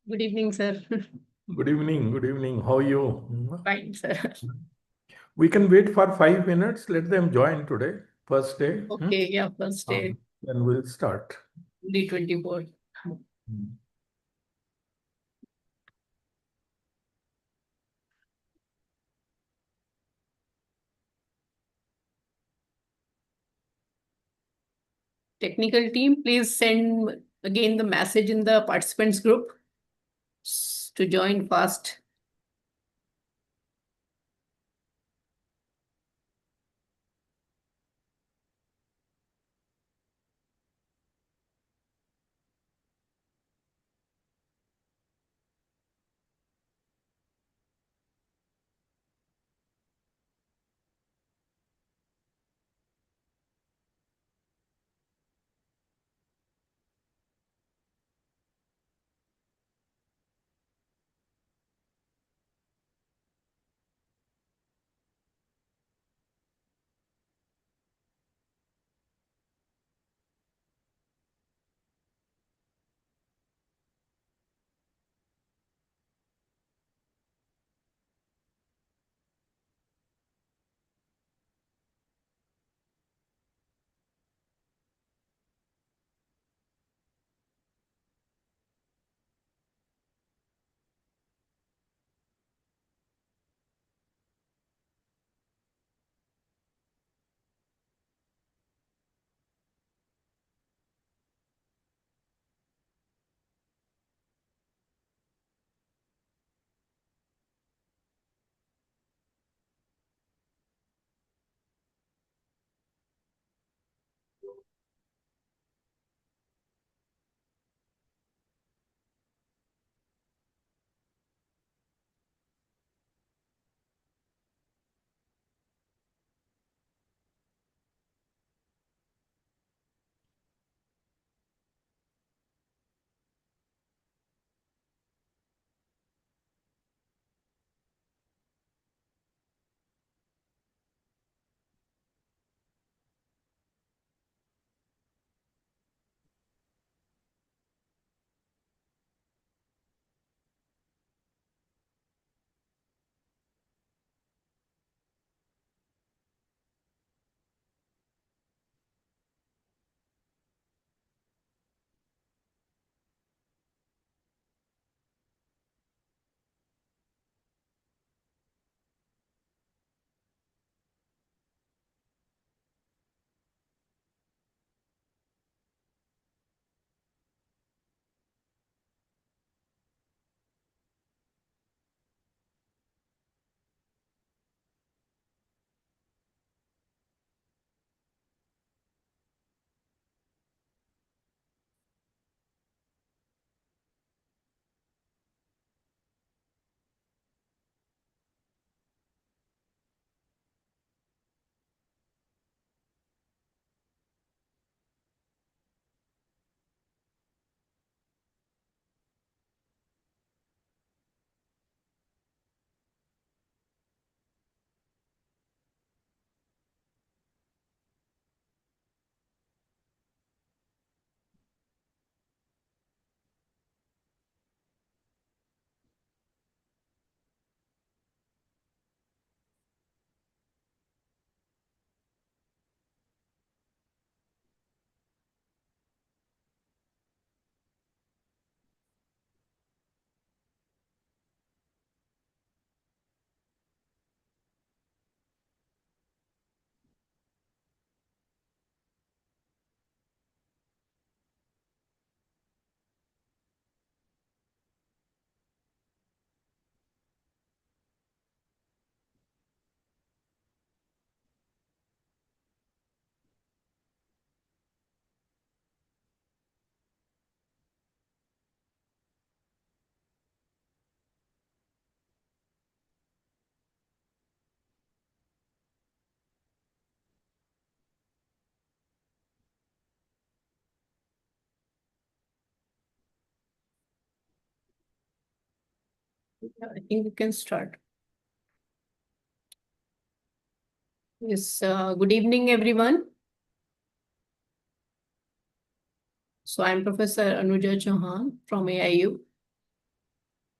Good evening, sir. Good evening. Good evening. How are you? Fine, sir. We can wait for 5 minutes. Let them join today. First day. Okay, yeah, first day, Then we'll start. D24. Technical team, please send again the message in the participants group to join fast. I think we can start. Yes, good evening, everyone. So I'm Professor Anuja Chauhan from AIU.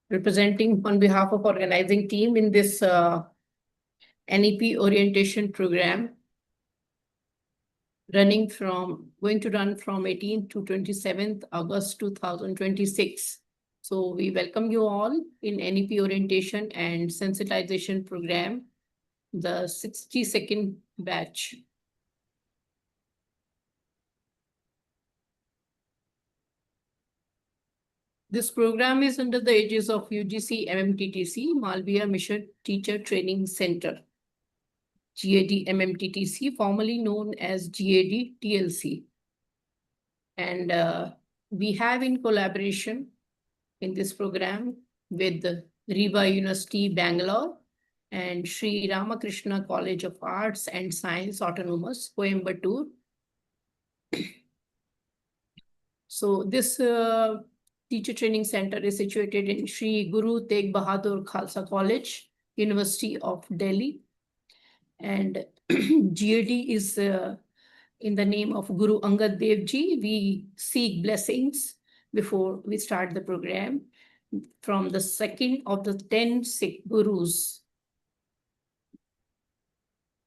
representing on behalf of organizing team in this NEP orientation program going to run from 18th to 27th August 2026. So we welcome you all in NEP orientation and sensitization program, the 62nd batch. This program is under the aegis of UGC-MMTTC, Malviya Mission Teacher Training Center, GAD-MMTTC, formerly known as GAD-TLC. And we have in collaboration in this program with Riva University, Bangalore, and Sri Ramakrishna College of Arts and Science Autonomous, Coimbatore. So this teacher training center is situated in Sri Guru Tegh Bahadur Khalsa College, University of Delhi. And GAD is in the name of Guru Angad Dev Ji. We seek blessings before we start the program from the second of the 10 Sikh Gurus.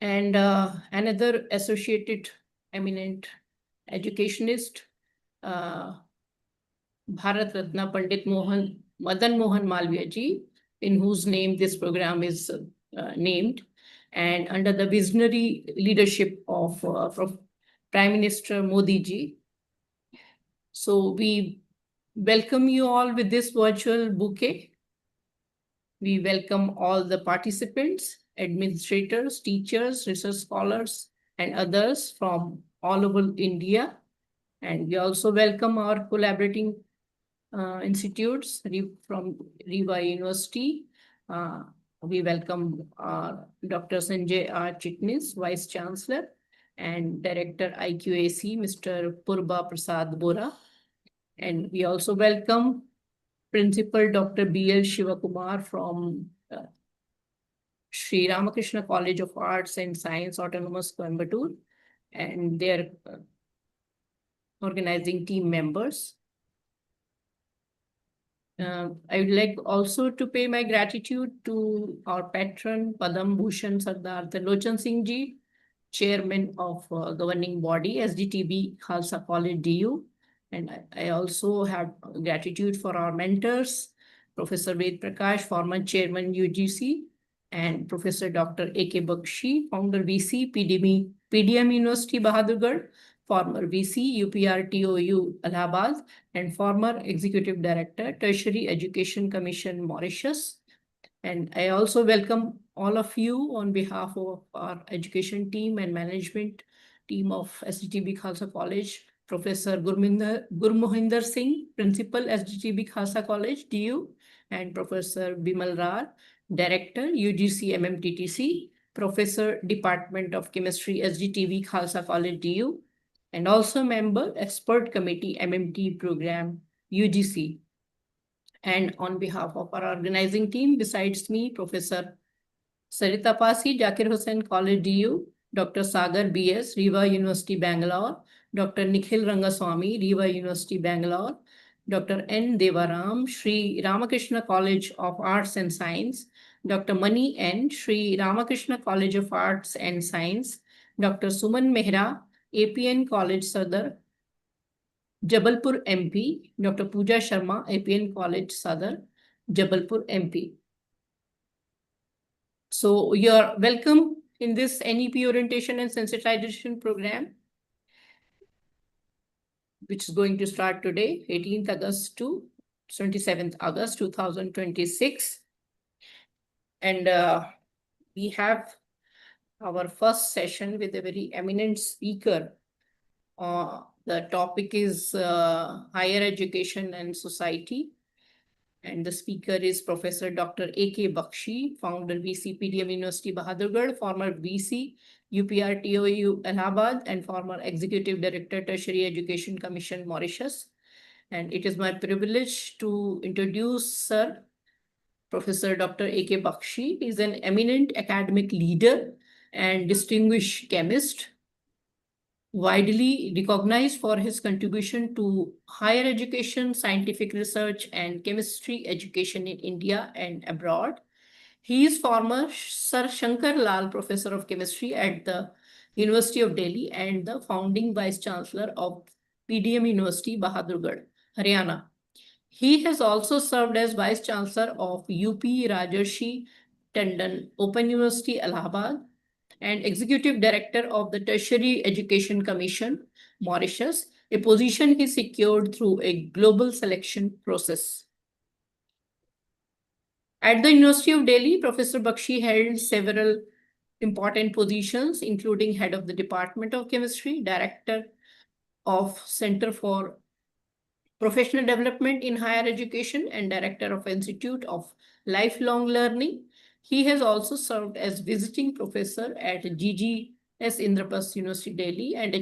And another associated eminent educationist, Bharat Ratna Pandit Madan Mohan Malviya Ji, in whose name this program is named, and under the visionary leadership of Prime Minister Modi Ji. So we welcome you all with this virtual bouquet. We welcome all the participants, administrators, teachers, research scholars, and others from all over India. And we also welcome our collaborating institutes from Riva University. We welcome Dr. Sanjay R. Chitnis, Vice Chancellor, and Director IQAC, Mr. Purba Prasad Bora. And we also welcome Principal Dr. B.L. Shivakumar from Sri Ramakrishna College of Arts and Science, Autonomous, Coimbatore, and their organizing team members. I would like also to pay my gratitude to our patron, Padam Bhushan Sardar Lochan Singh Ji, Chairman of Governing Body, SDTB Khalsa College DU. And I also have gratitude for our mentors, Professor Ved Prakash, former Chairman UGC, and Professor Dr. A.K. Bakshi, founder VC, PDM University Bahadurgarh, former VC, UPRTOU Allahabad, and former Executive Director, Tertiary Education Commission, Mauritius. And I also welcome all of you on behalf of our education team and management team of SDTB Khalsa College, Professor Gurmohinder Singh, Principal SDTB Khalsa College, DU, and Professor Bimal Rar, Director, UGC-MMTTC, Professor, Department of Chemistry, SDTB Khalsa College, DU, and also member, Expert Committee, MMT Program, UGC. And on behalf of our organizing team, besides me, Professor Sarita Pasi, Zakir Hussain College, DU, Dr. Sagar BS, Riva University, Bangalore, Dr. Nikhil Rangaswamy, Riva University, Bangalore, Dr. N. Devaram, Sri Ramakrishna College of Arts and Science, Dr. Mani N., Sri Ramakrishna College of Arts and Science, Dr. Suman Mehra, APN College, Sadar, Jabalpur, MP, Dr. Pooja Sharma, APN College, Sadar, Jabalpur, MP. So you're welcome in this NEP orientation and sensitization program, which is going to start today, 18th August to 27th August 2026. And we have our first session with a very eminent speaker. The topic is higher education and society. And the speaker is Professor Dr. A.K. Bakshi, founder VC PDM University Bahadurgarh, former VC UPRTOU Allahabad, and former Executive Director Tertiary Education Commission Mauritius. And it is my privilege to introduce Sir Professor Dr. A.K. Bakshi. He is an eminent academic leader and distinguished chemist. widely recognized for his contribution to higher education, scientific research, and chemistry education in India and abroad. He is former Sir Shankar Lal Professor of Chemistry at the University of Delhi and the founding Vice Chancellor of PDM University, Bahadurgarh, Haryana. He has also served as Vice Chancellor of UP Rajarshi Tandon Open University, Allahabad, and Executive Director of the Tertiary Education Commission, Mauritius, a position he secured through a global selection process. At the University of Delhi, Professor Bakshi held several important positions, including head of the Department of Chemistry, Director of Center for Professional Development in Higher Education, and Director of Institute of Lifelong Learning. He has also served as visiting professor at GGS Indraprasth University, Delhi, and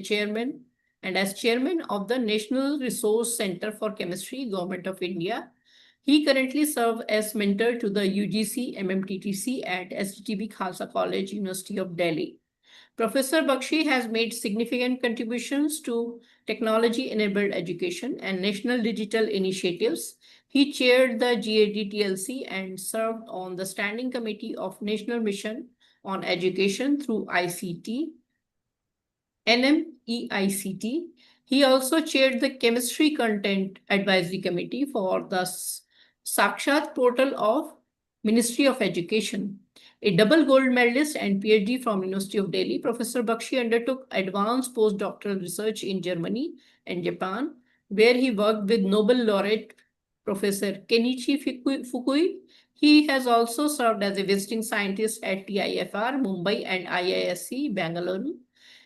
as chairman of the National Resource Center for Chemistry, Government of India. He currently serves as mentor to the UGC-MMTTC at SDTB Khalsa College, University of Delhi. Professor Bakshi has made significant contributions to technology-enabled education and national digital initiatives. He chaired the GAD-TLC and served on the Standing Committee of National Mission on Education through ICT, NMEICT. He also chaired the Chemistry Content Advisory Committee for the Sakshat portal of Ministry of Education. A double gold medalist and PhD from University of Delhi, Professor Bakshi undertook advanced postdoctoral research in Germany and Japan, where he worked with Nobel laureate Professor Kenichi Fukui. He has also served as a visiting scientist at TIFR, Mumbai, and IISc, Bangalore.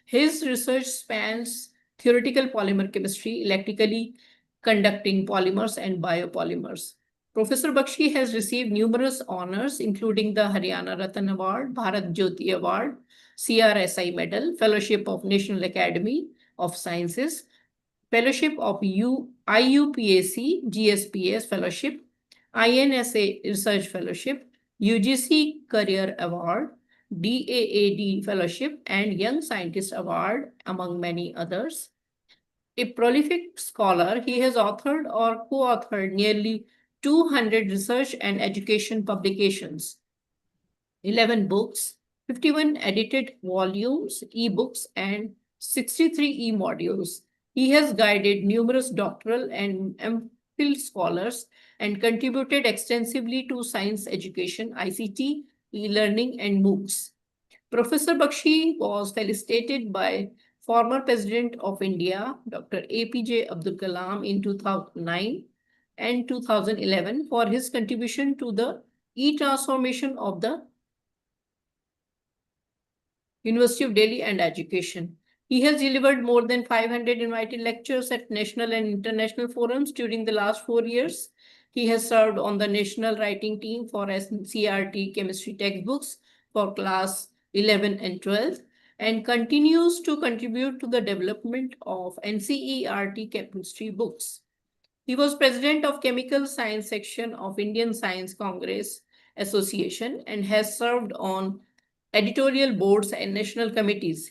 His research spans theoretical polymer chemistry, electrically conducting polymers, and biopolymers. Professor Bakshi has received numerous honors, including the Haryana Ratan Award, Bharat Jyoti Award, CRSI Medal, Fellowship of National Academy of Sciences, Fellowship of IUPAC, GSPS Fellowship, INSA Research Fellowship, UGC Career Award, DAAD Fellowship, and Young Scientist Award, among many others. A prolific scholar, he has authored or co-authored nearly 200 research and education publications, 11 books, 51 edited volumes, e-books, and 63 e-modules. He has guided numerous doctoral and MPhil scholars and contributed extensively to science education, ICT, e-learning, and MOOCs. Professor Bakshi was felicitated by former President of India, Dr. APJ Abdul Kalam, in 2009 and 2011 for his contribution to the e-transformation of the University of Delhi and education. He has delivered more than 500 invited lectures at national and international forums during the last 4 years. He has served on the national writing team for NCERT chemistry textbooks for class 11 and 12 and continues to contribute to the development of NCERT chemistry books. He was president of Chemical Science Section of Indian Science Congress Association and has served on editorial boards and national committees.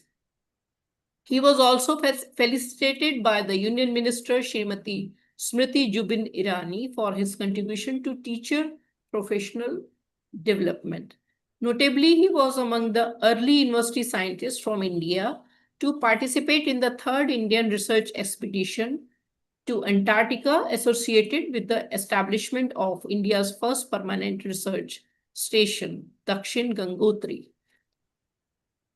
He was also felicitated by the Union Minister Srimati Smriti Jubin Irani for his contribution to teacher professional development. Notably, he was among the early university scientists from India to participate in the third Indian research expedition to Antarctica associated with the establishment of India's first permanent research station, Dakshin Gangotri.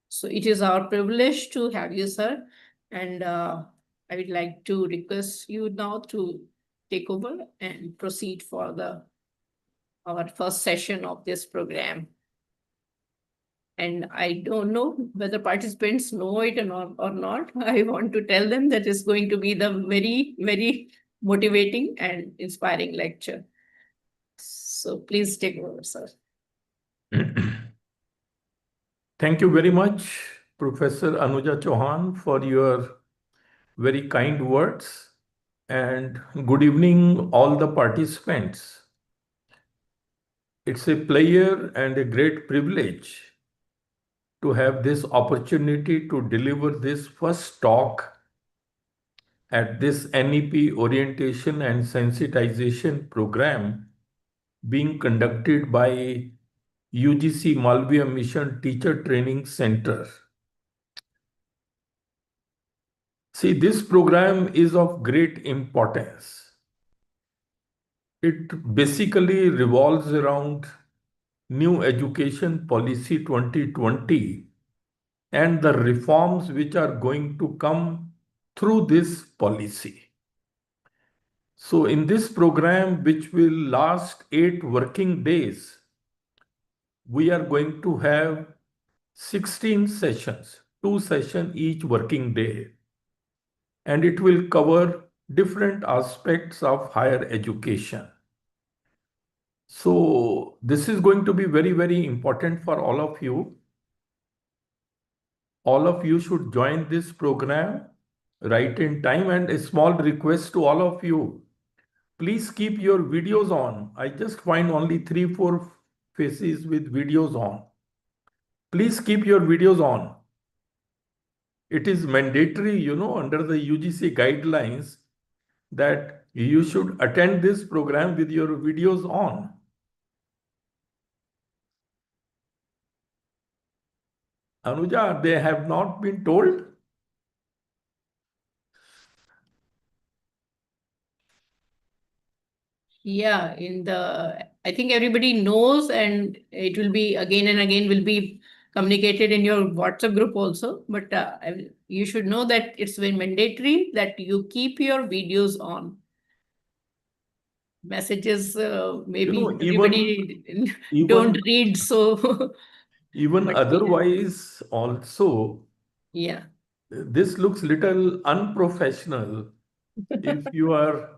So it is our privilege to have you, sir. And I would like to request you now to take over and proceed for our first session of this program. And I don't know whether participants know it or not. I want to tell them that it's going to be the very, very motivating and inspiring lecture. So please take over, sir. Thank you very much, Professor Anuja Chauhan, for your very kind words. And good evening, all the participants. It's a pleasure and a great privilege to have this opportunity to deliver this first talk at this NEP orientation and sensitization program being conducted by UGC Malviya Mission Teacher Training Center. See, this program is of great importance. It basically revolves around New Education Policy 2020 and the reforms which are going to come through this policy. So in this program, which will last 8 working days, we are going to have 16 sessions, 2 sessions each working day. And it will cover different aspects of higher education. So this is going to be very, very important for all of you. All of you should join this program right in time. And a small request to all of you, please keep your videos on. I just find only 3-4 faces with videos on. Please keep your videos on. It is mandatory, under the UGC guidelines that you should attend this program with your videos on. Anuja, they have not been told? Yeah, I think everybody knows, and it will be again and again will be communicated in your WhatsApp group also. But you should know that it's very mandatory that you keep your videos on. Messages, maybe everybody don't read, so. Even otherwise also, yeah. This looks little unprofessional if you are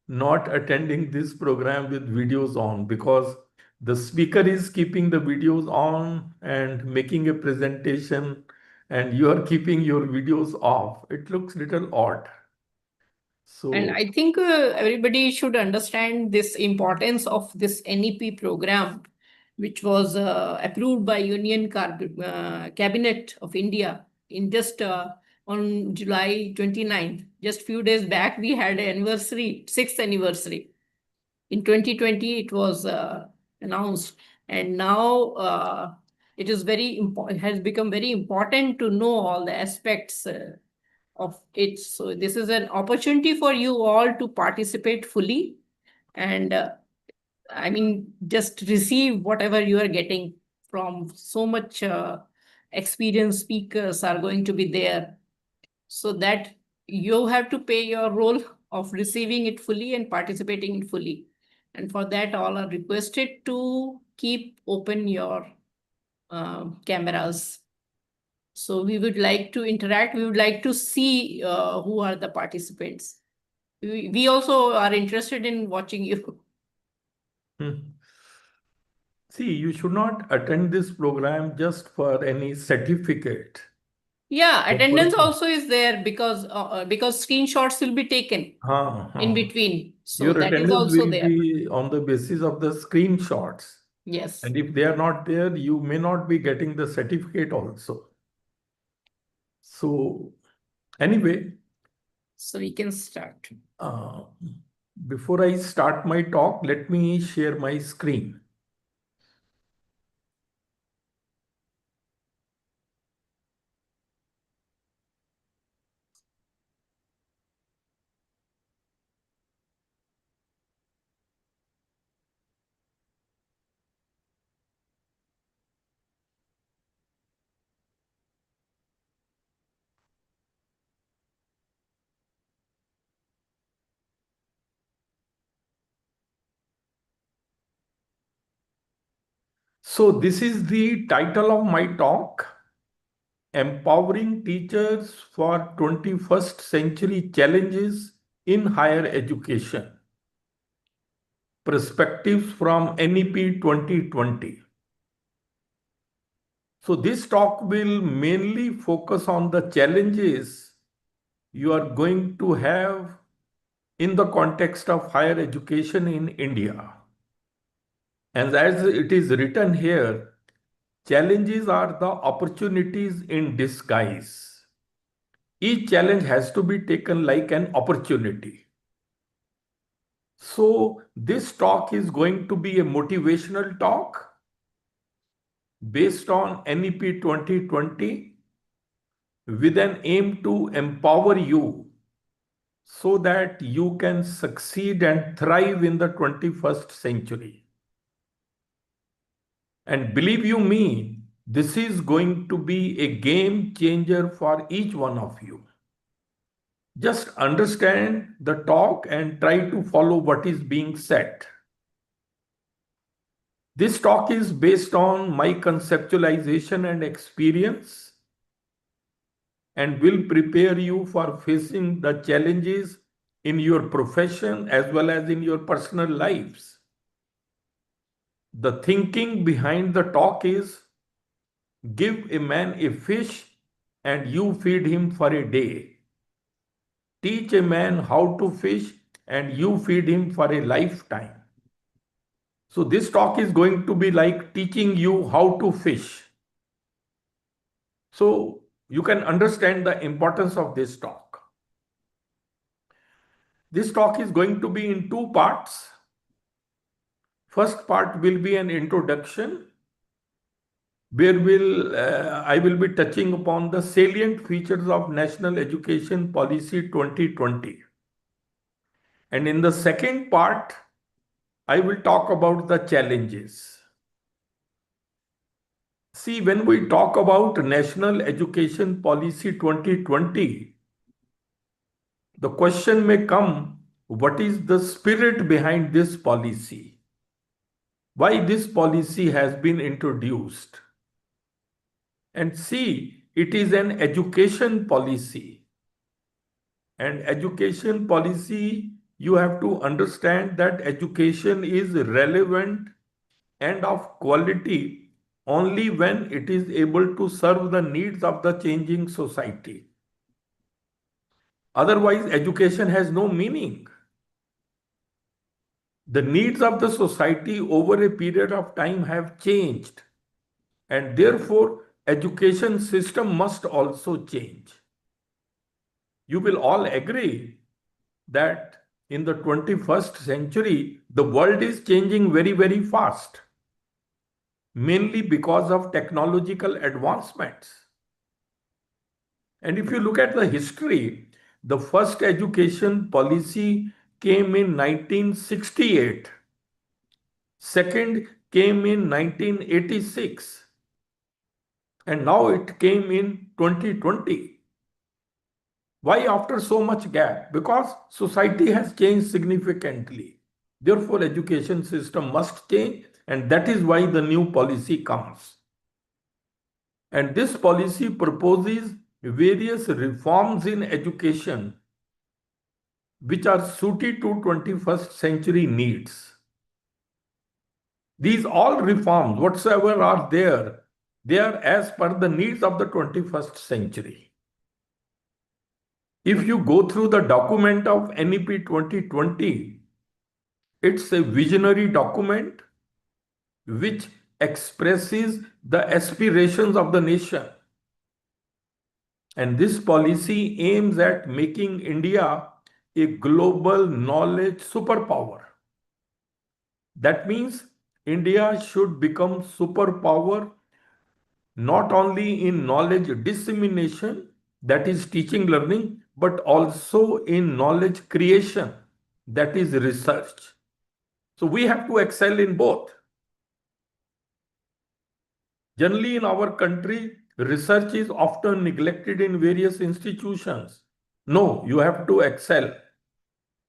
not attending this program with videos on, because the speaker is keeping the videos on and making a presentation and you are keeping your videos off. It looks little odd. And So, I think everybody should understand this importance of this NEP program, which was approved by Cabinet of India in just on July 29th. Just few days back, we had an anniversary, 6th anniversary. In 2020, it was announced. And now it is very important, has become very important to know all the aspects of it. So this is an opportunity for you all to participate fully and I mean, just receive whatever you are getting from so much experienced speakers are going to be there, so that you have to pay your role of receiving it fully and participating it fully. And for that, all are requested to keep open your cameras. So we would like to interact. We would like to see who are the participants. We also are interested in watching you. see, you should not attend this program just for any certificate. Yeah, attendance also is there because screenshots will be taken in between. So Your that is attendance also will there. be on the basis of the screenshots. Yes. And if they are not there, you may not be getting the certificate also. So anyway. So we can start. Before I start my talk, let me share my screen. So this is the title of my talk: Empowering Teachers for 21st Century Challenges in Higher Education. Perspectives from NEP 2020. So this talk will mainly focus on the challenges you are going to have in the context of higher education in India. And as it is written here, challenges are the opportunities in disguise. Each challenge has to be taken like an opportunity. So this talk is going to be a motivational talk based on NEP 2020 with an aim to empower you so that you can succeed and thrive in the 21st century. And believe you me, this is going to be a game changer for each one of you. Just understand the talk and try to follow what is being said. This talk is based on my conceptualization and experience and will prepare you for facing the challenges in your profession as well as in your personal lives. The thinking behind the talk is give a man a fish and you feed him for a day. Teach a man how to fish and you feed him for a lifetime. So this talk is going to be like teaching you how to fish. So you can understand the importance of this talk. This talk is going to be in two parts. First part will be an introduction where I will be touching upon the salient features of National Education Policy 2020. And in the second part, I will talk about the challenges. See, when we talk about National Education Policy 2020, the question may come, what is the spirit behind this policy? Why this policy has been introduced? And see, it is an education policy. And education policy, you have to understand that education is relevant and of quality only when it is able to serve the needs of the changing society. Otherwise, education has no meaning. The needs of the society over a period of time have changed, and therefore, education system must also change. You will all agree that in the 21st century, the world is changing very, very fast, mainly because of technological advancements. And if you look at the history, the first education policy came in 1968. Second came in 1986. And now it came in 2020. Why after so much gap? Because society has changed significantly. Therefore, education system must change, and that is why the new policy comes. And this policy proposes various reforms in education which are suited to 21st century needs. These all reforms, whatsoever are there, they are as per the needs of the 21st century. If you go through the document of NEP 2020, it's a visionary document which expresses the aspirations of the nation. And this policy aims at making India a global knowledge superpower. That means India should become superpower not only in knowledge dissemination, that is teaching learning, but also in knowledge creation, that is research. So we have to excel in both. Generally in our country, research is often neglected in various institutions. No, you have to excel.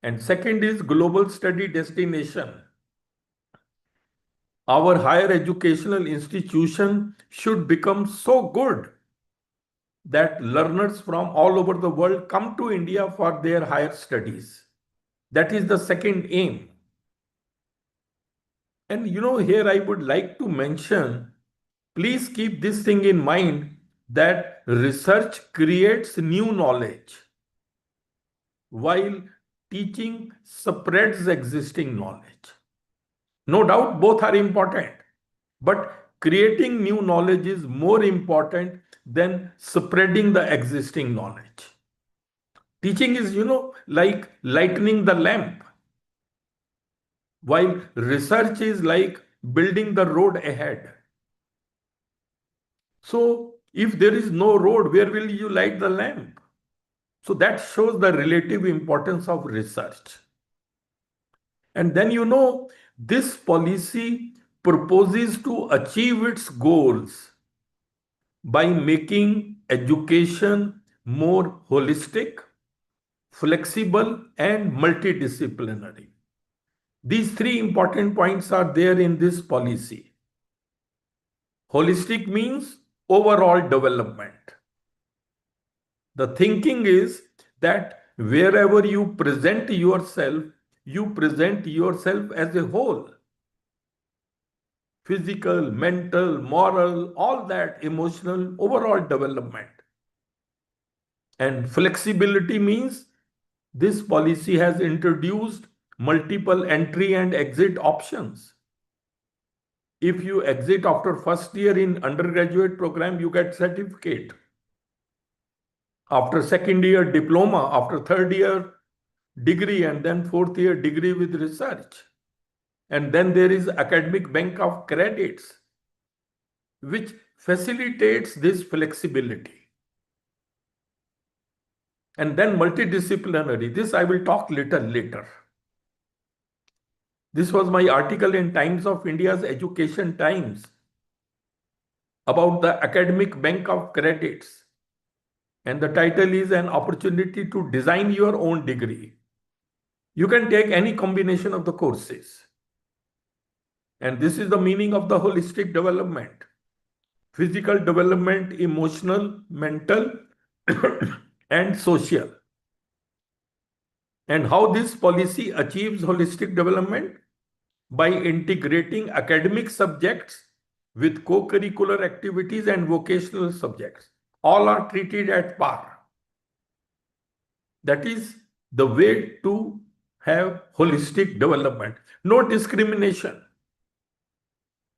And second is global study destination. Our higher educational institution should become so good that learners from all over the world come to India for their higher studies. That is the second aim. And here I would like to mention, please keep this thing in mind that research creates new knowledge while teaching spreads existing knowledge. No doubt both are important, but creating new knowledge is more important than spreading the existing knowledge. Teaching is, like lightening the lamp, while research is like building the road ahead. So, if there is no road, where will you light the lamp? So, that shows the relative importance of research. And then, this policy proposes to achieve its goals by making education more holistic, flexible, and multidisciplinary. These three important points are there in this policy. Holistic means overall development. The thinking is that wherever you present yourself as a whole. Physical, mental, moral, all that, emotional, overall development. And flexibility means this policy has introduced multiple entry and exit options. If you exit after first year in undergraduate program, you get certificate. After second year, diploma. After third year, degree. And then fourth year, degree with research. And then there is academic bank of credits, which facilitates this flexibility. And then multidisciplinary. This I will talk little later. This was my article in Times of India's Education Times about the academic bank of credits. And the title is An Opportunity to Design Your Own Degree. You can take any combination of the courses. And this is the meaning of the holistic development. Physical development, emotional, mental, and social. And how this policy achieves holistic development? By integrating academic subjects with co-curricular activities and vocational subjects. All are treated at par. That is the way to have holistic development. No discrimination.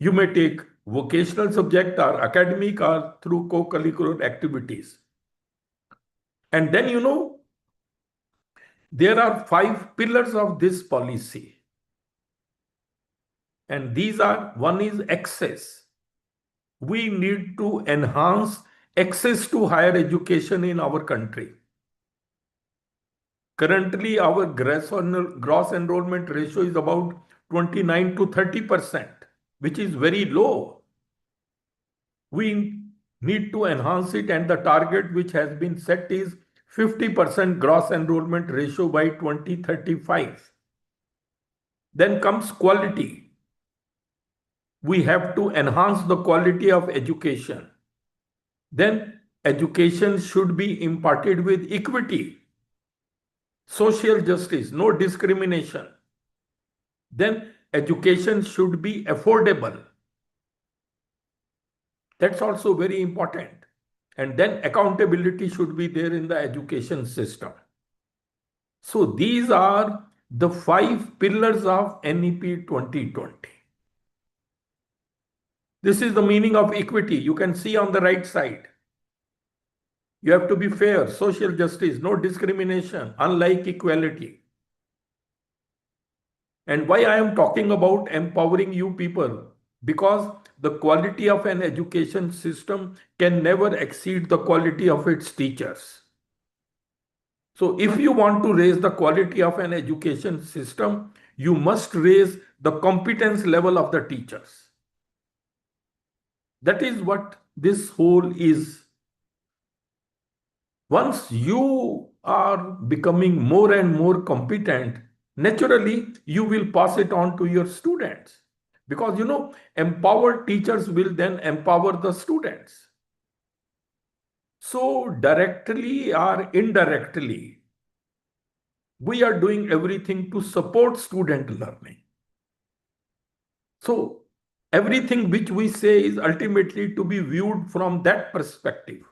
You may take vocational subject or academic or through co-curricular activities. And then, there are 5 pillars of this policy. And these are, one is access. We need to enhance access to higher education in our country. Currently, our gross enrollment ratio is about 29 to 30%, which is very low. We need to enhance it, and the target which has been set is 50% gross enrollment ratio by 2035. Then comes quality. We have to enhance the quality of education. Then education should be imparted with equity, social justice, no discrimination. Then education should be affordable. That's also very important. And then accountability should be there in the education system. So these are the 5 pillars of NEP 2020. This is the meaning of equity. You can see on the right side. You have to be fair, social justice, no discrimination, unlike equality. And why I am talking about empowering you people? Because the quality of an education system can never exceed the quality of its teachers. So if you want to raise the quality of an education system, you must raise the competence level of the teachers. That is what this whole is. Once you are becoming more and more competent, naturally, you will pass it on to your students. Because, empowered teachers will then empower the students. So, directly or indirectly, we are doing everything to support student learning. So, everything which we say is ultimately to be viewed from that perspective.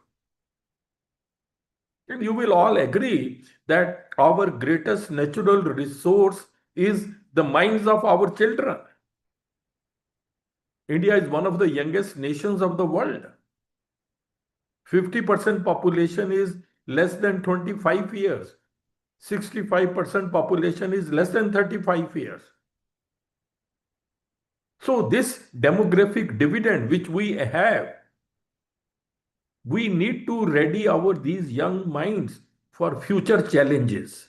And you will all agree that our greatest natural resource is the minds of our children. India is one of the youngest nations of the world. 50% population is less than 25 years. 65% population is less than 35 years. So this demographic dividend which we have, we need to ready these young minds for future challenges.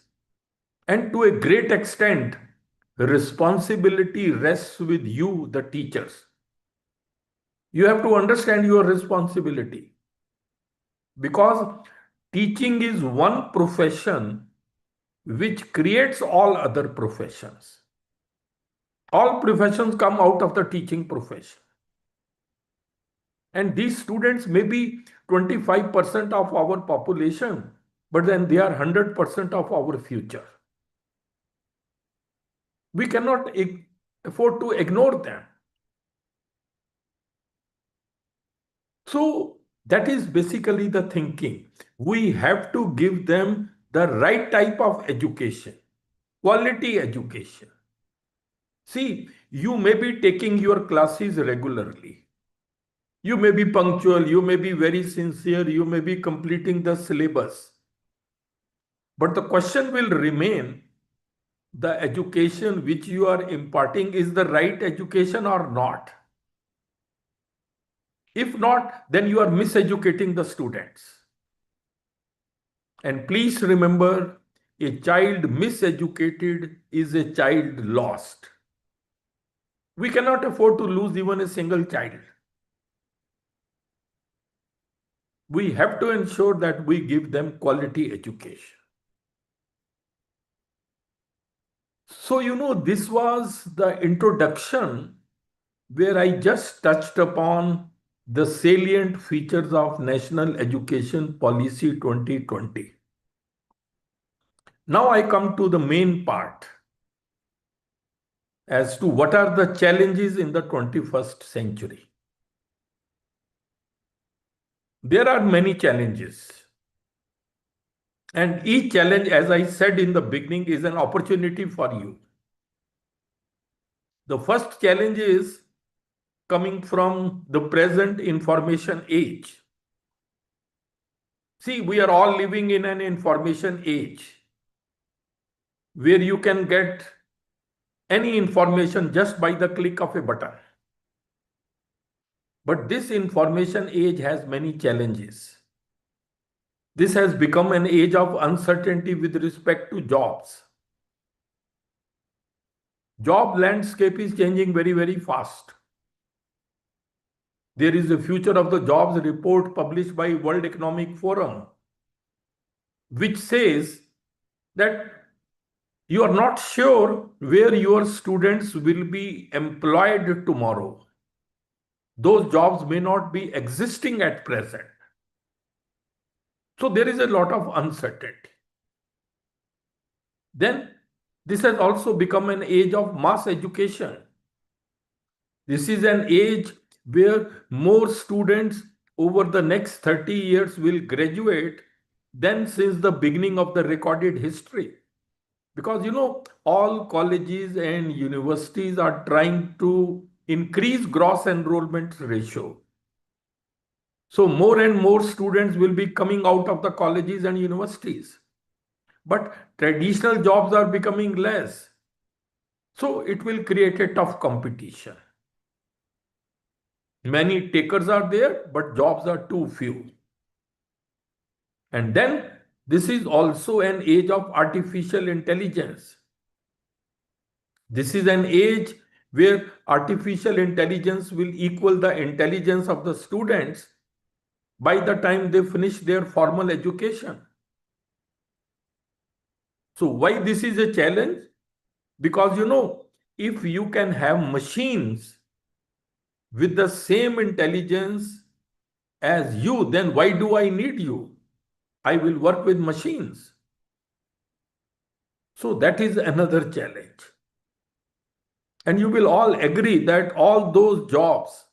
And to a great extent, responsibility rests with you, the teachers. You have to understand your responsibility, because teaching is one profession which creates all other professions. All professions come out of the teaching profession. And these students may be 25% of our population, but then they are 100% of our future. We cannot afford to ignore them. So that is basically the thinking. We have to give them the right type of education, quality education. See, you may be taking your classes regularly. You may be punctual, you may be very sincere, you may be completing the syllabus. But the question will remain, the education which you are imparting is the right education or not? If not, then you are miseducating the students. And please remember, a child miseducated is a child lost. We cannot afford to lose even a single child. We have to ensure that we give them quality education. So, this was the introduction where I just touched upon the salient features of National Education Policy 2020. Now I come to the main part as to what are the challenges in the 21st century. There are many challenges. And each challenge, as I said in the beginning, is an opportunity for you. The first challenge is coming from the present information age. See, we are all living in an information age where you can get any information just by the click of a button. But this information age has many challenges. This has become an age of uncertainty with respect to jobs. Job landscape is changing very, very fast. There is a future of the jobs report published by World Economic Forum, which says that you are not sure where your students will be employed tomorrow. Those jobs may not be existing at present. So there is a lot of uncertainty. Then this has also become an age of mass education. This is an age where more students over the next 30 years will graduate than since the beginning of the recorded history. Because, all colleges and universities are trying to increase gross enrollment ratio. So more and more students will be coming out of the colleges and universities. But traditional jobs are becoming less. So it will create a tough competition. Many takers are there, but jobs are too few. And then this is also an age of artificial intelligence. This is an age where artificial intelligence will equal the intelligence of the students by the time they finish their formal education. So why this is a challenge? Because, if you can have machines with the same intelligence as you, then why do I need you? I will work with machines. So that is another challenge. And you will all agree that all those jobs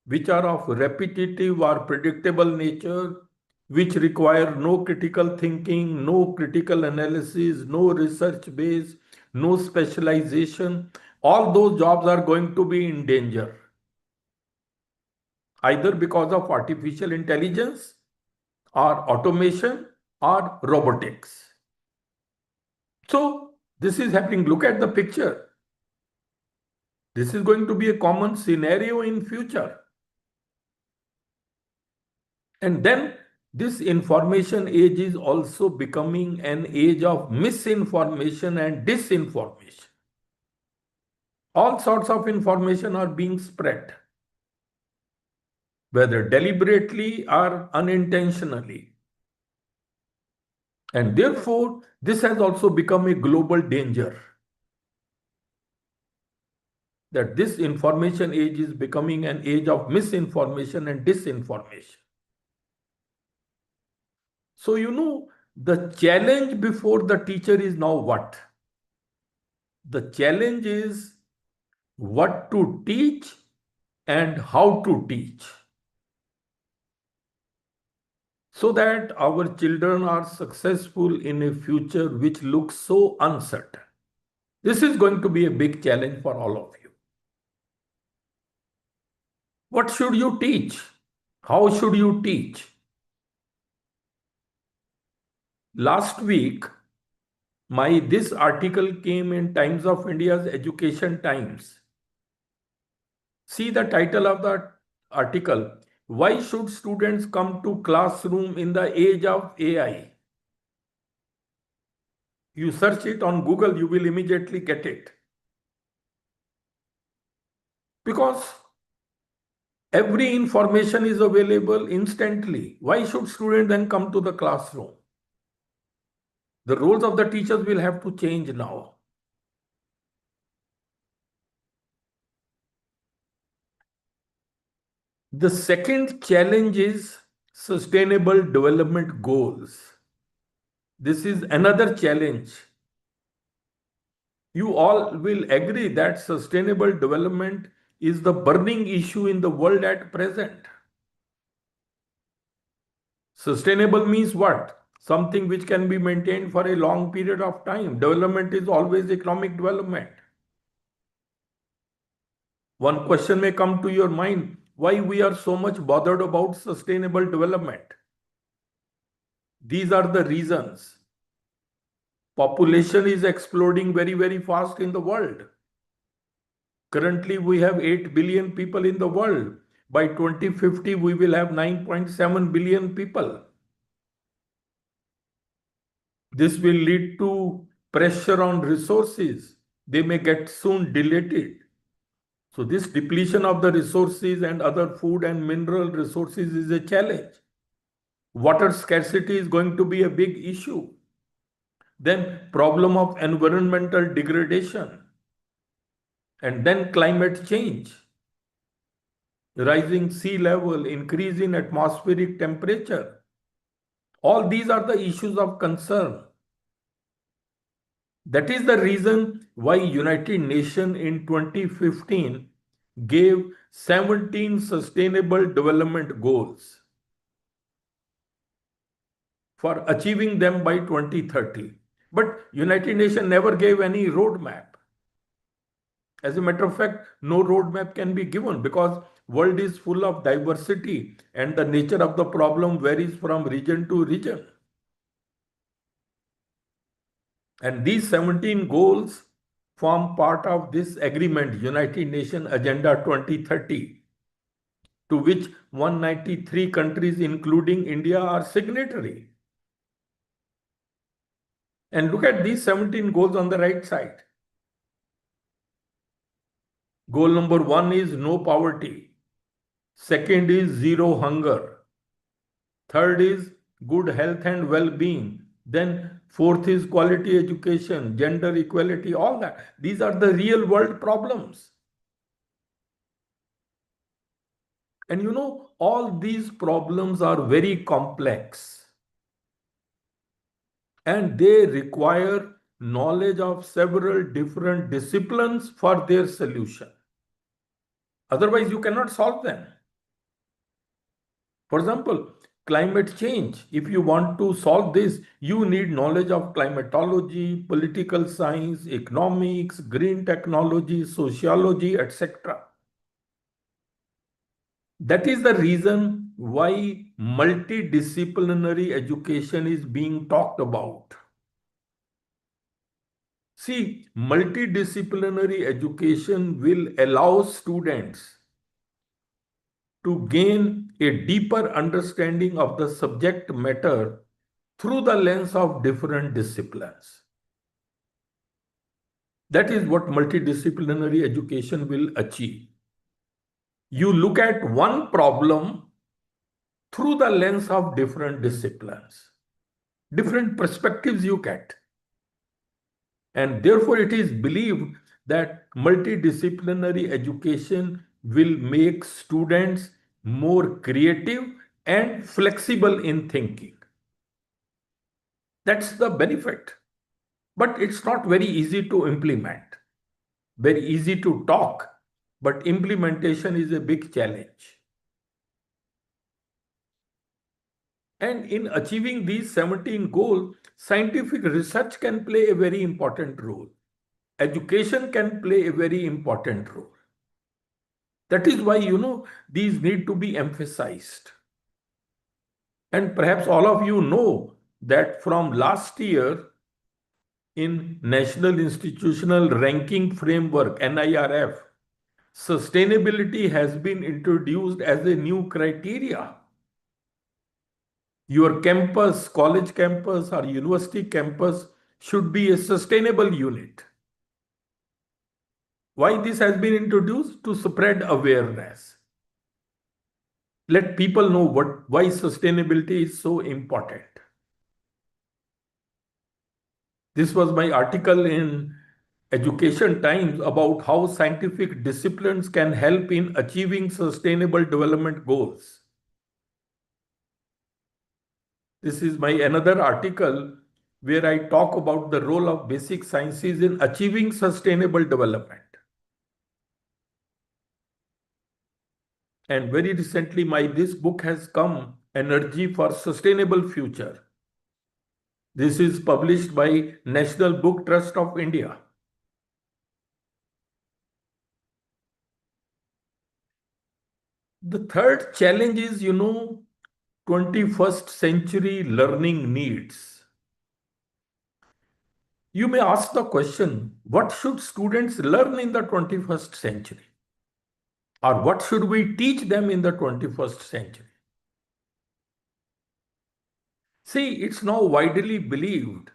which are of repetitive or predictable nature, which require no critical thinking, no critical analysis, no research base, no specialization, all those jobs are going to be in danger, either because of artificial intelligence or automation or robotics. So this is happening. Look at the picture. This is going to be a common scenario in future. And then this information age is also becoming an age of misinformation and disinformation. All sorts of information are being spread, whether deliberately or unintentionally. And therefore, this has also become a global danger. That this information age is becoming an age of misinformation and disinformation. So, the challenge before the teacher is now what? The challenge is what to teach and how to teach, so that our children are successful in a future which looks so uncertain. This is going to be a big challenge for all of you. What should you teach? How should you teach? Last week, this article came in Times of India's Education Times. See the title of the article. Why should students come to classroom in the age of AI? You search it on Google, you will immediately get it. Because every information is available instantly. Why should students then come to the classroom? The roles of the teachers will have to change now. The second challenge is sustainable development goals. This is another challenge. You all will agree that sustainable development is the burning issue in the world at present. Sustainable means what? Something which can be maintained for a long period of time. Development is always economic development. One question may come to your mind, why we are so much bothered about sustainable development? These are the reasons. Population is exploding very, very fast in the world. Currently, we have 8 billion people in the world. By 2050, we will have 9.7 billion people. This will lead to pressure on resources. They may get soon depleted. So this depletion of the resources and other food and mineral resources is a challenge. Water scarcity is going to be a big issue. Then problem of environmental degradation. And then climate change. Rising sea level, increase in atmospheric temperature. All these are the issues of concern. That is the reason why United Nations in 2015 gave 17 sustainable development goals for achieving them by 2030. But United Nations never gave any roadmap. As a matter of fact, no roadmap can be given because world is full of diversity and the nature of the problem varies from region to region. And these 17 goals form part of this agreement, United Nations Agenda 2030, to which 193 countries, including India, are signatory. And look at these 17 goals on the right side. Goal number 1 is no poverty. Second is zero hunger. Third is good health and well-being. Then fourth is quality education, gender equality, all that. These are the real world problems. And all these problems are very complex. And they require knowledge of several different disciplines for their solution. Otherwise, you cannot solve them. For example, climate change. If you want to solve this, you need knowledge of climatology, political science, economics, green technology, sociology, etc. That is the reason why multidisciplinary education is being talked about. See, multidisciplinary education will allow students to gain a deeper understanding of the subject matter through the lens of different disciplines. That is what multidisciplinary education will achieve. You look at one problem through the lens of different disciplines, different perspectives you get. And therefore, it is believed that multidisciplinary education will make students more creative and flexible in thinking. That's the benefit. But it's not very easy to implement. Very easy to talk, but implementation is a big challenge. And in achieving these 17 goals, scientific research can play a very important role. Education can play a very important role. That is why, these need to be emphasized. And perhaps all of you know that from last year in National Institutional Ranking Framework, NIRF, sustainability has been introduced as a new criteria. Your campus, college campus or university campus should be a sustainable unit. Why this has been introduced? To spread awareness. Let people know why sustainability is so important. This was my article in Education Times about how scientific disciplines can help in achieving sustainable development goals. This is my another article where I talk about the role of basic sciences in achieving sustainable development. And very recently, this book has come, Energy for Sustainable Future. This is published by National Book Trust of India. The third challenge is, 21st century learning needs. You may ask the question, what should students learn in the 21st century? Or what should we teach them in the 21st century? See, it's now widely believed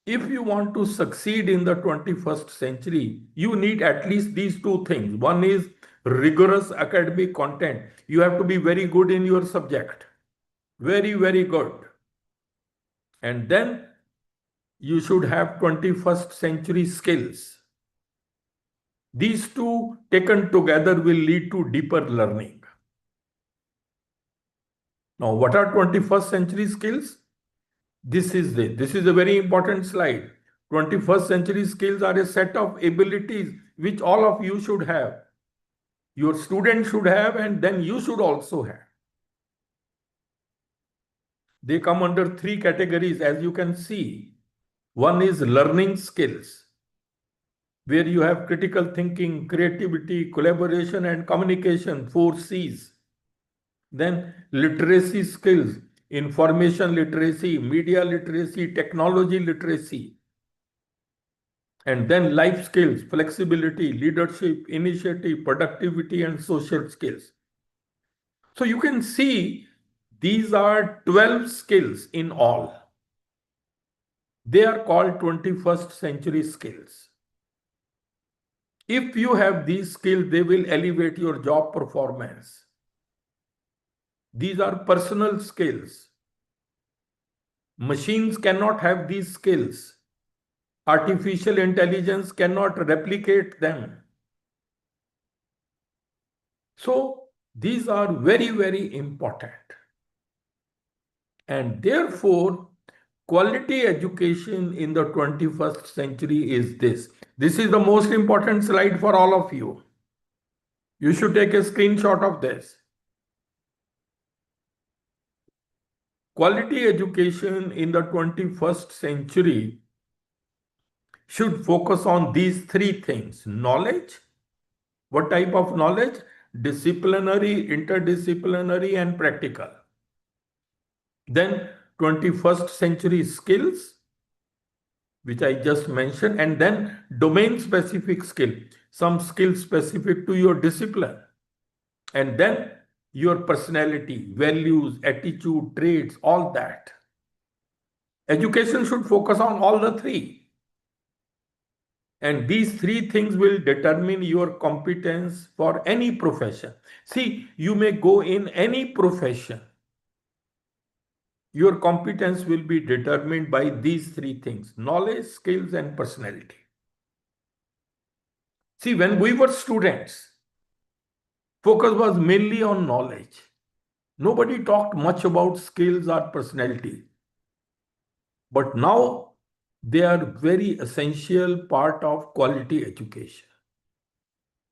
if you want to succeed in the 21st century, you need at least these two things. One is rigorous academic content. You have to be very good in your subject. Very, very good. And then you should have 21st century skills. These two taken together will lead to deeper learning. Now, what are 21st century skills? This is a very important slide. 21st century skills are a set of abilities which all of you should have. Your students should have, and then you should also have. They come under three categories, as you can see. One is learning skills, where you have critical thinking, creativity, collaboration, and communication, 4 C's. Then literacy skills, information literacy, media literacy, technology literacy. And then life skills, flexibility, leadership, initiative, productivity, and social skills. So you can see these are 12 skills in all. They are called 21st century skills. If you have these skills, they will elevate your job performance. These are personal skills. Machines cannot have these skills. Artificial intelligence cannot replicate them. So these are very, very important. And therefore, quality education in the 21st century is this. This is the most important slide for all of you. You should take a screenshot of this. quality education in the 21st century should focus on these three things. Knowledge. What type of knowledge? Disciplinary, interdisciplinary, and practical. Then 21st century skills, which I just mentioned, and then domain-specific skill, some skill specific to your discipline, and then your personality, values, attitude, traits, all that. Education should focus on all the three. And these three things will determine your competence for any profession. See, you may go in any profession. Your competence will be determined by these three things: knowledge, skills, and personality. See, when we were students, focus was mainly on knowledge. Nobody talked much about skills or personality. But now they are very essential part of quality education.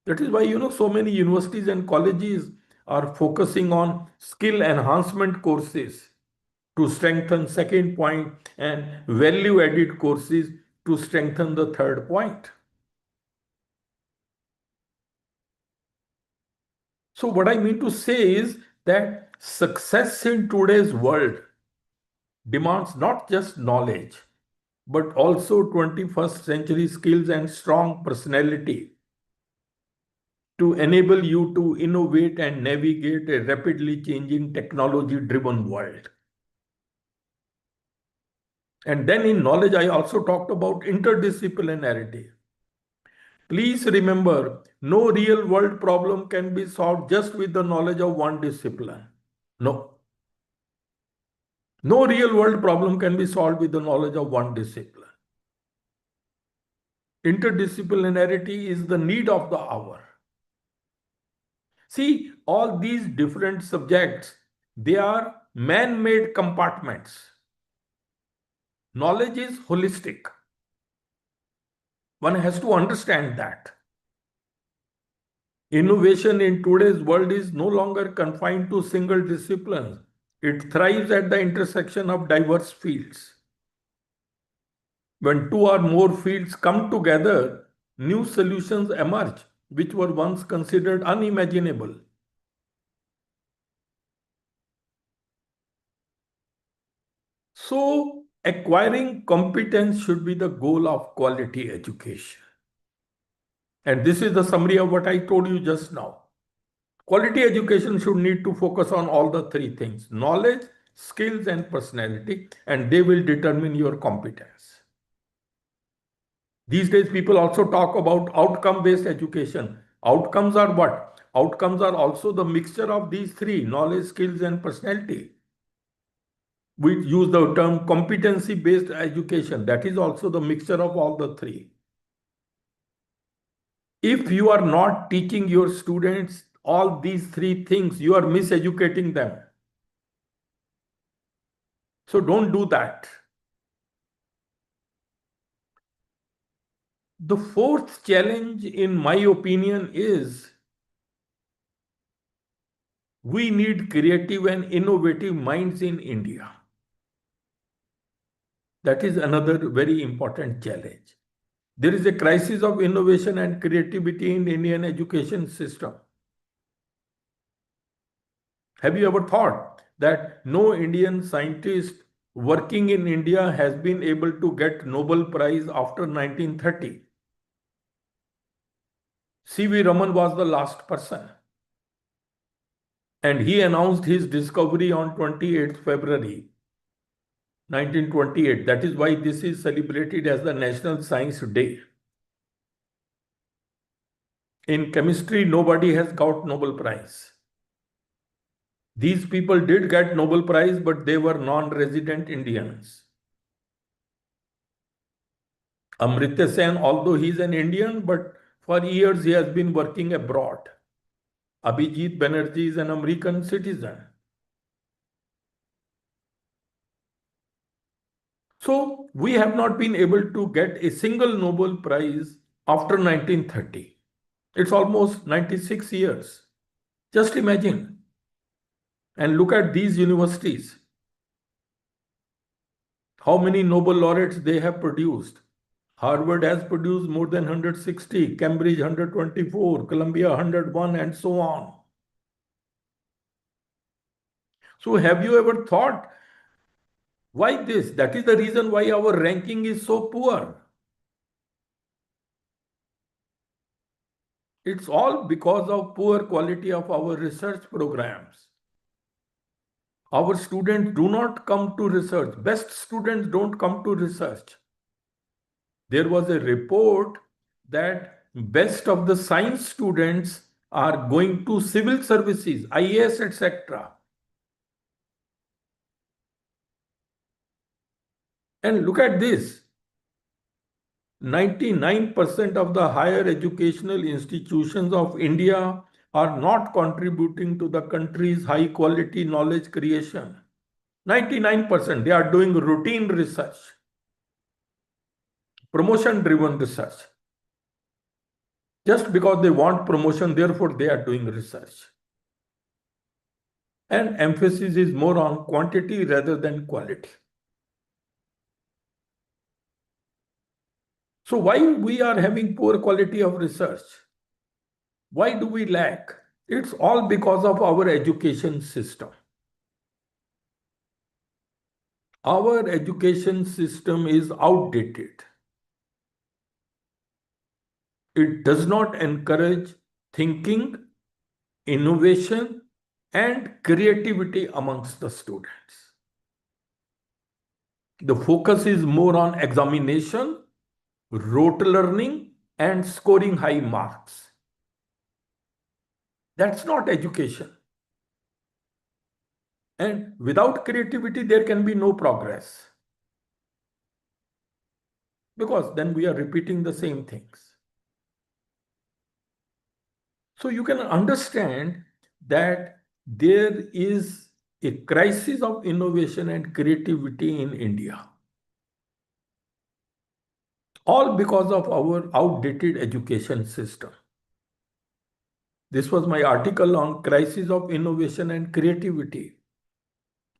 That is why, so many universities and colleges are focusing on skill enhancement courses to strengthen second point and value added courses to strengthen the third point. So what I mean to say is that success in today's world demands not just knowledge, but also 21st century skills and strong personality to enable you to innovate and navigate a rapidly changing technology-driven world. And then in knowledge, I also talked about interdisciplinarity. Please remember, no real-world problem can be solved just with the knowledge of one discipline. No. No real-world problem can be solved with the knowledge of one discipline. Interdisciplinarity is the need of the hour. See, all these different subjects, they are man-made compartments. Knowledge is holistic. One has to understand that. Innovation in today's world is no longer confined to single disciplines. It thrives at the intersection of diverse fields. When two or more fields come together, new solutions emerge, which were once considered unimaginable. So, acquiring competence should be the goal of quality education. And this is the summary of what I told you just now. Quality education should need to focus on all the three things: knowledge, skills, and personality, and they will determine your competence. These days, people also talk about outcome-based education. Outcomes are what? Outcomes are also the mixture of these three: knowledge, skills, and personality. We use the term competency-based education. That is also the mixture of all the three. If you are not teaching your students all these three things, you are miseducating them. So don't do that. The fourth challenge, in my opinion, is we need creative and innovative minds in India. That is another very important challenge. There is a crisis of innovation and creativity in Indian education system. Have you ever thought that no Indian scientist working in India has been able to get Nobel Prize after 1930? C.V. Raman was the last person. And he announced his discovery on 28th February 1928. That is why this is celebrated as the National Science Day. In chemistry, nobody has got Nobel Prize. These people did get Nobel Prize, but they were non-resident Indians. Amartya Sen, although he is an Indian, but for years he has been working abroad. Abhijit Banerjee is an American citizen. So we have not been able to get a single Nobel Prize after 1930. It's almost 96 years. Just imagine. And look at these universities. How many Nobel laureates they have produced? Harvard has produced more than 160, Cambridge 124, Columbia 101, and so on. So have you ever thought why this? That is the reason why our ranking is so poor. It's all because of poor quality of our research programs. Our students do not come to research. Best students don't come to research. There was a report that best of the science students are going to civil services, IAS, etc. And look at this. 99% of the higher educational institutions of India are not contributing to the country's high quality knowledge creation. 99%, they are doing routine research, promotion driven research. Just because they want promotion, therefore they are doing research. And emphasis is more on quantity rather than quality. So why we are having poor quality of research? Why do we lack? It's all because of our education system. Our education system is outdated. It does not encourage thinking, innovation, and creativity amongst the students. The focus is more on examination, rote learning, and scoring high marks. That's not education. And without creativity, there can be no progress. Because then we are repeating the same things. So you can understand that there is a crisis of innovation and creativity in India. All because of our outdated education system. This was my article on crisis of innovation and creativity.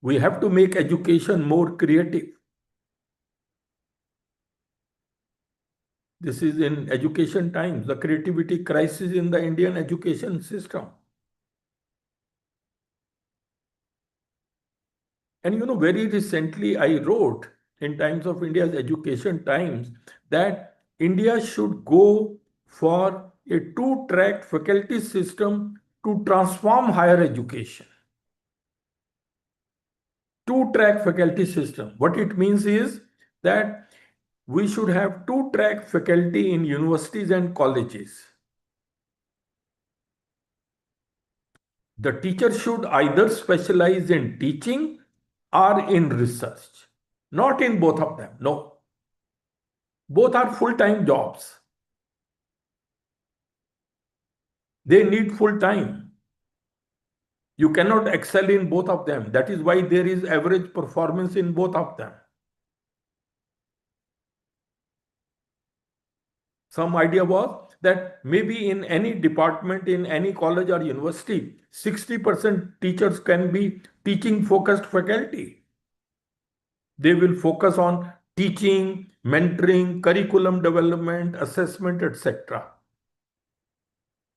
We have to make education more creative. This is in Education Times, the creativity crisis in the Indian education system. And very recently I wrote in Times of India's Education Times that India should go for a two-track faculty system to transform higher education. Two-track faculty system. What it means is that we should have two-track faculty in universities and colleges. The teacher should either specialize in teaching or in research, not in both of them. No. Both are full-time jobs. They need full-time. You cannot excel in both of them. That is why there is average performance in both of them. Some idea was that maybe in any department, in any college or university, 60% teachers can be teaching focused faculty. They will focus on teaching, mentoring, curriculum development, assessment, etc.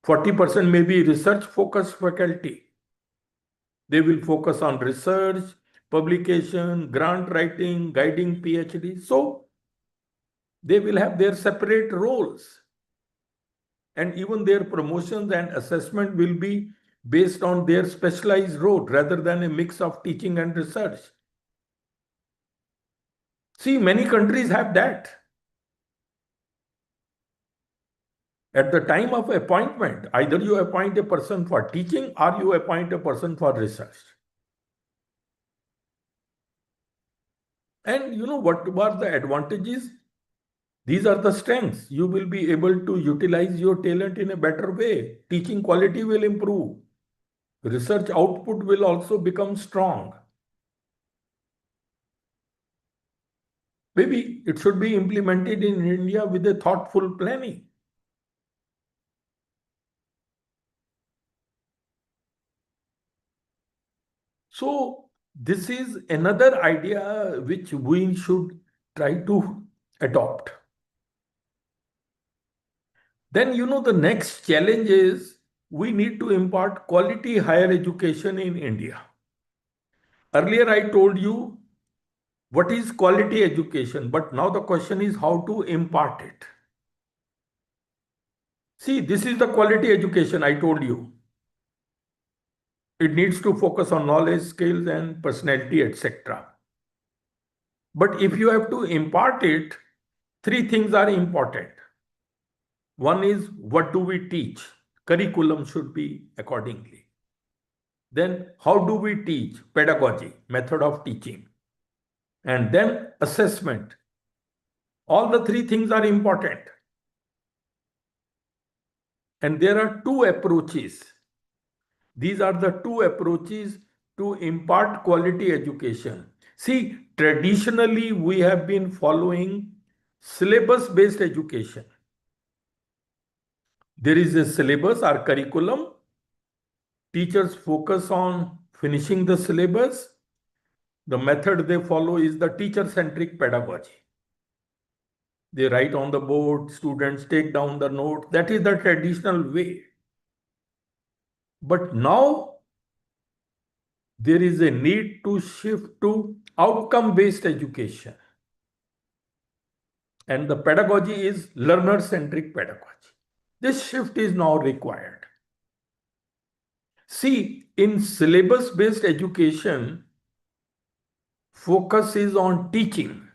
40% may be research focused faculty. They will focus on research, publication, grant writing, guiding PhD. So they will have their separate roles. And even their promotions and assessment will be based on their specialized role rather than a mix of teaching and research. See, many countries have that. At the time of appointment, either you appoint a person for teaching or you appoint a person for research. And what were the advantages? These are the strengths. You will be able to utilize your talent in a better way. Teaching quality will improve. Research output will also become strong. Maybe it should be implemented in India with a thoughtful planning. So This is another idea which we should try to adopt. Then, the next challenge is we need to impart quality higher education in India. Earlier, I told you what is quality education, but now the question is how to impart it. See, this is the quality education I told you. It needs to focus on knowledge, skills, and personality, etc. But if you have to impart it, three things are important. One is what do we teach? Curriculum should be accordingly. Then how do we teach? Pedagogy, method of teaching. And then assessment. All the three things are important. And there are two approaches. These are the two approaches to impart quality education. See, traditionally we have been following syllabus-based education. There is a syllabus or curriculum. Teachers focus on finishing the syllabus. The method they follow is the teacher-centric pedagogy. They write on the board, students take down the note. That is the traditional way. But now there is a need to shift to outcome-based education. And the pedagogy is learner-centric pedagogy. This shift is now required. See, in syllabus-based education, focus is on teaching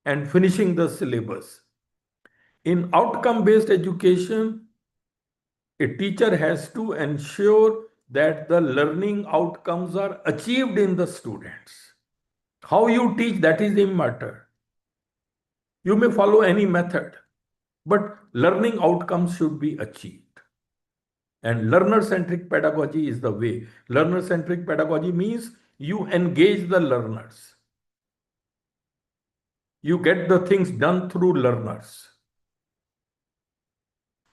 and finishing the syllabus. In outcome-based education, a teacher has to ensure that the learning outcomes are achieved in the students. How you teach, that is the matter. You may follow any method, but learning outcomes should be achieved. And learner-centric pedagogy is the way. Learner-centric pedagogy means you engage the learners. You get the things done through learners.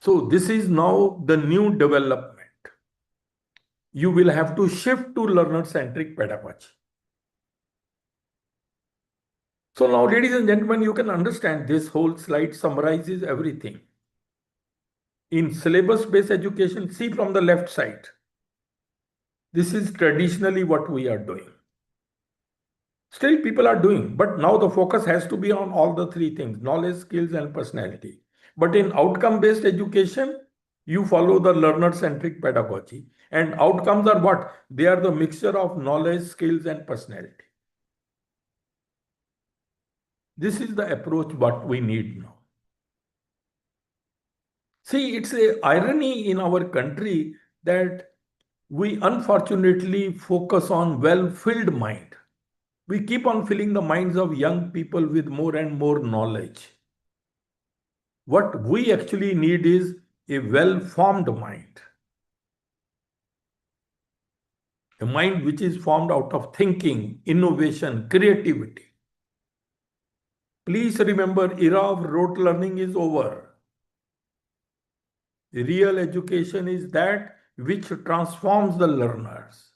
So this is now the new development. You will have to shift to learner-centric pedagogy. So now, ladies and gentlemen, you can understand this whole slide summarizes everything. In syllabus-based education, see from the left side. This is traditionally what we are doing. Still people are doing, but now the focus has to be on all the three things, knowledge, skills, and personality. But in outcome-based education, you follow the learner-centric pedagogy. And outcomes are what? They are the mixture of knowledge, skills, and personality. This is the approach what we need now. See, it's an irony in our country that we unfortunately focus on well-filled mind. We keep on filling the minds of young people with more and more knowledge. What we actually need is a well-formed mind. A mind which is formed out of thinking, innovation, creativity. Please remember, era of rote learning is over. Real education is that which transforms the learners.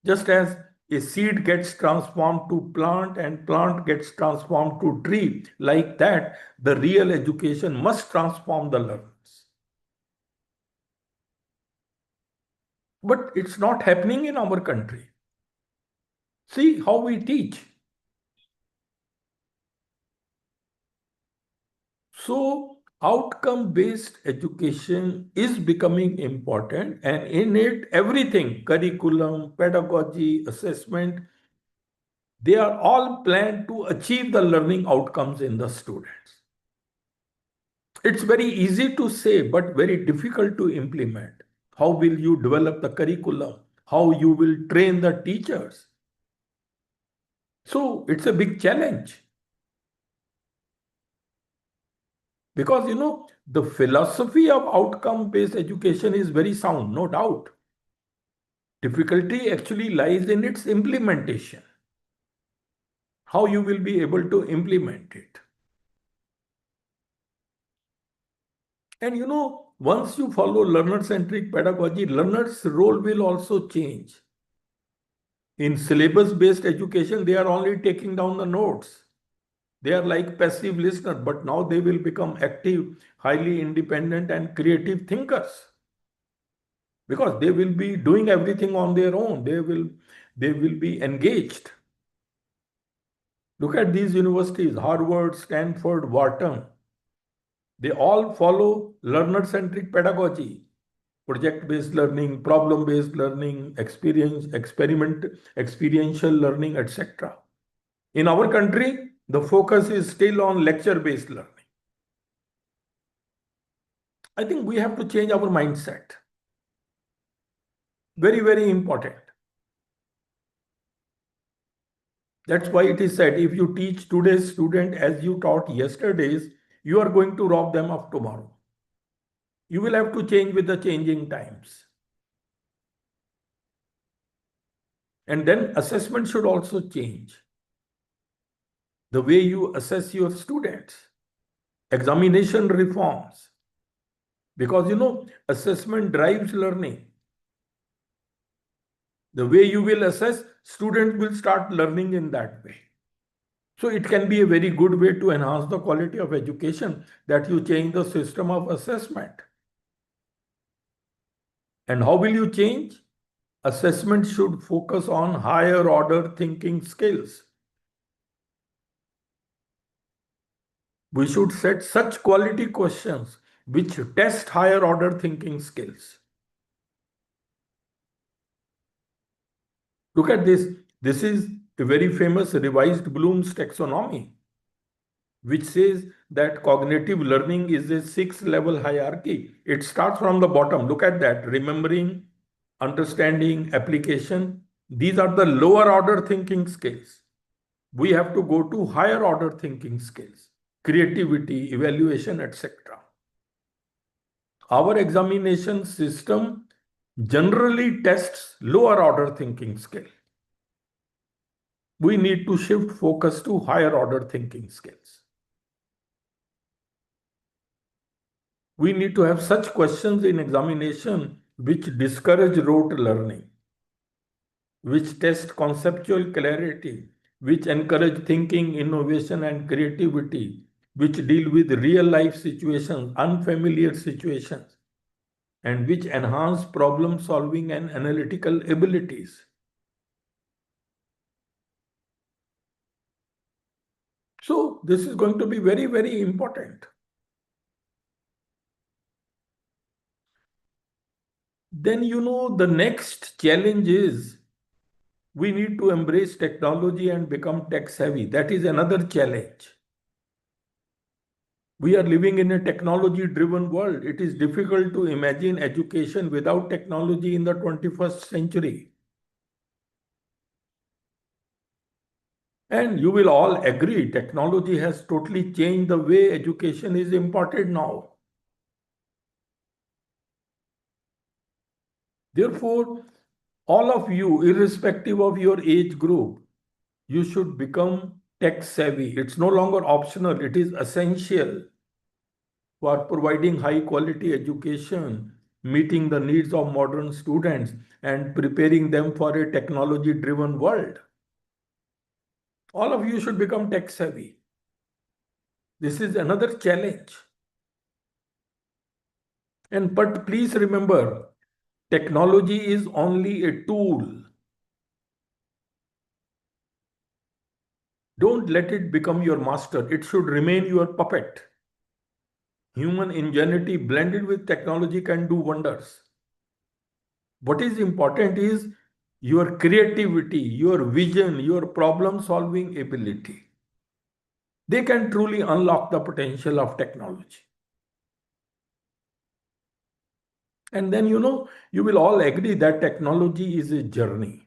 Just as a seed gets transformed to plant and plant gets transformed to tree, like that, the real education must transform the learners. But it's not happening in our country. See how we teach. So outcome-based education is becoming important, and in it, everything, curriculum, pedagogy, assessment, they are all planned to achieve the learning outcomes in the students. It's very easy to say, but very difficult to implement. How will you develop the curriculum? How you will train the teachers? So it's a big challenge. Because, the philosophy of outcome-based education is very sound, no doubt. Difficulty actually lies in its implementation. How you will be able to implement it. And once you follow learner-centric pedagogy, learner's role will also change. In syllabus-based education, they are only taking down the notes. They are like passive listeners, but now they will become active, highly independent, and creative thinkers because they will be doing everything on their own. They will be engaged. Look at these universities, Harvard, Stanford, Wharton. They all follow learner-centric pedagogy, project-based learning, problem-based learning, experiential learning, etc. In our country, the focus is still on lecture-based learning. I think we have to change our mindset. Very, very important. That's why it is said, if you teach today's student as you taught yesterday's, you are going to rob them of tomorrow. You will have to change with the changing times. And then assessment should also change. The way you assess your students, examination reforms, because assessment drives learning. The way you will assess, students will start learning in that way. So it can be a very good way to enhance the quality of education that you change the system of assessment. And how will you change? Assessment should focus on higher order thinking skills. We should set such quality questions which test higher order thinking skills. Look at this. This is a very famous revised Bloom's taxonomy, which says that cognitive learning is a 6-level hierarchy. It starts from the bottom. Look at that. Remembering, understanding, application. These are the lower order thinking skills. We have to go to higher order thinking skills, creativity, evaluation, etc. Our examination system generally tests lower order thinking skill. We need to shift focus to higher order thinking skills. We need to have such questions in examination which discourage rote learning, which test conceptual clarity, which encourage thinking, innovation, and creativity, which deal with real life situations, unfamiliar situations, and which enhance problem solving and analytical abilities. So this is going to be very, very important. Then, the next challenge is we need to embrace technology and become tech savvy. That is another challenge. We are living in a technology driven world. It is difficult to imagine education without technology in the 21st century. And you will all agree, technology has totally changed the way education is imparted now. Therefore, all of you, irrespective of your age group, you should become tech savvy. It's no longer optional, it is essential for providing high quality education, meeting the needs of modern students, and preparing them for a technology driven world. All of you should become tech savvy. This is another challenge. But please remember, technology is only a tool. Don't let it become your master. It should remain your puppet. Human ingenuity blended with technology can do wonders. What is important is your creativity, your vision, your problem solving ability. They can truly unlock the potential of technology. And then, you will all agree that technology is a journey.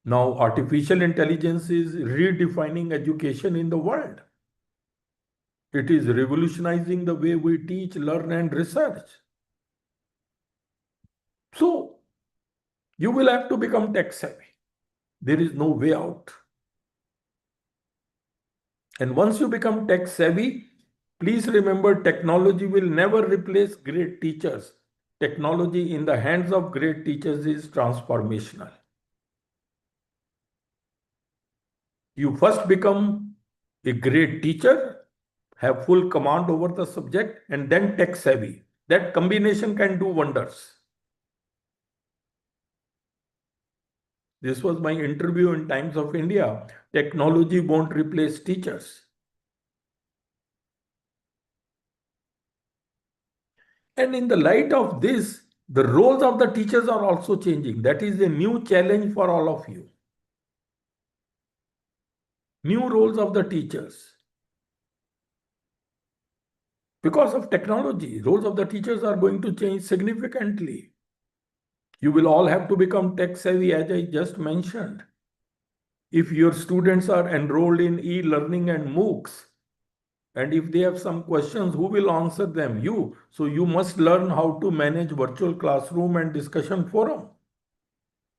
Now, artificial intelligence is redefining education in the world. It is revolutionizing the way we teach, learn, and research. So, you will have to become tech savvy. There is no way out. And once you become tech savvy, please remember technology will never replace great teachers, technology in the hands of great teachers is transformational. You first become a great teacher, have full command over the subject, and then tech savvy. That combination can do wonders. This was my interview in Times of India. Technology won't replace teachers. And in the light of this, the roles of the teachers are also changing. That is a new challenge for all of you. New roles of the teachers. Because of technology, roles of the teachers are going to change significantly. You will all have to become tech savvy, as I just mentioned. If your students are enrolled in e-learning and MOOCs, and if they have some questions, who will answer them? You. So you must learn how to manage virtual classroom and discussion forum,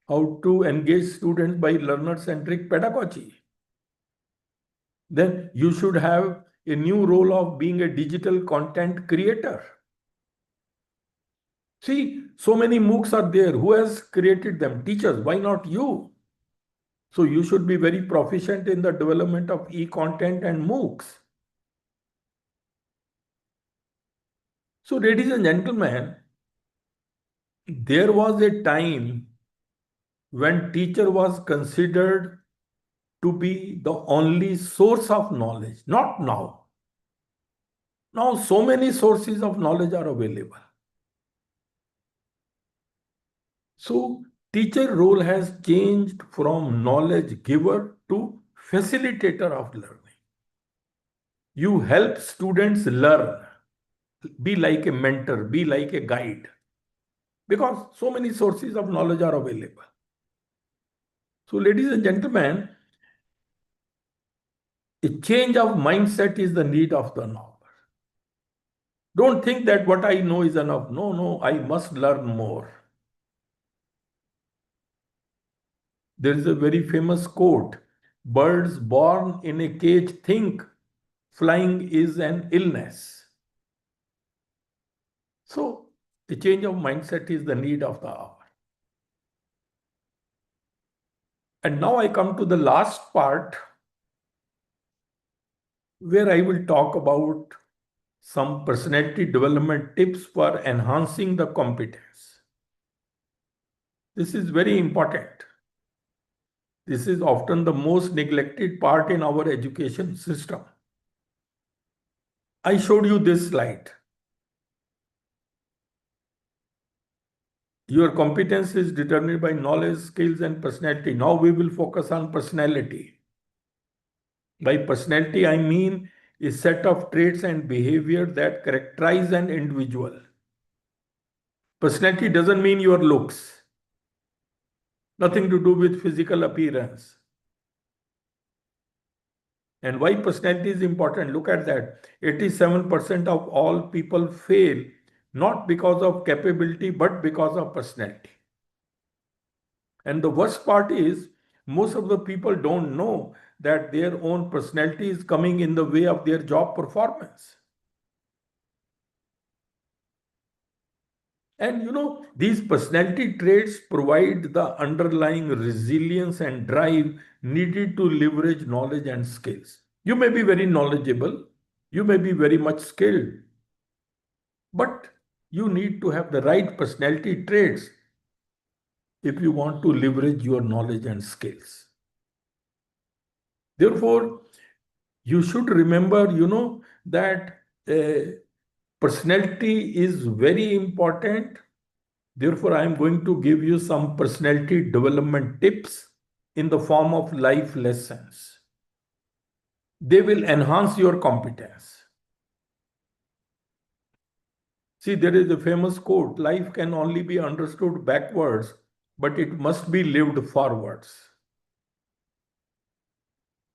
how to engage students by learner-centric pedagogy. Then you should have a new role of being a digital content creator. See, so many MOOCs are there. Who has created them? Teachers. Why not you? So you should be very proficient in the development of e-content and MOOCs. So ladies and gentlemen, there was a time when teacher was considered to be the only source of knowledge. Not now. Now so many sources of knowledge are available. So teacher role has changed from knowledge giver to facilitator of learning. You help students learn. Be like a mentor, be like a guide. Because so many sources of knowledge are available. So ladies and gentlemen, a change of mindset is the need of the hour. Don't think that what I know is enough. No, I must learn more. There is a very famous quote, birds born in a cage think flying is an illness. So a change of mindset is the need of the hour. And now I come to the last part where I will talk about some personality development tips for enhancing the competence. This is very important. This is often the most neglected part in our education system. I showed you this slide. Your competence is determined by knowledge, skills, and personality. Now we will focus on personality. By personality, I mean a set of traits and behavior that characterize an individual. Personality doesn't mean your looks. Nothing to do with physical appearance. And why personality is important? Look at that. 87% of all people fail, not because of capability, but because of personality. And the worst part is, most of the people don't know that their own personality is coming in the way of their job performance. And these personality traits provide the underlying resilience and drive needed to leverage knowledge and skills. You may be very knowledgeable, you may be very much skilled, but you need to have the right personality traits if you want to leverage your knowledge and skills. Therefore, you should remember, that personality is very important. Therefore, I am going to give you some personality development tips in the form of life lessons. They will enhance your competence. See, there is a famous quote, life can only be understood backwards, but it must be lived forwards.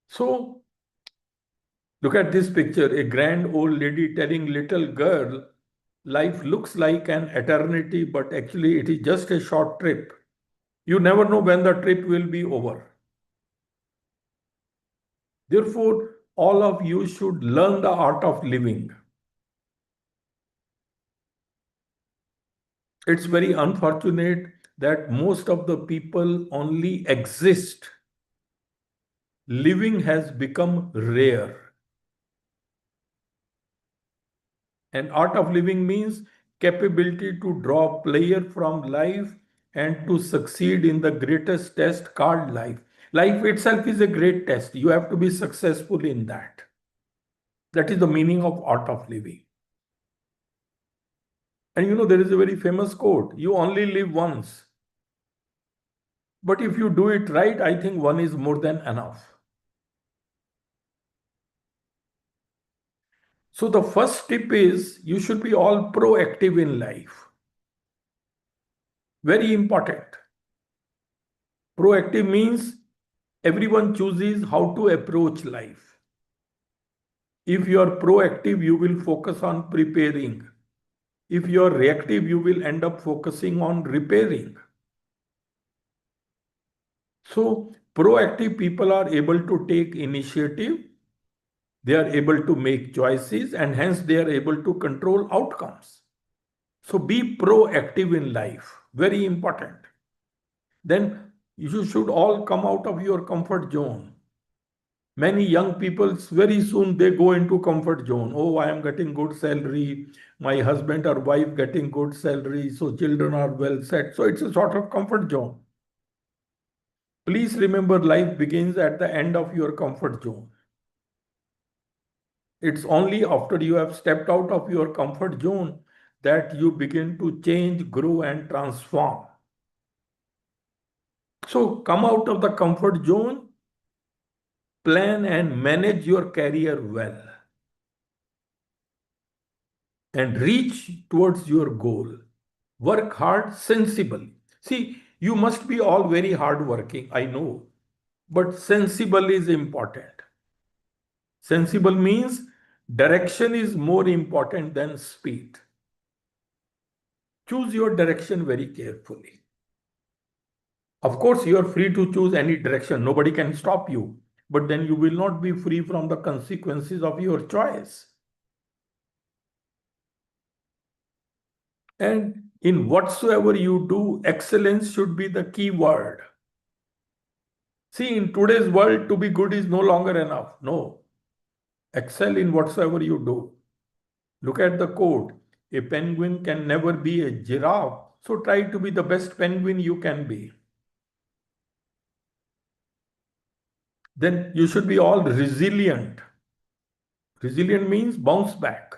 So, look at this picture, a grand old lady telling little girl, life looks like an eternity, but actually it is just a short trip. You never know when the trip will be over. Therefore, all of you should learn the art of living. It's very unfortunate that most of the people only exist. Living has become rare. And art of living means capability to draw pleasure from life and to succeed in the greatest test called life. Life itself is a great test. You have to be successful in that. That is the meaning of art of living. And there is a very famous quote, you only live once. But if you do it right, I think one is more than enough. So the first tip is you should be all proactive in life. Very important. Proactive means everyone chooses how to approach life. If you are proactive, you will focus on preparing. If you are reactive, you will end up focusing on repairing. So proactive people are able to take initiative, they are able to make choices, and hence they are able to control outcomes. So be proactive in life, very important. Then you should all come out of your comfort zone. Many young people, very soon they go into comfort zone. Oh, I am getting good salary. My husband or wife getting good salary. So children are well set. So it's a sort of comfort zone. Please remember, life begins at the end of your comfort zone. It's only after you have stepped out of your comfort zone that you begin to change, grow, and transform. So come out of the comfort zone, plan and manage your career well, and reach towards your goal. Work hard sensibly. See, you must be all very hardworking, I know, but sensible is important. Sensible means direction is more important than speed. Choose your direction very carefully. Of course, you are free to choose any direction. Nobody can stop you. But then you will not be free from the consequences of your choice. And in whatsoever you do, excellence should be the key word. See, in today's world, to be good is no longer enough. No. Excel in whatsoever you do. Look at the quote. A penguin can never be a giraffe. So try to be the best penguin you can be. Then you should be all resilient. Resilient means bounce back.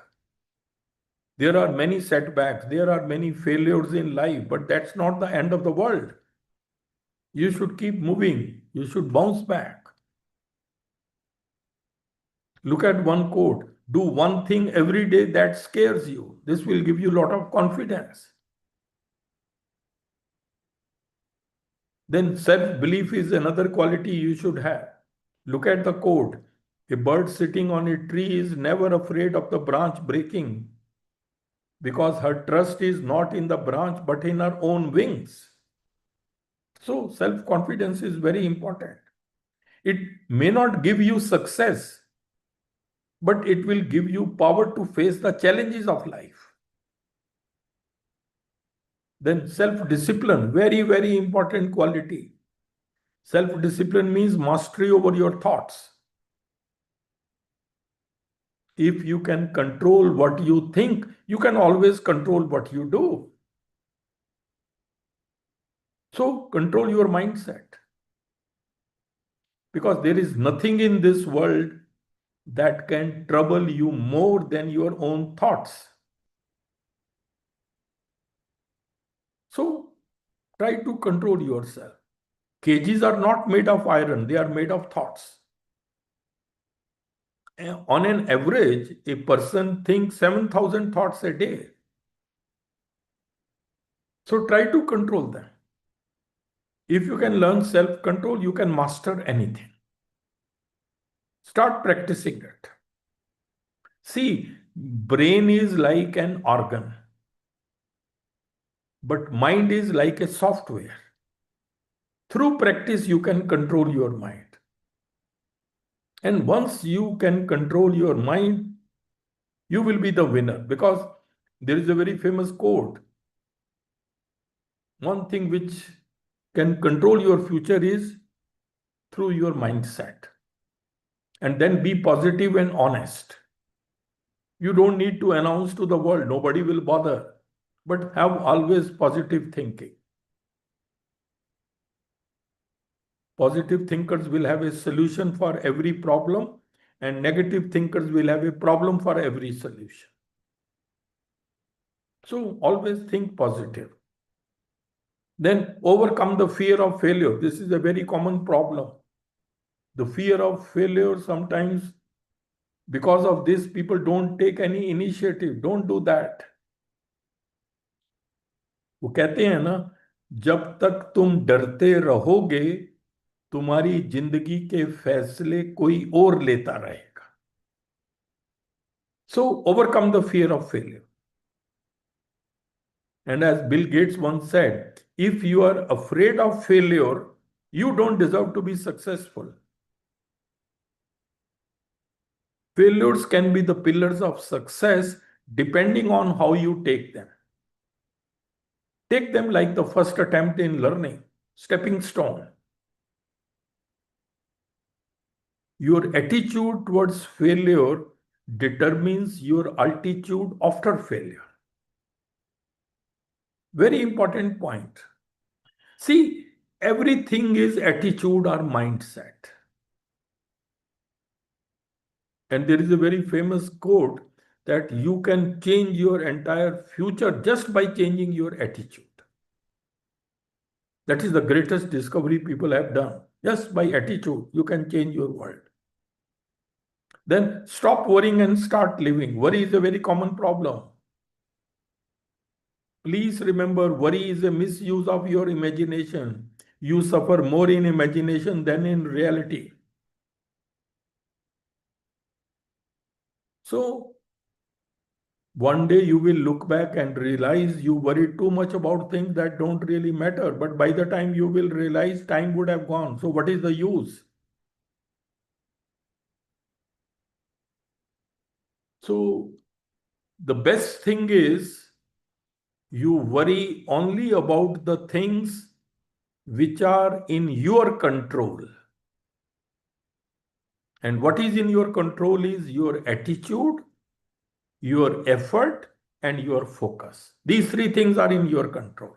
There are many setbacks, there are many failures in life, but that's not the end of the world. You should keep moving. You should bounce back. Look at one quote. Do one thing every day that scares you. This will give you a lot of confidence. Then self-belief is another quality you should have. Look at the quote. A bird sitting on a tree is never afraid of the branch breaking because her trust is not in the branch but in her own wings. So self-confidence is very important. It may not give you success, but it will give you power to face the challenges of life. Then self-discipline, very, very important quality. Self-discipline means mastery over your thoughts. If you can control what you think, you can always control what you do. So control your mindset. Because there is nothing in this world that can trouble you more than your own thoughts. So try to control yourself. Cages are not made of iron, they are made of thoughts. On an average, a person thinks 7,000 thoughts a day. So try to control them. If you can learn self-control, you can master anything. Start practicing it. See, brain is like an organ, but mind is like a software. Through practice, you can control your mind. And once you can control your mind, you will be the winner, because there is a very famous quote. one thing which can control your future is through your mindset. And then be positive and honest. You don't need to announce to the world, nobody will bother, but have always positive thinking. Positive thinkers will have a solution for every problem, and negative thinkers will have a problem for every solution. So always think positive. Then overcome the fear of failure. This is a very common problem. The fear of failure, sometimes because of this, people don't take any initiative. Don't do that. वो कहते हैं ना, जब तक तुम डरते रहोगे तुम्हारी जिंदगी के फैसले कोई और लेता रहेगा. So overcome the fear of failure. And as Bill Gates once said, if you are afraid of failure, you don't deserve to be successful. Failures can be the pillars of success depending on how you take them. Take them like the first attempt in learning, stepping stone. Your attitude towards failure determines your altitude after failure. Very important point. See, everything is attitude or mindset. And there is a very famous quote that you can change your entire future just by changing your attitude. That is the greatest discovery people have done. Just by attitude, you can change your world. Then stop worrying and start living. Worry is a very common problem. Please remember, worry is a misuse of your imagination. You suffer more in imagination than in reality. So, one day you will look back and realize you worried too much about things that don't really matter. But by the time you will realize, time would have gone. So what is the use? So the best thing is you worry only about the things which are in your control. And what is in your control is your attitude, your effort, and your focus. These three things are in your control.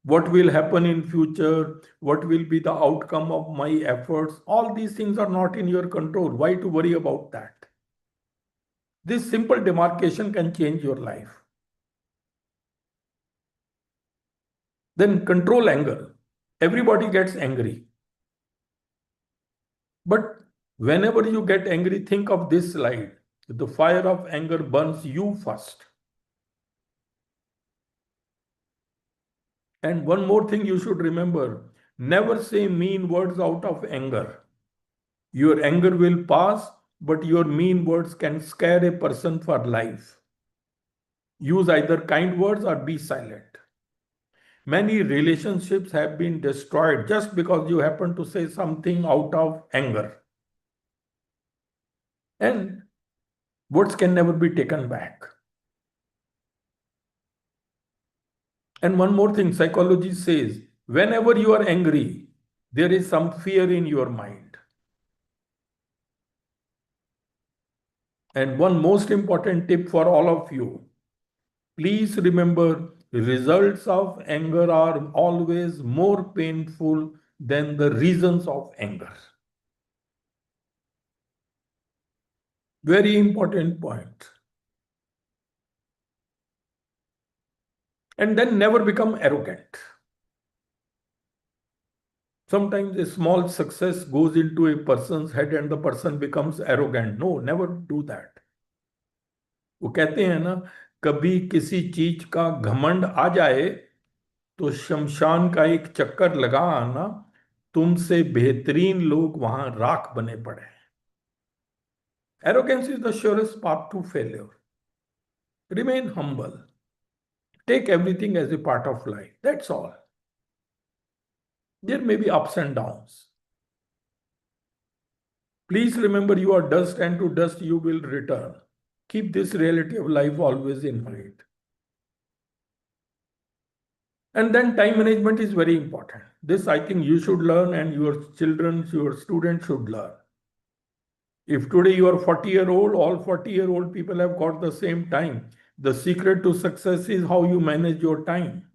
What will happen in future? What will be the outcome of my efforts? All these things are not in your control. Why to worry about that? This simple demarcation can change your life. Then control anger. Everybody gets angry. But whenever you get angry, think of this slide. The fire of anger burns you first. And one more thing you should remember, never say mean words out of anger. Your anger will pass, but your mean words can scare a person for life. Use either kind words or be silent. Many relationships have been destroyed just because you happen to say something out of anger. And words can never be taken back. And one more thing, psychology says, whenever you are angry, there is some fear in your mind. And one most important tip for all of you, please remember, results of anger are always more painful than the reasons of anger. Very important point. And then never become arrogant. Sometimes a small success goes into a person's head and the person becomes arrogant. No, never do that. वो कहते हैं ना, कभी किसी चीज का घमंड आ जाए तो शमशान का एक चक्कर लगा आना, तुमसे बेहतरीन लोग वहां राख बने पड़े. Arrogance is the surest path to failure. Remain humble. Take everything as a part of life. That's all. There may be ups and downs. Please remember you are dust and to dust you will return. Keep this reality of life always in mind. And then time management is very important. This I think you should learn and your children, your students should learn. If today you are 40-year-old, all 40-year-old people have got the same time. The secret to success is how you manage your time.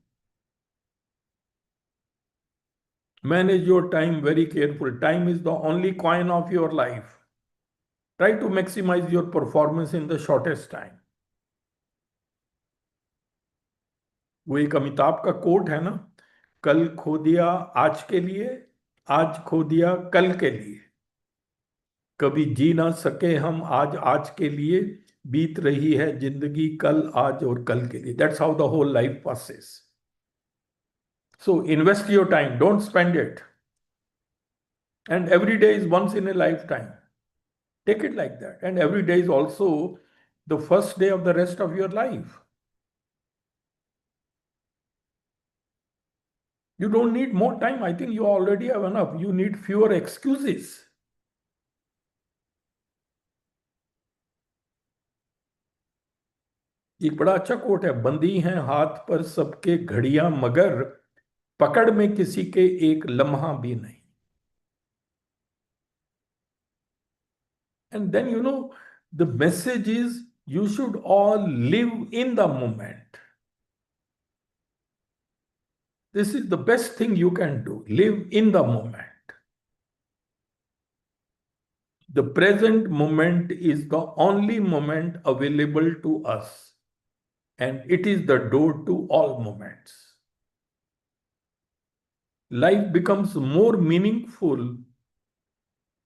Manage your time very careful. Time is the only coin of your life. Try to maximize your performance in the shortest time. वो एक अमिताभ का coat है ना, कल खो दिया आज के लिए, आज खो दिया कल के लिए, कभी जी ना सके हम आज आज के लिए, बीत रही है जिंदगी कल आज और कल के लिए. That's how the whole life passes. So invest your time, don't spend it. And every day is once in a lifetime. Take it like that. And every day is also the first day of the rest of your life. You don't need more time. I think you already have enough. You need fewer excuses. एक बड़ा अच्छा coat है, बंदी हैं हाथ पर सबके घड़ियां मगर पकड़ में किसी के एक लम्हा भी नहीं. And then, the message is you should all live in the moment. This is the best thing you can do. Live in the moment. The present moment is the only moment available to us, and it is the door to all moments. Life becomes more meaningful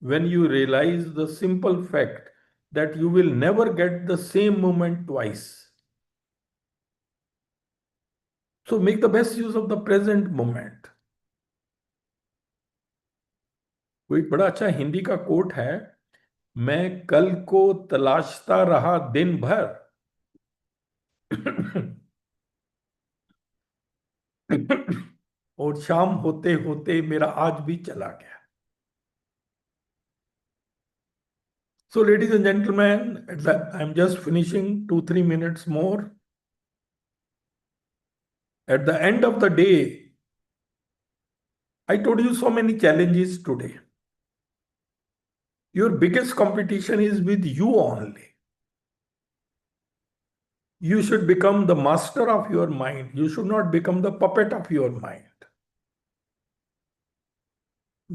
when you realize the simple fact that you will never get the same moment twice. So make the best use of the present moment. वो एक बड़ा अच्छा हिंदी का coat है, मैं कल को तलाशता रहा दिन भर और शाम होते होते मेरा आज भी चला गया. So ladies and gentlemen, I'm just finishing 2-3 minutes more. At the end of the day, I told you so many challenges today. Your biggest competition is with you only. You should become the master of your mind. You should not become the puppet of your mind.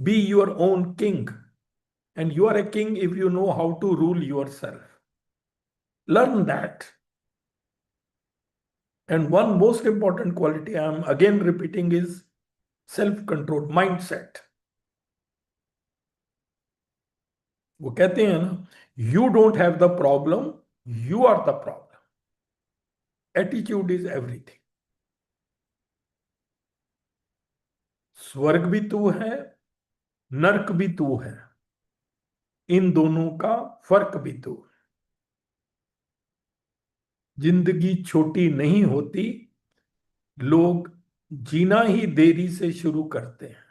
Be your own king. And you are a king if you know how to rule yourself. Learn that. And one most important quality I am again repeating is self-control, mindset. वो कहते हैं ना, you don't have the problem, you are the problem. Attitude is everything. स्वर्ग भी तू है, नर्क भी तू है, इन दोनों का फर्क भी तू है. जिंदगी छोटी नहीं होती, लोग जीना ही देरी से शुरू करते हैं,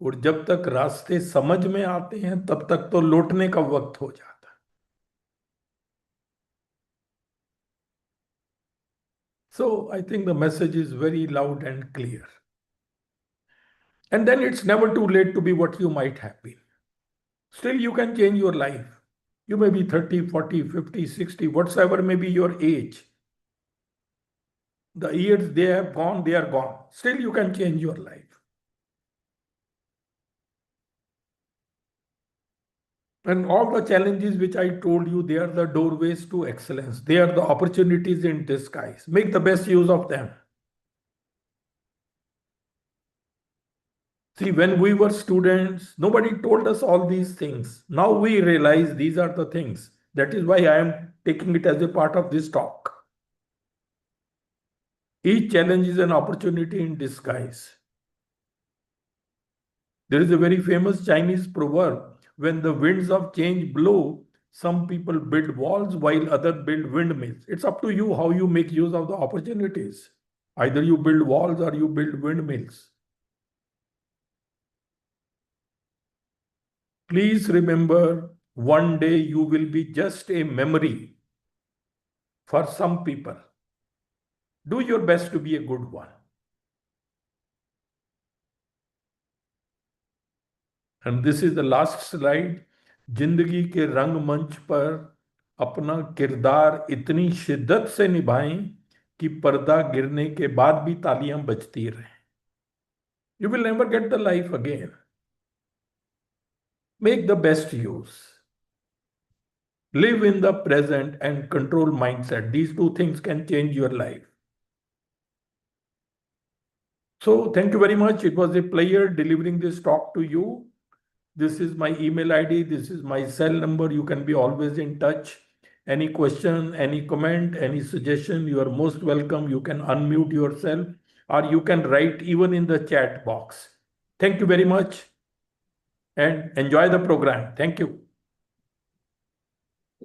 और जब तक रास्ते समझ में आते हैं तब तक तो लौटने का वक्त हो जाता है. So I think the message is very loud and clear. And then it's never too late to be what you might have been. Still you can change your life. You may be 30, 40, 50, 60, whatsoever may be your age. The years they have gone, they are gone. Still you can change your life. And all the challenges which I told you, they are the doorways to excellence. They are the opportunities in disguise. Make the best use of them. See, when we were students, nobody told us all these things. Now we realize these are the things. That is why I am taking it as a part of this talk. Each challenge is an opportunity in disguise. There is a very famous Chinese proverb, when the winds of change blow, some people build walls while others build windmills. It's up to you how you make use of the opportunities. Either you build walls or you build windmills. Please remember, one day you will be just a memory for some people. Do your best to be a good one. And this is the last slide. जिंदगी के रंगमंच पर अपना किरदार इतनी शिद्दत से निभाएं कि पर्दा गिरने के बाद भी तालियां बजती रहें. You will never get the life again. Make the best use. Live in the present and control mindset. These two things can change your life. So thank you very much. It was a pleasure delivering this talk to you. This is my email ID. This is my cell number. You can be always in touch. Any question, any comment, any suggestion, you are most welcome. You can unmute yourself or you can write even in the chat box. Thank you very much and enjoy the program. Thank you.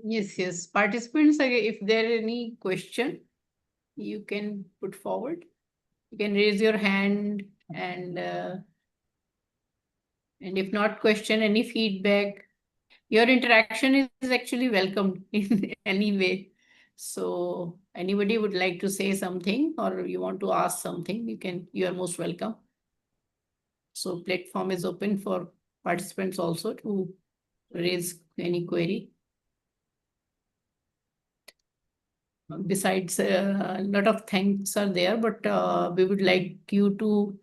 Yes. Participants, if there are any question, you can put forward. You can raise your hand and if not question, any feedback, your interaction is actually welcomed in any way. So anybody would like to say something or you want to ask something, you are most welcome. So platform is open for participants also to raise any query. Besides, a lot of thanks are there, but we would like you to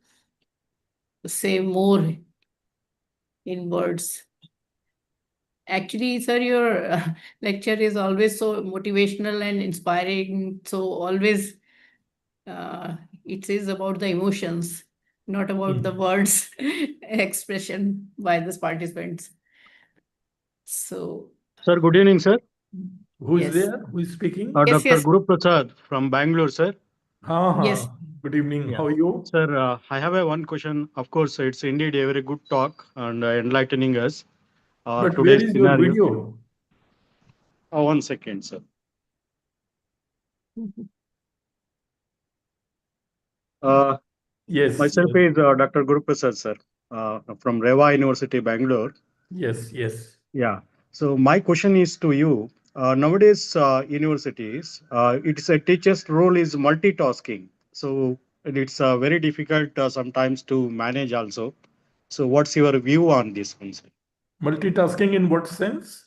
say more in words. Actually, sir, your lecture is always so motivational and inspiring. So always it is about the emotions, not about the words expression by the participants. So, Sir, good evening, sir. Who is yes. there? Who is speaking? Yes, Dr. yes. Guru Prasad from Bangalore, sir. Yes. Good evening. Yeah. How are you? Sir, I have one question. Of course, it's indeed a very good talk and enlightening us. But where Today's is your scenario. video? 1 second, sir. Yes. Myself is Dr. Guru Prasad, sir, from Reva University, Bangalore. Yes. Yeah. So my question is to you. Nowadays, universities, it's a teacher's role is multitasking. So it's very difficult sometimes to manage also. So what's your view on this one, sir? Multitasking in what sense?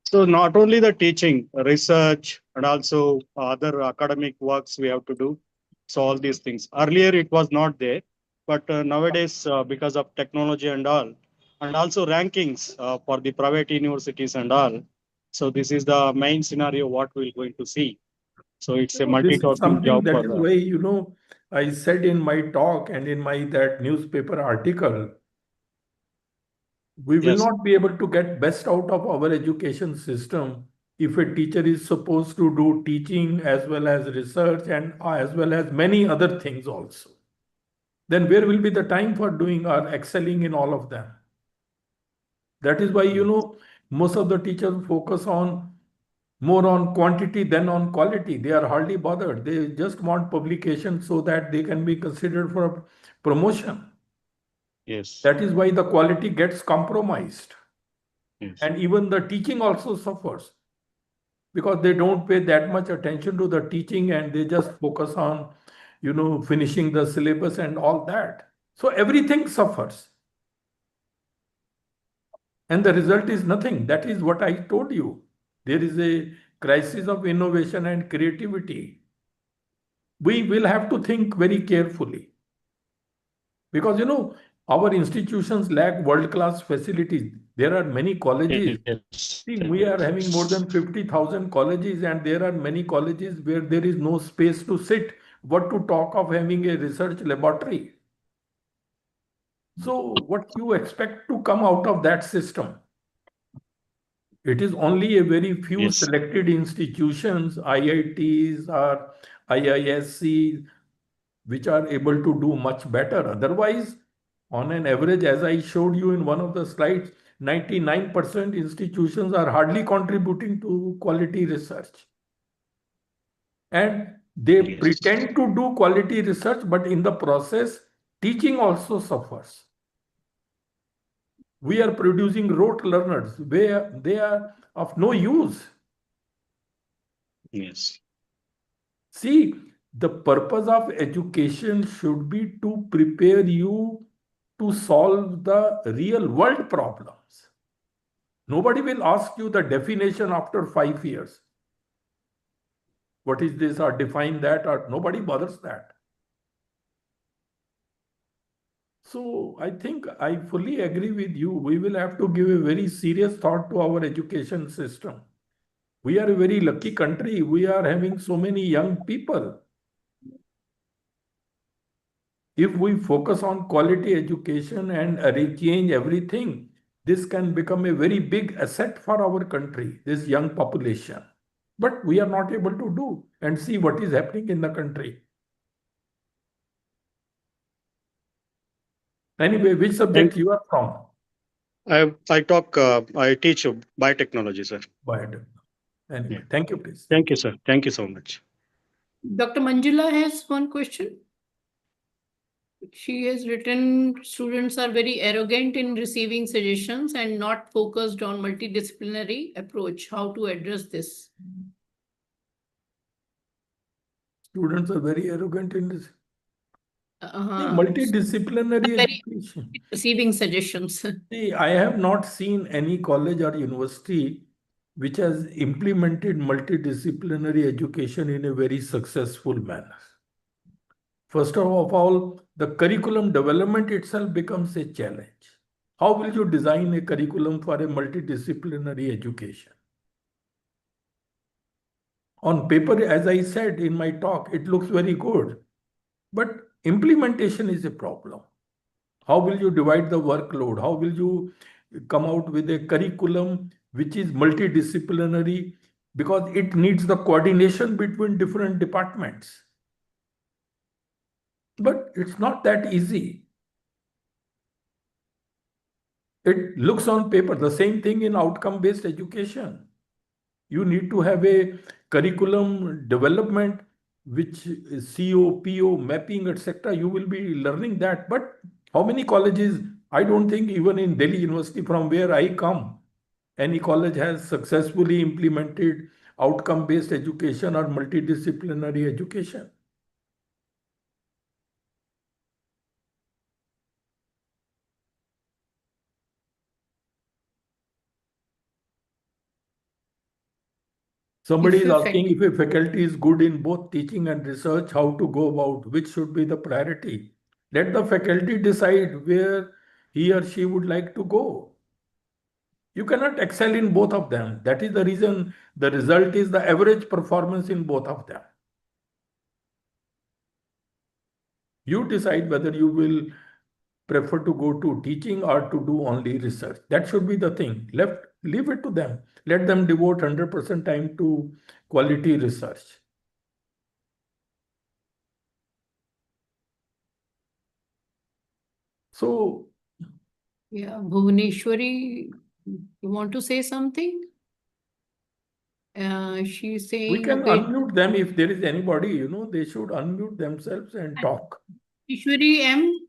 So not only the teaching, research, and also other academic works we have to do. So all these things. Earlier it was not there, but nowadays because of technology and also rankings for the private universities and all. So this is the main scenario what we're going to see. So it's a This is multitasking something job that for is why, I said in my talk and in my that newspaper article, we will Yes. not be able to get best out of our education system if a teacher is supposed to do teaching as well as research and as well as many other things also. Then where will be the time for doing or excelling in all of them? That is why, most of the teachers focus on more on quantity than on quality. They are hardly bothered. They just want publication so that they can be considered for promotion. Yes. That is why the quality gets compromised. Yes. And even the teaching also suffers because they don't pay that much attention to the teaching and they just focus on, finishing the syllabus and all that. So everything suffers. And the result is nothing. That is what I told you. There is a crisis of innovation and creativity. We will have to think very carefully because, our institutions lack world-class facilities. There are many colleges. Yes. See, we are having more than 50,000 colleges, and there are many colleges where there is no space to sit. What to talk of having a research laboratory? So, what you expect to come out of that system? It is only a very few Yes. selected institutions, IITs or IISC, which are able to do much better. Otherwise, on an average, as I showed you in one of the slides, 99% institutions are hardly contributing to quality research. And they Yes. pretend to do quality research, but in the process, teaching also suffers. We are producing rote learners where they are of no use. Yes. See, the purpose of education should be to prepare you to solve the real world problems. Nobody will ask you the definition after 5 years. What is this, or define that, or nobody bothers that. So I think I fully agree with you. We will have to give a very serious thought to our education system. We are a very lucky country. We are having so many young people. If we focus on quality education and change everything, this can become a very big asset for our country, this young population. But we are not able to do, and see what is happening in the country. Anyway, which subject you are from? I teach biotechnology, sir. Biotech. Anyway, Yeah. thank you, please. Thank you, sir. Thank you so much. Dr. Manjula has one question. She has written, students are very arrogant in receiving suggestions and not focused on multidisciplinary approach. How to address this? Students are very arrogant in this. Uh-huh. Multidisciplinary Very education. receiving suggestions. See, I have not seen any college or university which has implemented multidisciplinary education in a very successful manner. First of all, the curriculum development itself becomes a challenge. How will you design a curriculum for a multidisciplinary education? On paper, as I said in my talk, it looks very good, but implementation is a problem. How will you divide the workload? How will you come out with a curriculum which is multidisciplinary? Because it needs the coordination between different departments. But it's not that easy. It looks on paper, the same thing in outcome-based education. You need to have a curriculum development, which is CO, PO, mapping, etc. You will be learning that. But how many colleges? I don't think even in Delhi University, from where I come, any college has successfully implemented outcome-based education or multidisciplinary education. Somebody is asking if a faculty is good in both teaching and research, how to go about, which should be the priority. Let the faculty decide where he or she would like to go. You cannot excel in both of them. That is the reason the result is the average performance in both of them. You decide whether you will prefer to go to teaching or to do only research. That should be the thing. Leave it to them. Let them devote 100% time to quality research. So, yeah, Bhuvaneshwari, you want to say something? She's saying, we can okay, unmute them if there is anybody, they should unmute themselves and talk. Ishwari M,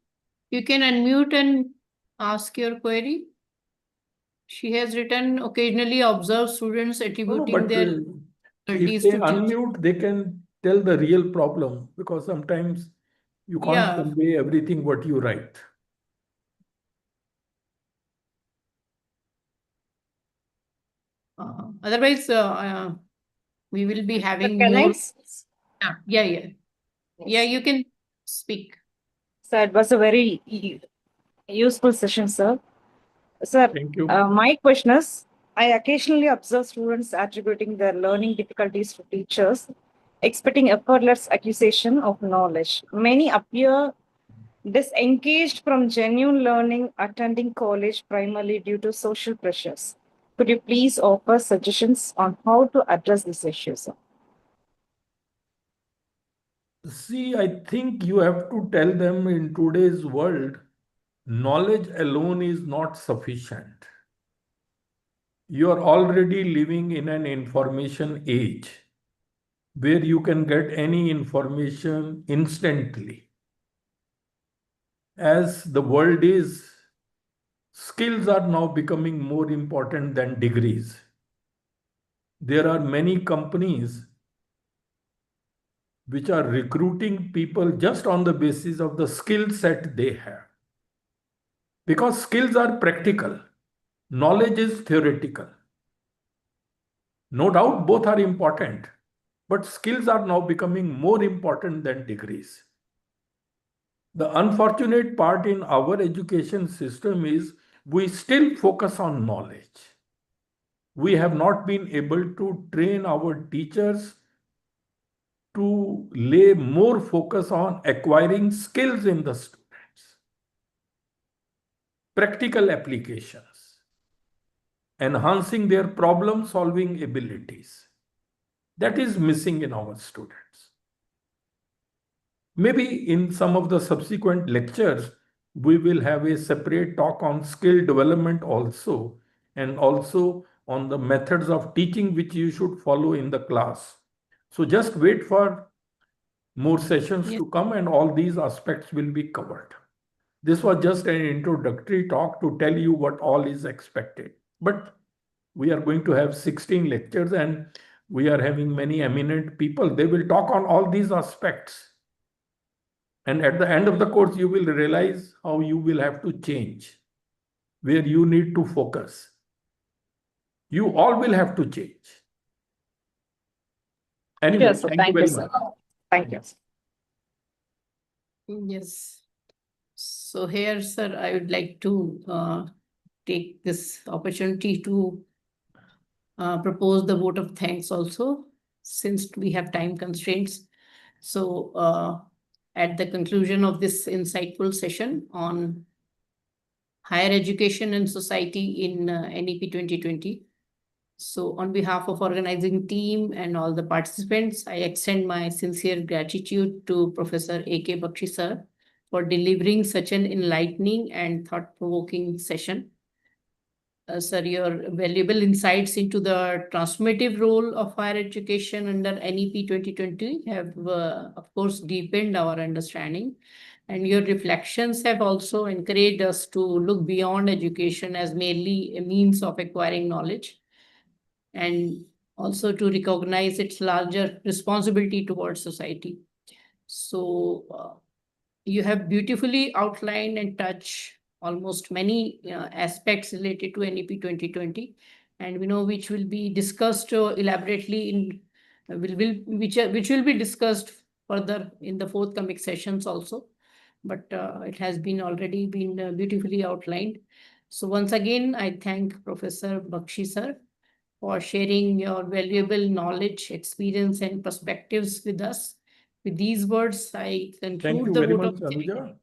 you can unmute and ask your query. She has written, occasionally observe students attributing their if they unmute, they can tell the real problem, because sometimes you can't convey everything what you write. Otherwise, we will be having Can more. Yes. Yeah, you can speak. So it was a very useful session, sir. Sir, Thank you. my question is, I occasionally observe students attributing their learning difficulties to teachers, expecting effortless acquisition of knowledge. Many appear disengaged from genuine learning, attending college primarily due to social pressures. Could you please offer suggestions on how to address this issue, sir? See, I think you have to tell them in today's world, knowledge alone is not sufficient. You are already living in an information age where you can get any information instantly. As the world is, skills are now becoming more important than degrees. There are many companies which are recruiting people just on the basis of the skill set they have. Because skills are practical, knowledge is theoretical. No doubt both are important, but skills are now becoming more important than degrees. The unfortunate part in our education system is we still focus on knowledge. We have not been able to train our teachers to lay more focus on acquiring skills in the students, practical applications, enhancing their problem solving abilities. That is missing in our students. Maybe in some of the subsequent lectures, we will have a separate talk on skill development also, and also on the methods of teaching which you should follow in the class. So just wait for more sessions Yes. to come and all these aspects will be covered. This was just an introductory talk to tell you what all is expected. But we are going to have 16 lectures and we are having many eminent people. They will talk on all these aspects. And at the end of the course, you will realize how you will have to change, where you need to focus. You all will have to change. Anyway, Yes, sir. thank you Thank very you, sir. much. Thank you. Yes. So here, sir, I would like to take this opportunity to propose the vote of thanks also, since we have time constraints. So at the conclusion of this insightful session on higher education and society in NEP 2020. So on behalf of organizing team and all the participants, I extend my sincere gratitude to Professor A.K. Bakshi sir for delivering such an enlightening and thought-provoking session. Sir, your valuable insights into the transformative role of higher education under NEP 2020 have, of course, deepened our understanding. And your reflections have also encouraged us to look beyond education as merely a means of acquiring knowledge, and also to recognize its larger responsibility towards society. So you have beautifully outlined and touched almost many aspects related to NEP 2020, and we know which will be discussed elaborately in which will be discussed further in the forthcoming sessions also. But it has been already been beautifully outlined. So once again, I thank Professor Bakshi sir for sharing your valuable knowledge, experience, and perspectives with us. With these words, I Thank conclude you the very vote much, of Anuja.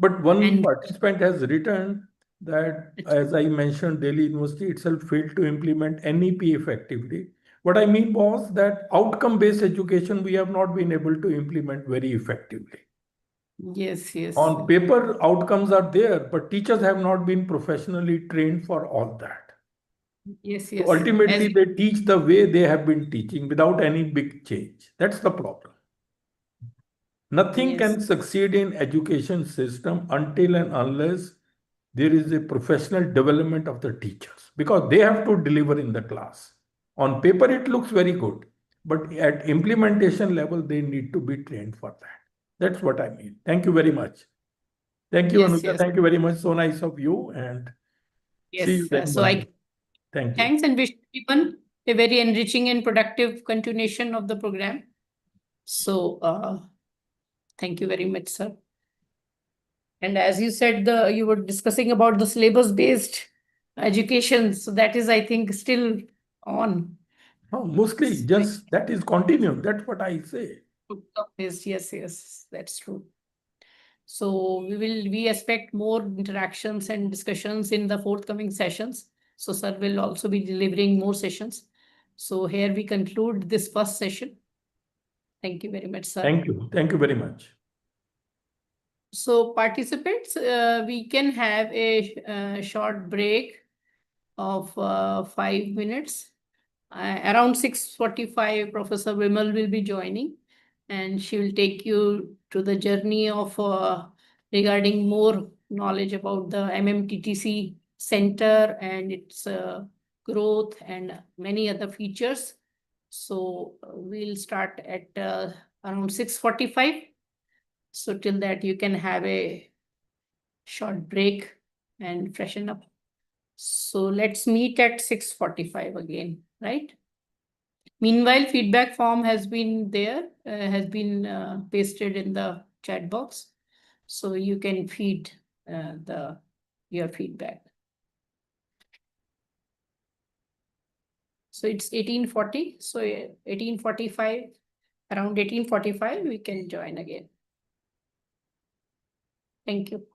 But one and participant has written that, as I mentioned, Delhi University itself failed to implement NEP effectively. What I mean was that outcome-based education we have not been able to implement very effectively. yes, yes, On paper, outcomes are there, but teachers have not been professionally trained for all that. yes, So yes. ultimately, As they teach the way they have been teaching without any big change. That's the problem. Nothing yes, can succeed in education system until and unless there is a professional development of the teachers, because they have to deliver in the class. On paper, it looks very good, but at implementation level, they need to be trained for that. That's what I mean. Thank you very much. Thank you, yes, Anuja. yes, Thank you very much. So nice of you, and see you yes. then So one I day. Thank you. thanks and wish everyone a very enriching and productive continuation of the program. So thank you very much, sir. And as you said, you were discussing about the syllabus-based education. So that is, I think, still on. Oh, mostly just that is continuing. That's what I say. Yes, yes, yes, that's true. So we expect more interactions and discussions in the forthcoming sessions. So sir will also be delivering more sessions. So here we conclude this first session. Thank you very much, sir. Thank you. Thank you very much. So participants, we can have a short break of 5 minutes. Around 6:45, Professor Vimal will be joining, and she will take you to the journey of regarding more knowledge about the MMTTC center and its growth and many other features. So we'll start at around 6:45. So till that, you can have a short break. and freshen up. So let's meet at 6:45 again, right? Meanwhile, feedback form has been there, has been pasted in the chat box. So you can feed your feedback. So it's 18:40. So 18:45, around 18:45, we can join again. Thank you.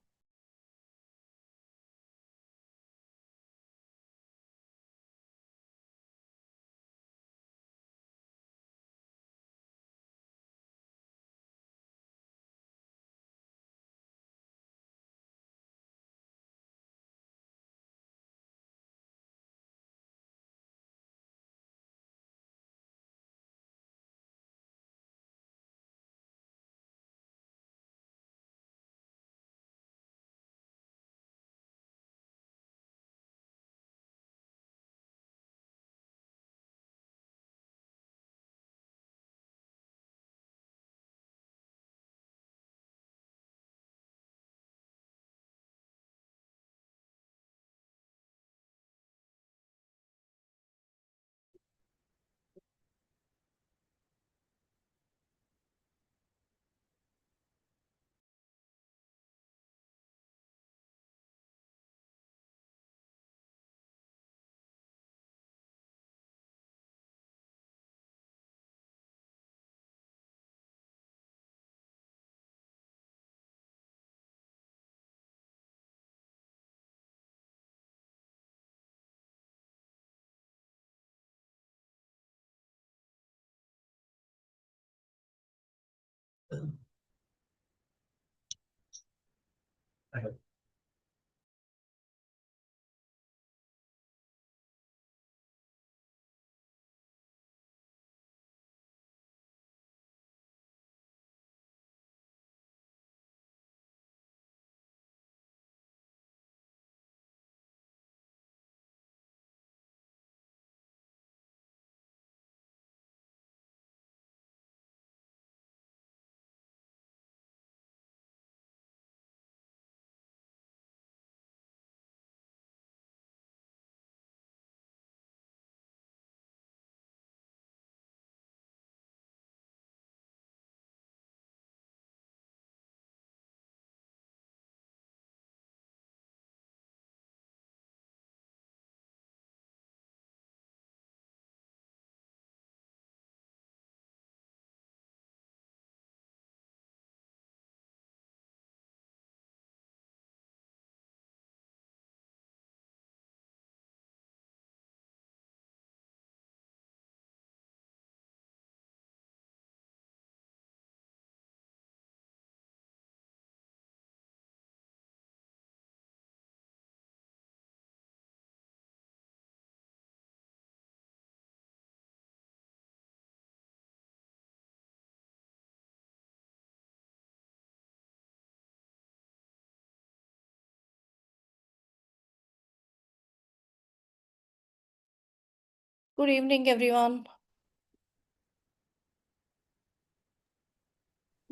Good evening, everyone.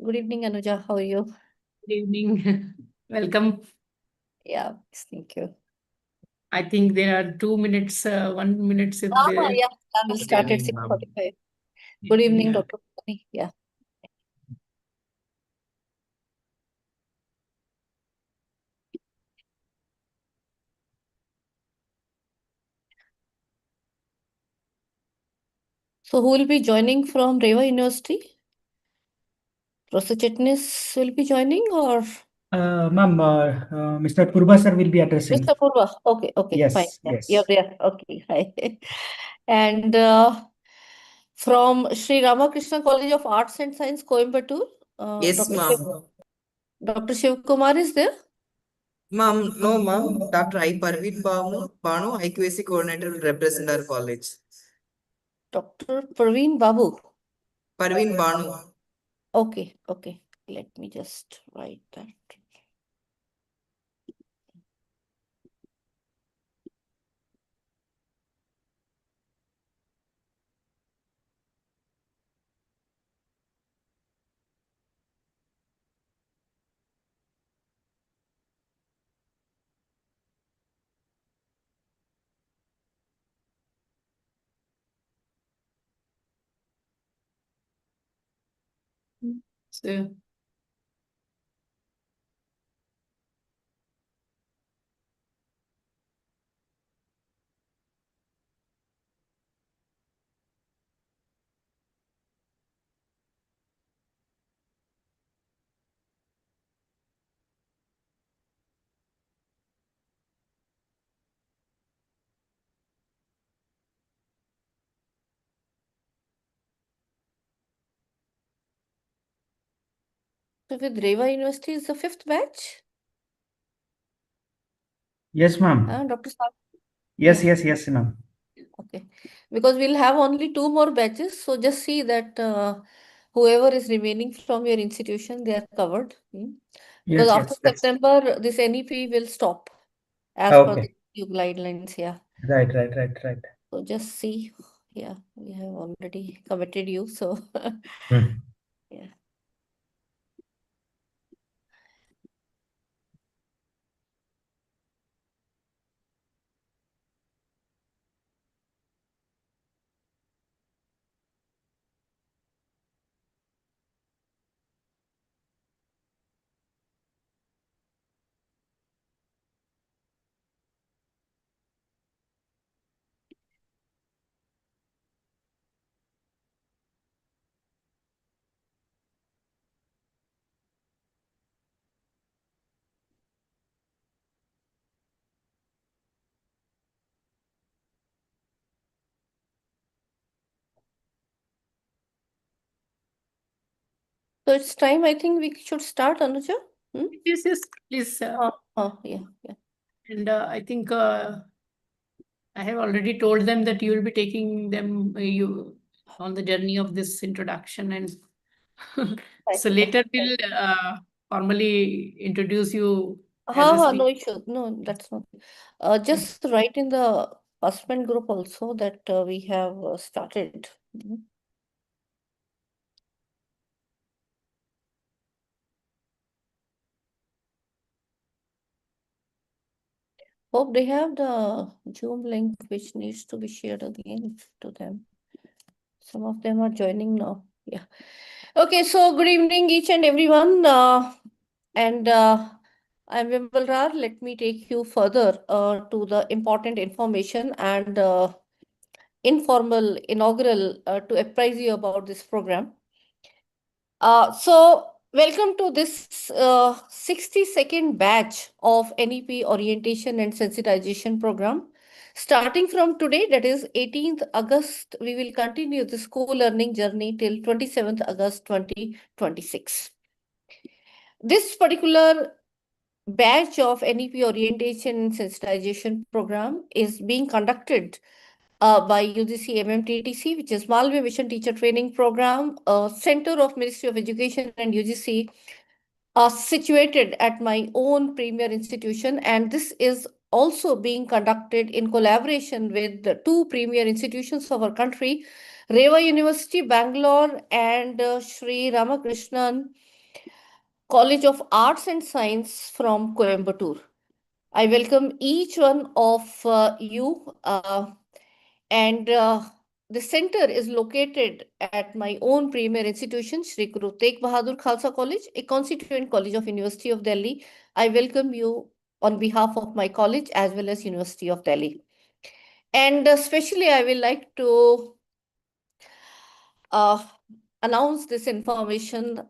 Good evening, Anuja. How are you? Good evening. Welcome. Yeah, thank you. I think there are 2 minutes, 1 minute if there. Yeah, I will start at 6:45. Good evening, Yeah. Dr. Pani. Yeah. So who will be joining from Reva University? Professor Chetnis will be joining or Ma'am, Mr. Purba sir will be addressing. Mr. Purva? Okay, Yes, fine. yes. You're there. Okay, hi. And from Sri Ramakrishna College of Arts and Science, Coimbatore, Yes, ma'am. Dr. Shiv Kumar is there? Ma'am, no, ma'am. Dr. I. Parveen Banu, IQAC coordinator will represent our college. Dr. Praveen Babu. Parveen Banu. Okay. Let me just write that. So, So with Reva University is the 5th batch, Yes, ma'am. Dr. Sal? Yes, Yeah. yes, ma'am. Okay, because we'll have only 2 more batches, so just see that whoever is remaining from your institution, they are covered. Because after Yes. September, this NEP will stop as per the Okay. new guidelines. Yeah. Right. So just see. Yeah, we have already committed you. So Hmm. yeah. So it's time. I think we should start, Anuja. yes, please. Yeah. And I think I have already told them that you will be taking them you on the journey of this introduction, and so later we'll formally introduce you as a No speaker. issue. No, that's not. Just write in the husband group also that we have started. Hope they have the Zoom link which needs to be shared again to them. Some of them are joining now. Yeah. Okay, so good evening, each and everyone. And I'm Wimple Rar. Let me take you further to the important information and informal inaugural to apprise you about this program. So welcome to this 62nd batch of NEP orientation and sensitization program. Starting from today, that is 18th August, we will continue the school learning journey till 27th August 2026. This particular batch of NEP orientation and sensitization program is being conducted by UGC-MMTTC, which is Malve Mission Teacher Training Program, a center of Ministry of Education and UGC, situated at my own premier institution. And this is also being conducted in collaboration with the 2 premier institutions of our country, Reva University, Bangalore, and Sri Ramakrishnan College of Arts and Science from Coimbatore. I welcome each one of you, and the center is located at my own premier institution, Sri Guru Tegh Bahadur Khalsa College, a constituent college of University of Delhi. I welcome you on behalf of my college as well as University of Delhi. And especially I will like to announce this information.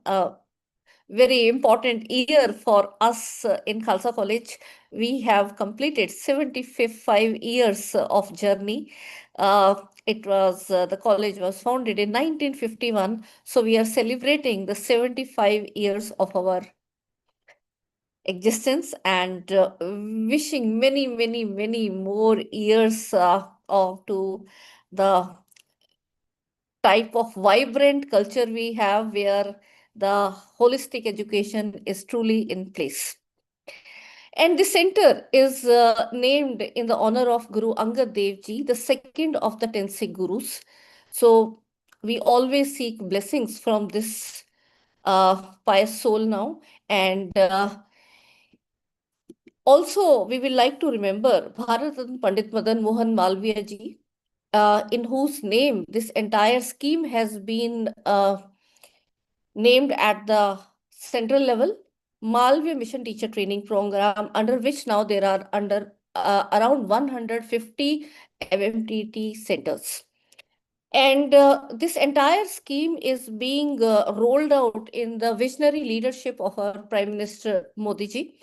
Very important year for us in Khalsa College. We have completed 75 years of journey. The college was founded in 1951. So we are celebrating the 75 years of our existence and wishing many more years to the type of vibrant culture we have where the holistic education is truly in place. And the center is named in the honor of Guru Angad Dev Ji, the second of the 10 Sikh Gurus. So we always seek blessings from this pious soul now. And also, we will like to remember Bharat Ratna Pandit Madan Mohan Malviya Ji, in whose name this entire scheme has been named at the central level, Malvi Mission Teacher Training Program, under which now there are around 150 MMTT centers. And this entire scheme is being rolled out in the visionary leadership of our Prime Minister Modi ji.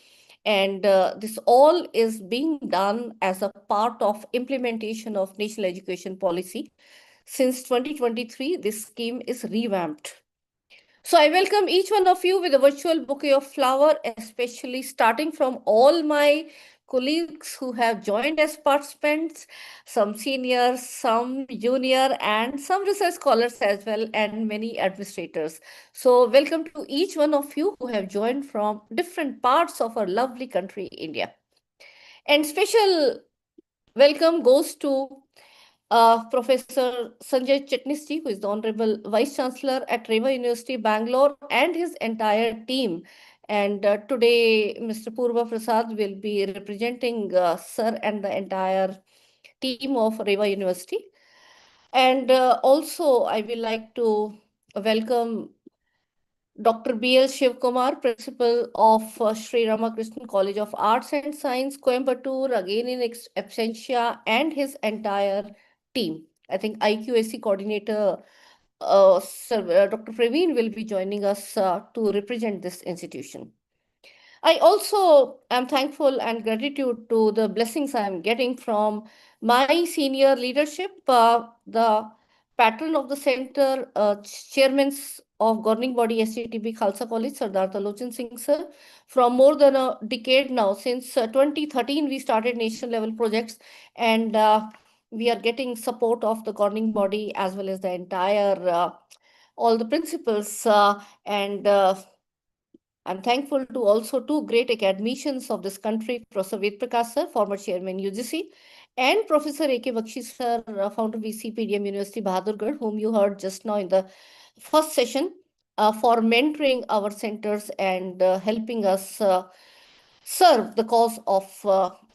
And this all is being done as a part of implementation of national education policy. Since 2023, this scheme is revamped. So I welcome each one of you with a virtual bouquet of flower, especially starting from all my colleagues who have joined as participants, some seniors, some junior, and some research scholars as well, and many administrators. So welcome to each one of you who have joined from different parts of our lovely country, India. And special welcome goes to Professor Sanjay Chetnisji, who is the Honorable Vice Chancellor at Reva University, Bangalore, and his entire team. And today, Mr. Purva Prasad will be representing Sir and the entire team of Reva University. And also, I will like to welcome Dr. B.L. Shivkumar, Principal of Sri Ramakrishnan College of Arts and Science, Coimbatore, again in absentia, and his entire team. I think IQAC coordinator, Dr. Praveen, will be joining us to represent this institution. I also am thankful and gratitude to the blessings I am getting from my senior leadership, the patron of the center, chairman of governing body SCTB Khalsa College, Sardar Talochan Singh sir. From more than a decade now, since 2013, we started national level projects, and we are getting support of the governing body as well as the entire all the principals and I'm thankful to also two great academicians of this country, Professor Ved Prakash sir, former chairman UGC, and Professor A.K. Bakshi sir, founder VC PDM University Bahadurgarh, whom you heard just now in the first session, for mentoring our centers and helping us serve the cause of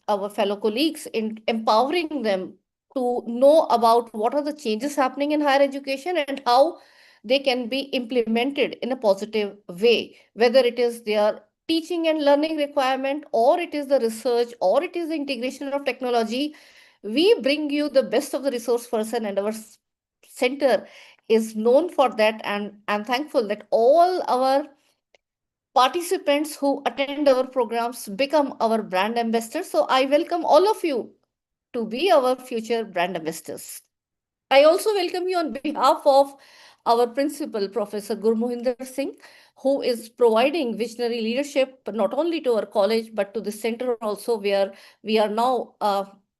our fellow colleagues in empowering them to know about what are the changes happening in higher education and how they can be implemented in a positive way, whether it is their teaching and learning requirement, or it is the research, or it is the integration of technology. We bring you the best of the resource person, and our center is known for that. And I'm thankful that all our participants who attend our programs become our brand ambassadors. So I welcome all of you to be our future brand ambassadors. I also welcome you on behalf of our principal, Professor Gurmohinder Singh, who is providing visionary leadership not only to our college, but to the center also, where we are now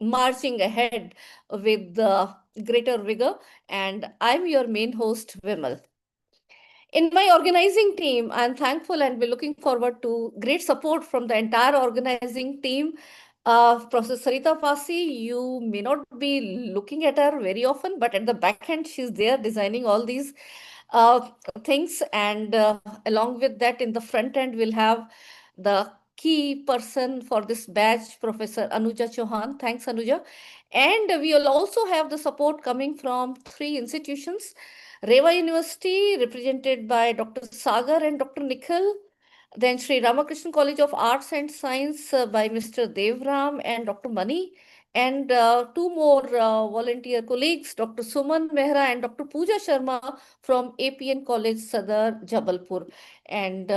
marching ahead with greater vigor. And I'm your main host, Vimal. In my organizing team, I'm thankful and we're looking forward to great support from the entire organizing team. Professor Sarita Pasi, you may not be looking at her very often, but at the back end, she's there designing all these uh, things. And along with that, in the front end, we'll have the key person for this batch, Professor Anuja Chauhan. Thanks, Anuja. And we will also have the support coming from three institutions. Reva University, represented by Dr. Sagar and Dr. Nikhil. Then Sri Ramakrishnan College of Arts and Science by Mr. Devram and Dr. Mani. And two more volunteer colleagues, Dr. Suman Mehra and Dr. Pooja Sharma from APN College, Sadar, Jabalpur. And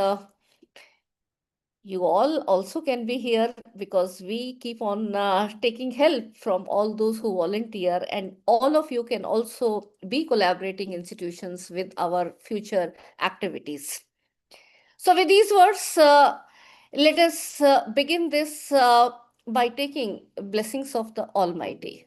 you all also can be here because we keep on taking help from all those who volunteer, and all of you can also be collaborating institutions with our future activities. So with these words, let us begin this by taking blessings of the Almighty.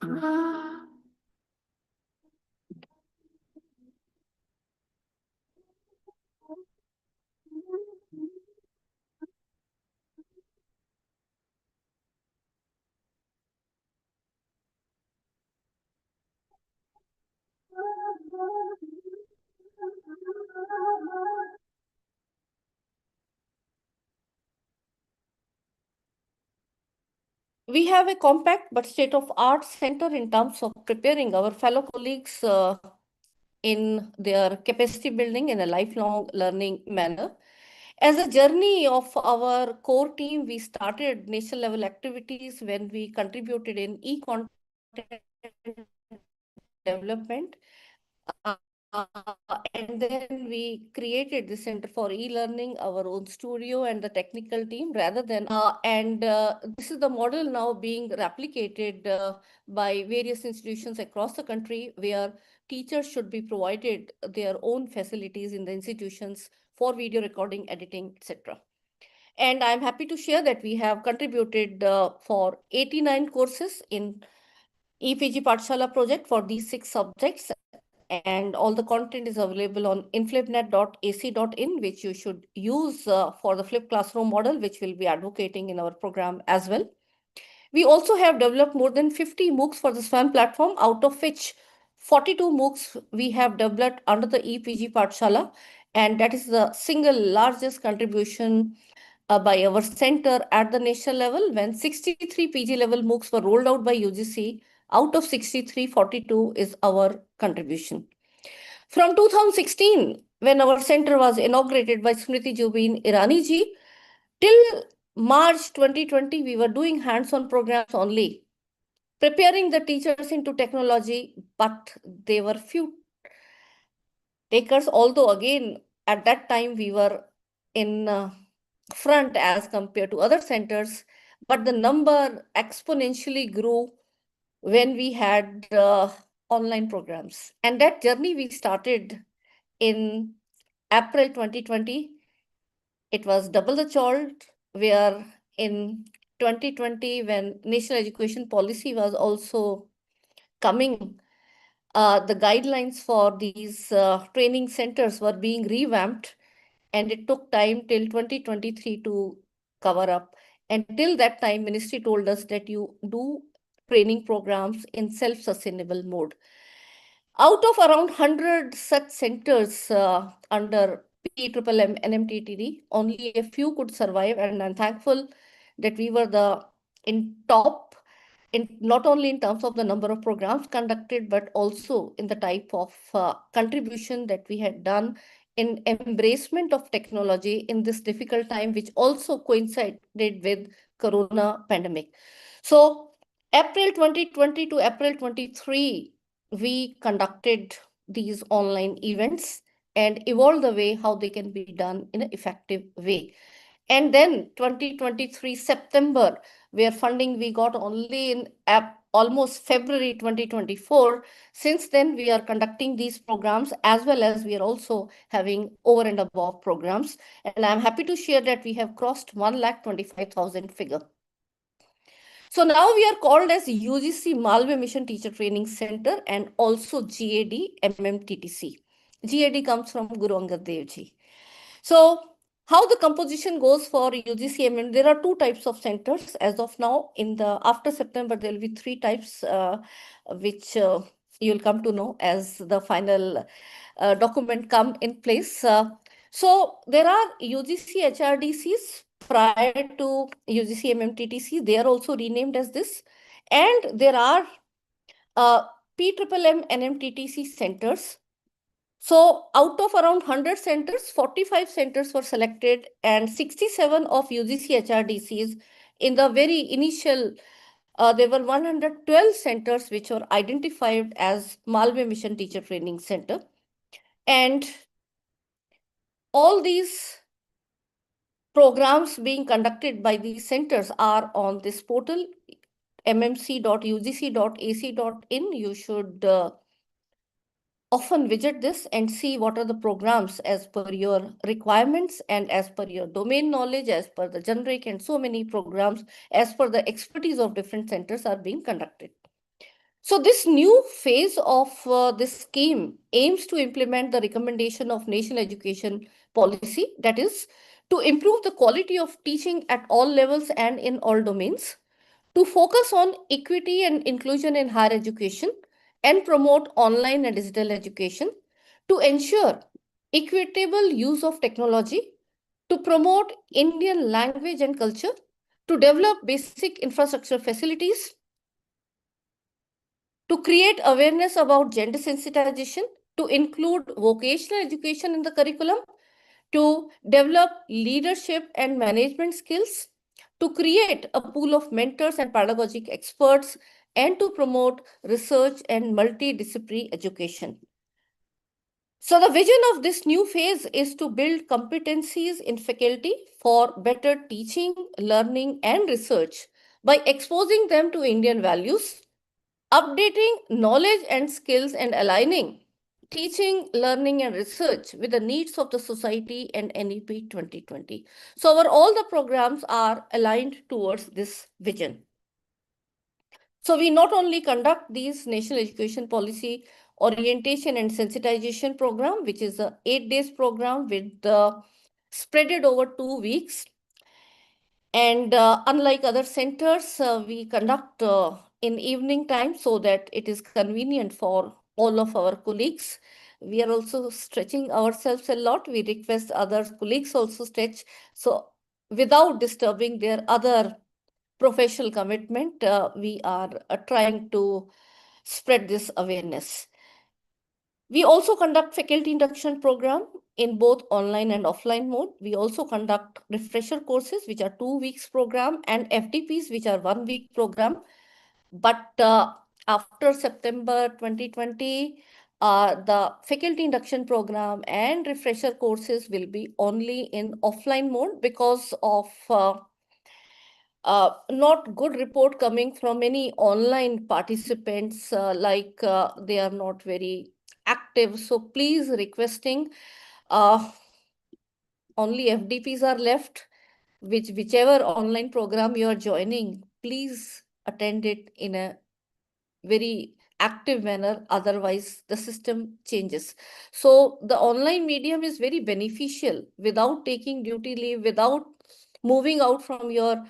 We have a compact but state-of-art center in terms of preparing our fellow colleagues in their capacity building in a lifelong learning manner. As a journey of our core team, we started national level activities when we contributed in e-content development. And then we created the Center for E-Learning, our own studio and the technical team rather than, this is the model now being replicated by various institutions across the country where teachers should be provided their own facilities in the institutions for video recording, editing, etc. And I'm happy to share that we have contributed for 89 courses in EPG Pathshala project for these 6 subjects. And all the content is available on inflipnet.ac.in, which you should use for the flipped classroom model, which we'll be advocating in our program as well. We also have developed more than 50 MOOCs for the SWAM platform, out of which 42 MOOCs we have developed under the EPG Pathshala, and that is the single largest contribution by our center at the national level, when 63 PG level MOOCs were rolled out by UGC. Out of 63, 42 is our contribution. From 2016, when our center was inaugurated by Smriti Jubin Irani ji, till March 2020, we were doing hands-on programs only, preparing the teachers into technology, but there were few takers, although again, at that time, we were in front as compared to other centers, but the number exponentially grew when we had online programs. And that journey we started in April 2020. It was double the child, where in 2020, when National Education Policy was also coming, the guidelines for these training centers were being revamped, and it took time till 2023 to cover up. And till that time, ministry told us that you do training programs in self-sustainable mode. Out of around 100 such centers under PMMTTC, only a few could survive, and I'm thankful that we were in top, not only in terms of the number of programs conducted, but also in the type of contribution that we had done in embracement of technology in this difficult time, which also coincided with Corona pandemic. So April 2020 to April 23, we conducted these online events and evolved the way how they can be done in an effective way. And then 2023 September, where funding we got only in almost February 2024. Since then, we are conducting these programs, as well as we are also having over and above programs. And I'm happy to share that we have crossed 1,25,000 figure. So now we are called as UGC Malve Mission Teacher Training Center and also GAD-MMTTC. GAD comes from Guru Angad Dev Ji. So how the composition goes for UGC-MM, there are 2 types of centers as of now. After September, there will be 3 types, which you'll come to know as the final document come in place. So there are UGC HRDCs prior to UGC-MMTTC. They are also renamed as this. And there are PMMTTC centers. So out of around 100 centers, 45 centers were selected, and 67 of UGC HRDCs. In the very initial, there were 112 centers which were identified as Malve Mission Teacher Training Center. And all these programs being conducted by these centers are on this portal, mmc.ugc.ac.in. You should often visit this and see what are the programs as per your requirements and as per your domain knowledge, as per the generic, and so many programs as per the expertise of different centers are being conducted. So this new phase of this scheme aims to implement the recommendation of National Education Policy, that is, to improve the quality of teaching at all levels and in all domains, to focus on equity and inclusion in higher education, and promote online and digital education, to ensure equitable use of technology, to promote Indian language and culture, to develop basic infrastructure facilities, to create awareness about gender sensitization, to include vocational education in the curriculum, to develop leadership and management skills, to create a pool of mentors and pedagogic experts, and to promote research and multidisciplinary education. So the vision of this new phase is to build competencies in faculty for better teaching, learning, and research by exposing them to Indian values, updating knowledge and skills, and aligning teaching, learning, and research with the needs of the society and NEP 2020. So all the programs are aligned towards this vision. So we not only conduct these national education policy orientation and sensitization program, which is a 8 days program with spreaded over 2 weeks. And unlike other centers, we conduct in evening time so that it is convenient for all of our colleagues. We are also stretching ourselves a lot. We request other colleagues also stretch. So without disturbing their other professional commitment, we are trying to spread this awareness. We also conduct faculty induction program in both online and offline mode. We also conduct refresher courses, which are 2 weeks program, and FDPs, which are 1 week program. But after September 2020, the faculty induction program and refresher courses will be only in offline mode because of not good report coming from many online participants, they are not very active. So please requesting only FDPs are left, whichever online program you are joining, please attend it in a very active manner, otherwise the system changes. So the online medium is very beneficial. Without taking duty leave, without moving out from your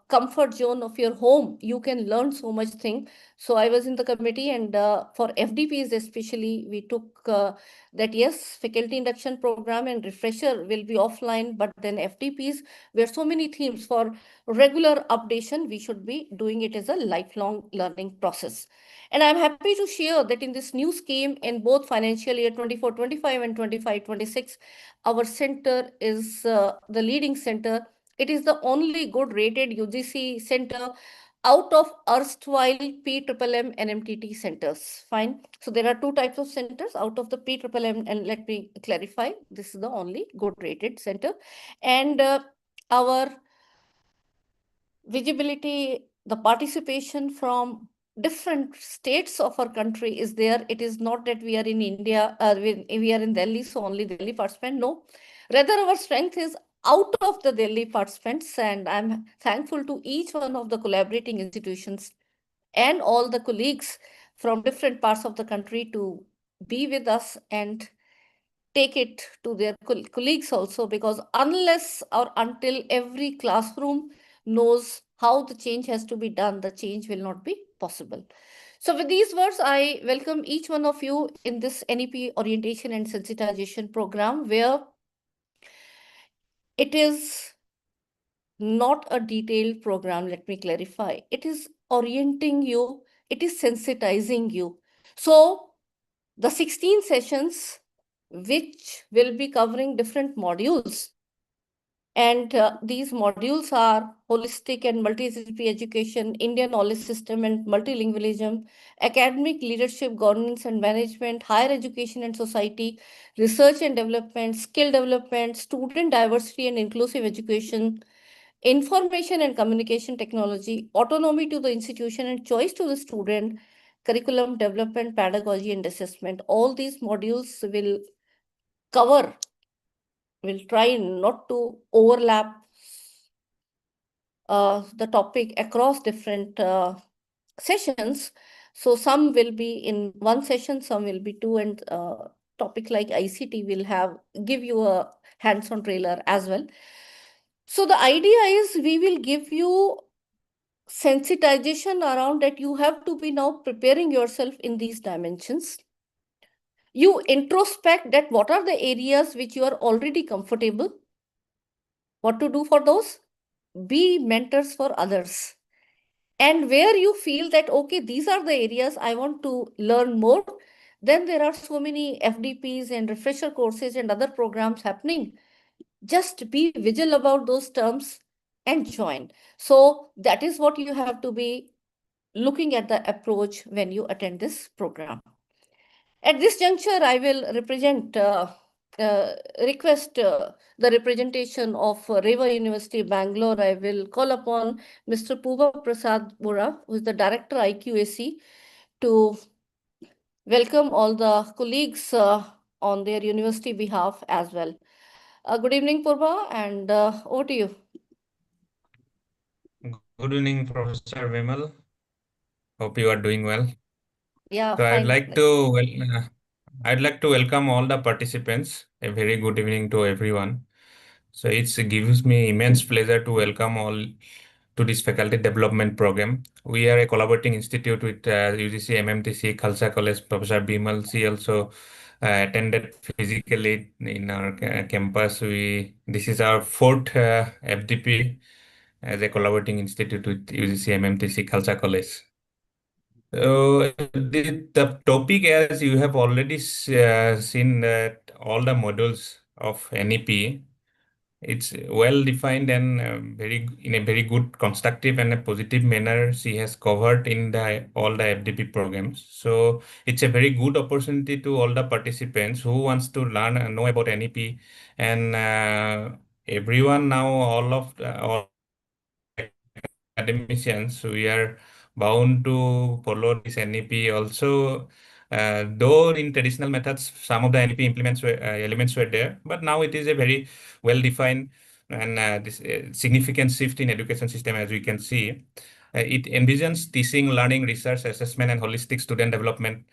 comfort zone of your home, you can learn so much thing. So I was in the committee, and for FDPs especially, we took that yes, faculty induction program and refresher will be offline, but then FDPs, where so many themes for regular updation, we should be doing it as a lifelong learning process. And I'm happy to share that in this new scheme in both financial year 24-25 and 25-26, our center is the leading center. It is the only good rated UGC center out of erstwhile PMMM NMTT centers. Fine. So there are 2 types of centers out of the PMMM, and let me clarify, this is the only good rated center. And our visibility, the participation from different states of our country is there. It is not that we are in India, we are in Delhi, so only Delhi participant. No, rather our strength is out of the Delhi participants, and I'm thankful to each one of the collaborating institutions and all the colleagues from different parts of the country to be with us and take it to their colleagues also, because unless or until every classroom knows how the change has to be done, the change will not be possible. So with these words, I welcome each one of you in this NEP orientation and sensitization program, where it is not a detailed program. Let me clarify. It is orienting you. It is sensitizing you. So the 16 sessions, which will be covering different modules. And these modules are holistic and multidisciplinary education, Indian knowledge system and multilingualism, academic leadership, governance and management, higher education and society, research and development, skill development, student diversity and inclusive education, information and communication technology, autonomy to the institution and choice to the student, curriculum development, pedagogy and assessment. All these modules will cover, will try not to overlap the topic across different sessions. So some will be in one session, some will be 2, and topic like ICT will give you a hands-on trailer as well. So the idea is we will give you sensitization around that. You have to be now preparing yourself in these dimensions. You introspect that what are the areas which you are already comfortable. What to do for those? Be mentors for others. And where you feel that, okay, these are the areas I want to learn more, Then there are so many FDPs and refresher courses and other programs happening. Just be vigilant about those terms and join. So that is what you have to be looking at the approach when you attend this program. At this juncture, I will request the representation of Reva University, Bangalore. I will call upon Mr. Purva Prasad Bora, who is the Director IQAC, to welcome all the colleagues on their university behalf as well. Good evening, Purva, and over to you. Good evening, Professor Vimal. Hope you are doing well. Yeah, So fine. I'd like to welcome all the participants. A very good evening to everyone. So it gives me immense pleasure to welcome all to this faculty development program. We are a collaborating institute with UGC-MMTTC, Khalsa College. Professor Bimal C also attended physically in our campus. This is our fourth FDP as a collaborating institute with UGC-MMTTC, Khalsa College. The topic, as you have already seen, that all the modules of NEP, it's well defined and in a very good, constructive and a positive manner. She has covered in all the FDP programs. So it's a very good opportunity to all the participants who wants to learn and know about NEP, and everyone now, all academicians, we are bound to follow this NEP also. Though in traditional methods, some of the NEP elements were there, but now it is a very well defined and this significant shift in education system, as we can see. It envisions teaching, learning, research, assessment, and holistic student development.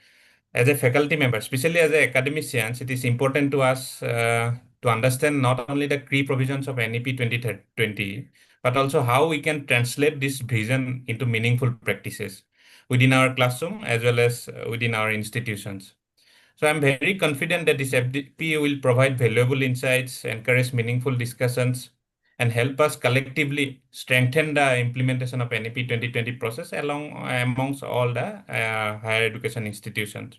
As a faculty member, especially as an academician, it is important to us to understand not only the key provisions of NEP 2020, but also how we can translate this vision into meaningful practices within our classroom as well as within our institutions. So I'm very confident that this FDP will provide valuable insights, encourage meaningful discussions, and help us collectively strengthen the implementation of NEP 2020 process amongst all the higher education institutions.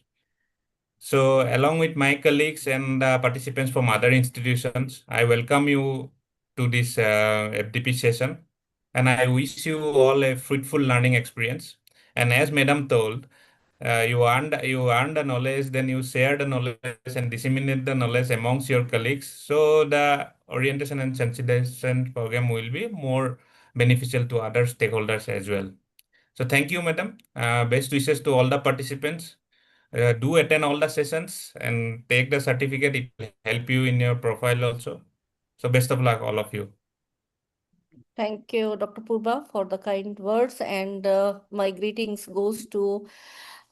So along with my colleagues and participants from other institutions, I welcome you to this FDP session, and I wish you all a fruitful learning experience. And as Madam told, you earned the knowledge, then you share the knowledge and disseminate the knowledge amongst your colleagues. So the orientation and sensitization program will be more beneficial to other stakeholders as well. So thank you, Madam. Best wishes to all the participants. Do attend all the sessions and take the certificate. It will help you in your profile also. So best of luck, all of you. Thank you, Dr. Purba, for the kind words, and my greetings goes to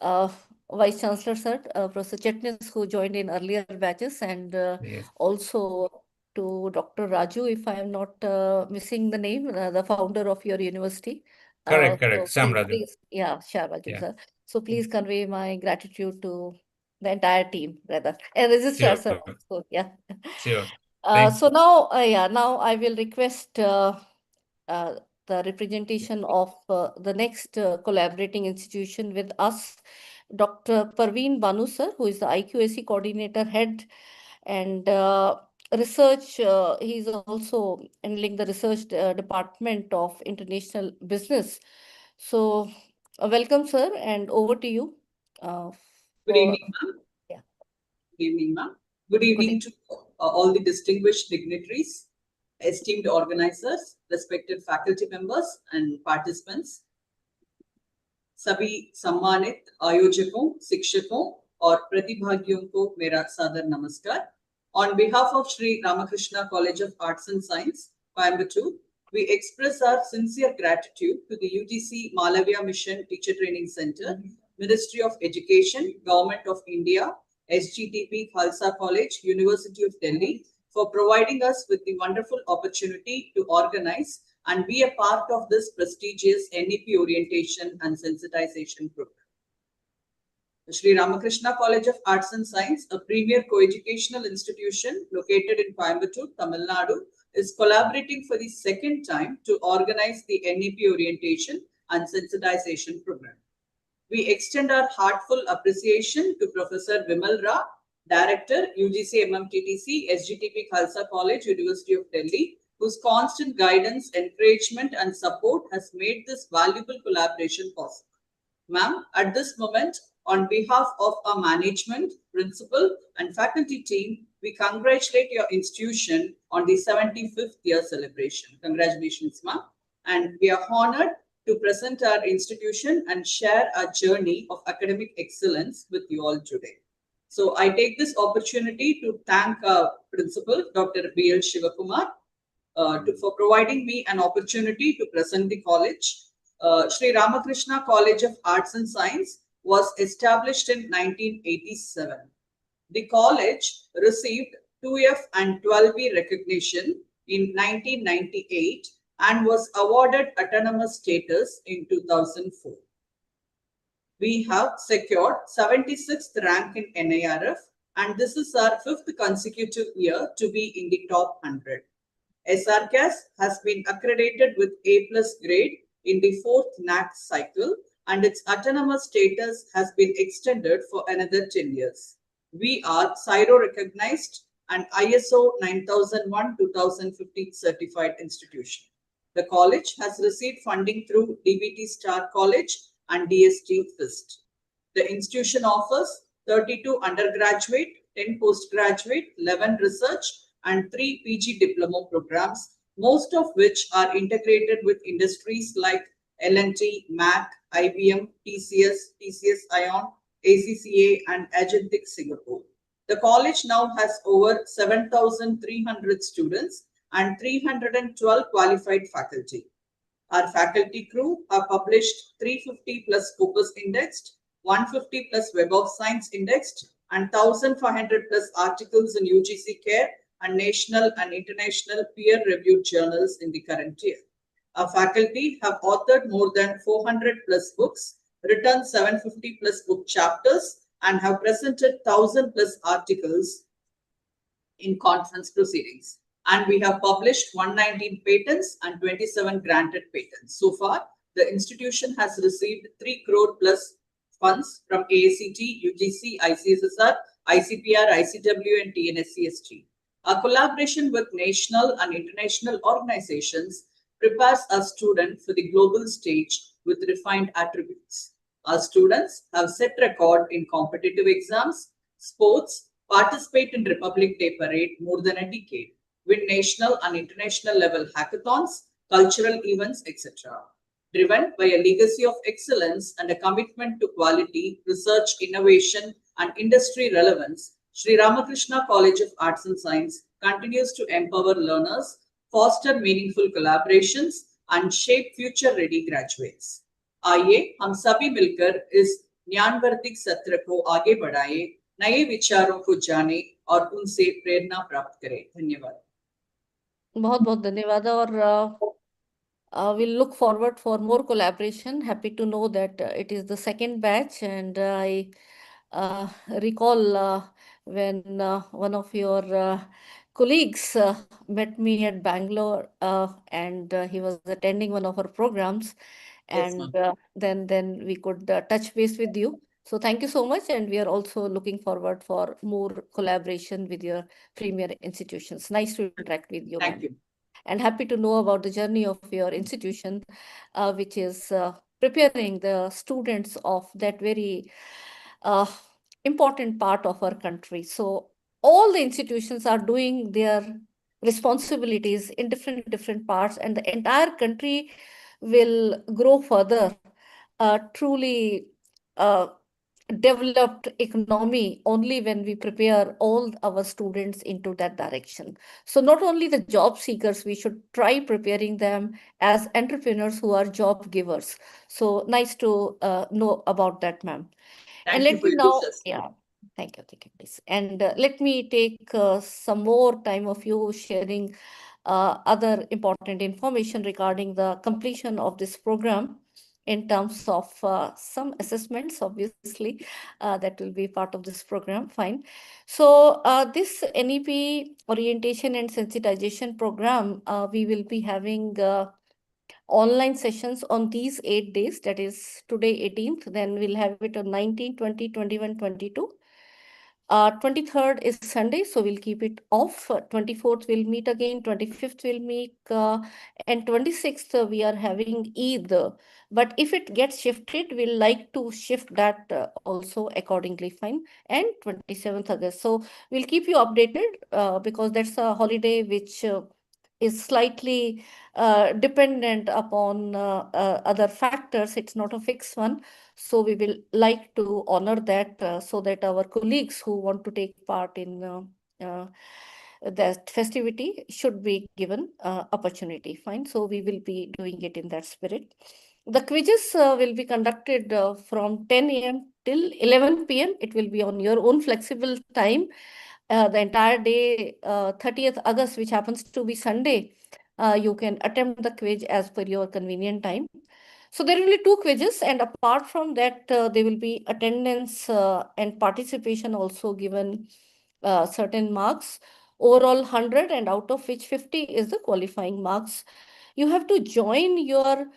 Vice Chancellor Sir, Professor Chetnis, who joined in earlier batches, and Yes. also to Dr. Raju, if I am not missing the name, the founder of your university. Correct. So Sam Raju. please, yeah, Shah Raju, Yeah. sir. So please convey my gratitude to the entire team, rather, and registrar, sir. Sure. So yeah. Sure. Thanks. So now, now I will request the representation of the next collaborating institution with us, Dr. Parveen Banu sir, who is the IQAC coordinator head and research. He is also handling the research department of international business. So welcome, sir, and over to you. Good evening, ma'am. Yeah. Good evening, ma'am. Good evening to all the distinguished dignitaries, esteemed organizers, respected faculty members and participants. सभी सम्मानित आयोजकों, शिक्षकों और प्रतिभागियों को मेरा सादर नमस्कार. On behalf of Sri Ramakrishna College of Arts and Science, Coimbatore, we express our sincere gratitude to the UGC Malaviya Mission Teacher Training Center, Ministry of Education, Government of India, SGTP Khalsa College, University of Delhi, for providing us with the wonderful opportunity to organize and be a part of this prestigious NEP orientation and sensitization program. The Sri Ramakrishna College of Arts and Science, a premier co-educational institution located in Coimbatore, Tamil Nadu, is collaborating for the second time to organize the NEP orientation and sensitization program. We extend our heartfelt appreciation to Professor Vimal Ra, Director, UGC-MMTTC, SGTP Khalsa College, University of Delhi, whose constant guidance, encouragement, and support has made this valuable collaboration possible. Ma'am, at this moment, on behalf of our management, principal, and faculty team, we congratulate your institution on the 75th year celebration. Congratulations, ma'am. And we are honored to present our institution and share our journey of academic excellence with you all today. So I take this opportunity to thank our principal, Dr. B.L. Shivakumar, for providing me an opportunity to present the college. Sri Ramakrishna College of Arts and Science was established in 1987. The college received 2F and 12B recognition in 1998 and was awarded autonomous status in 2004. We have secured 76th rank in NIRF, and this is our 5th consecutive year to be in the top 100. SRCAS has been accredited with A+ grade in the 4th NAC cycle, and its autonomous status has been extended for another 10 years. We are CSIRO recognized and ISO 9001-2015 certified institution. The college has received funding through DBT Star College and DST FIST. The institution offers 32 undergraduate, 10 postgraduate, 11 research, and 3 PG diploma programs, most of which are integrated with industries like L&T, MAC, IBM, TCS, TCS Ion, ACCA, and Agentic Singapore. The college now has over 7,300 students and 312 qualified faculty. Our faculty crew have published 350 plus Scopus indexed, 150 plus Web of Science indexed, and 1,500 plus articles in UGC Care and national and international peer-reviewed journals in the current year. Our faculty have authored more than 400 plus books, written 750 plus book chapters, and have presented 1,000 plus articles in conference proceedings. And we have published 119 patents and 27 granted patents. So far, the institution has received 3 crore plus funds from AACT, UGC, ICSSR, ICPR, ICW, and TNSCST. Our collaboration with national and international organizations prepares our students for the global stage with refined attributes. Our students have set record in competitive exams, sports, participate in Republic Day Parade more than a decade, win national and international level hackathons, cultural events, etc. Driven by a legacy of excellence and a commitment to quality, research, innovation, and industry relevance, Sri Ramakrishna College of Arts and Science continues to empower learners, foster meaningful collaborations, and shape future-ready graduates. आइए हम सभी मिलकर इस ज्ञानवर्धक सत्र को आगे बढ़ाएं, नए विचारों को जानें और उनसे प्रेरणा प्राप्त करें। धन्यवाद। बहुत बहुत धन्यवाद और we'll look forward for more collaboration. Happy to know that it is the second batch, and I recall when one of your colleagues met me at Bangalore and he was attending one of our programs, and Yes, then we could touch base with you. So thank you so much, and we are also looking forward for more collaboration with your premier institutions. Nice to interact with you, thank ma'am. you. And happy to know about the journey of your institution, which is preparing the students of that very important part of our country. So all the institutions are doing their responsibilities in different parts, and the entire country will grow further, truly developed economy only when we prepare all our students into that direction. So not only the job seekers, we should try preparing them as entrepreneurs who are job givers. So nice to know about that, ma'am. And Thank you let for me your now, wishes. yeah, thank you, please. And let me take some more time of you sharing other important information regarding the completion of this program in terms of some assessments, obviously, that will be part of this program, fine. So this NEP orientation and sensitization program, we will be having online sessions on these 8 days, that is today 18th, then we'll have it on 19, 20, 21, 22. 23rd is Sunday, so we'll keep it off. 24th we'll meet again, 25th we'll meet, and 26th we are having Eid. But if it gets shifted, we'll like to shift that also accordingly, fine. And 27th August. So we'll keep you updated because that's a holiday which is slightly dependent upon other factors. It's not a fixed one. So we will like to honor that so that our colleagues who want to take part in that festivity should be given opportunity. Fine. So we will be doing it in that spirit. The quizzes will be conducted from 10 a.m. till 11 p.m. It will be on your own flexible time. The entire day, 30th August, which happens to be Sunday, you can attempt the quiz as per your convenient time. So there will be 2 quizzes, and apart from that, there will be attendance and participation also given certain marks. Overall 100, and out of which 50 is the qualifying marks. You have to join your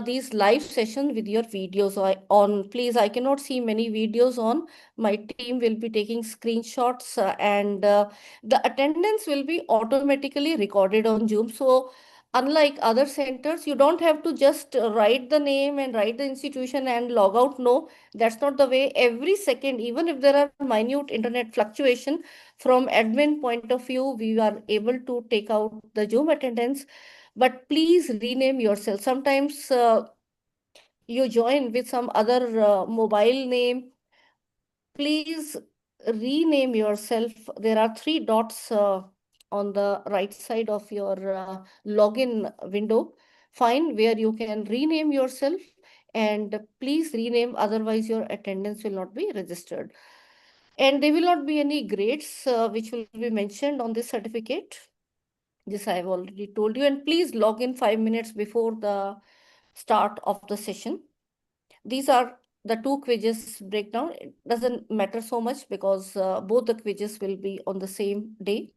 these live sessions with your videos on. Please, I cannot see many videos on. My team will be taking screenshots and the attendance will be automatically recorded on Zoom. So unlike other centers, you don't have to just write the name and write the institution and log out. No, that's not the way. Every second, even if there are minute internet fluctuation, from admin point of view, we are able to take out the Zoom attendance. But please rename yourself. Sometimes you join with some other mobile name. Please rename yourself. There are 3 dots on the right side of your login window, fine, where you can rename yourself, and please rename, otherwise your attendance will not be registered. And there will not be any grades which will be mentioned on this certificate. This I have already told you. And please log in 5 minutes before the start of the session. These are the 2 quizzes breakdown. It doesn't matter so much because both the quizzes will be on the same day.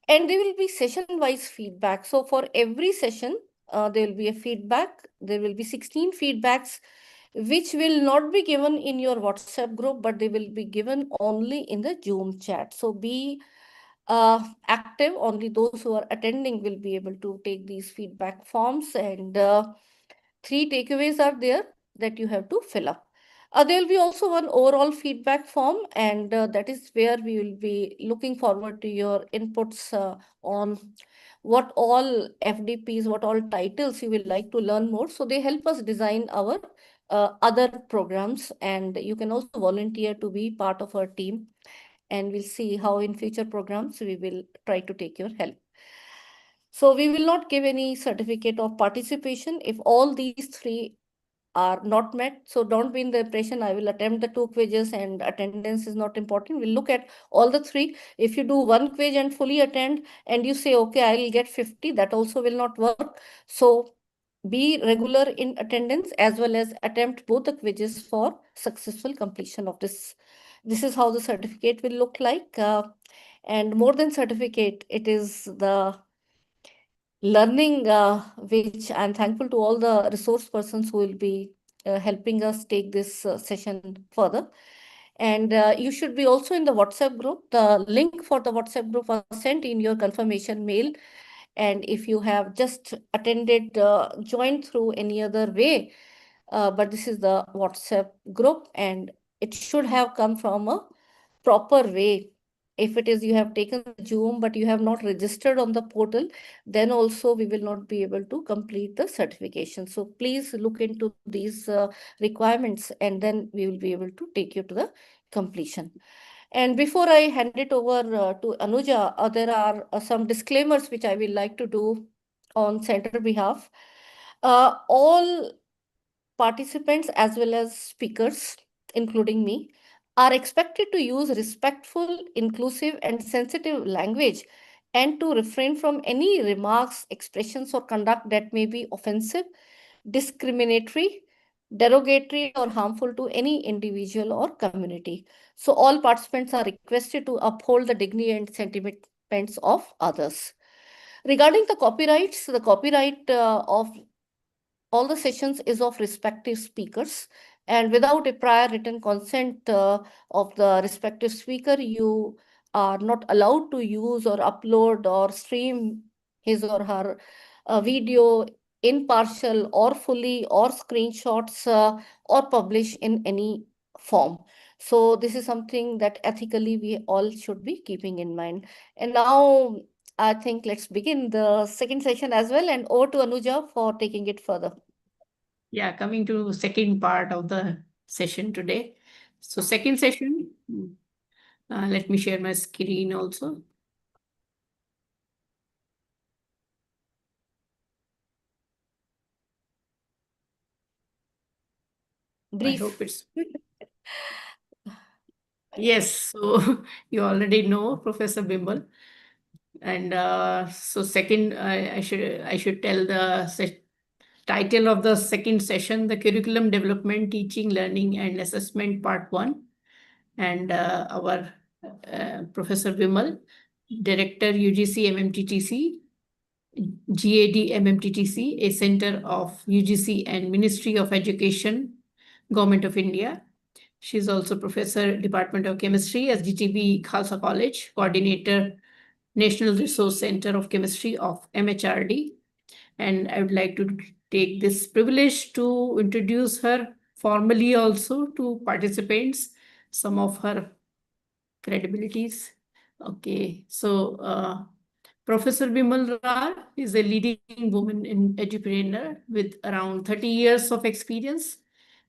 And there will be session-wise feedback. So for every session, there will be a feedback. There will be 16 feedbacks, which will not be given in your WhatsApp group, but they will be given only in the Zoom chat. So be active. Only those who are attending will be able to take these feedback forms, and 3 takeaways are there that you have to fill up. There will be also one overall feedback form, and that is where we will be looking forward to your inputs on what all FDPs, what all titles you will like to learn more. So they help us design our other programs, and you can also volunteer to be part of our team, and we'll see how in future programs we will try to take your help. So we will not give any certificate of participation if all these 3 are not met. So don't be in the impression I will attempt the 2 quizzes and attendance is not important. We'll look at all the 3. If you do 1 quiz and fully attend and you say, okay, I'll get 50, that also will not work. So be regular in attendance as well as attempt both the quizzes for successful completion of this. This is how the certificate will look like. And more than certificate, it is the learning which I'm thankful to all the resource persons who will be helping us take this session further. And you should be also in the WhatsApp group. The link for the WhatsApp group was sent in your confirmation mail. And if you have just attended, joined through any other way, but this is the WhatsApp group and it should have come from a proper way. If it is you have taken Zoom, but you have not registered on the portal, then also we will not be able to complete the certification. So please look into these requirements and then we will be able to take you to the completion. And before I hand it over to Anuja, there are some disclaimers which I will like to do on center behalf. All participants as well as speakers, including me, are expected to use respectful, inclusive, and sensitive language and to refrain from any remarks, expressions, or conduct that may be offensive, discriminatory, derogatory, or harmful to any individual or community. So all participants are requested to uphold the dignity and sentiments of others. Regarding the copyrights, the copyright of all the sessions is of respective speakers, and without a prior written consent of the respective speaker, you are not allowed to use or upload or stream his or her video in partial or fully, or screenshots or publish in any form. So this is something that ethically we all should be keeping in mind. And now I think let's begin the second session as well, and over to Anuja for taking it further. Yeah, coming to second part of the session today. So second session, let me share my screen also. Brief. I hope it's yes. So you already know Professor Bimbal, and so second, I should tell the title of the second session: the Curriculum Development, Teaching, Learning, and Assessment Part 1, and our Professor Bimal, Director UGC-MMTTC, GAD-MMTTC, a center of UGC and Ministry of Education, Government of India. She's also Professor, Department of Chemistry, SDTB, Khalsa College, Coordinator, National Resource Center of Chemistry of MHRD. And I would like to take this privilege to introduce her formally also to participants, some of her credibilities. Okay, so Professor Bimal Rar is a leading woman in entrepreneur with around 30 years of experience,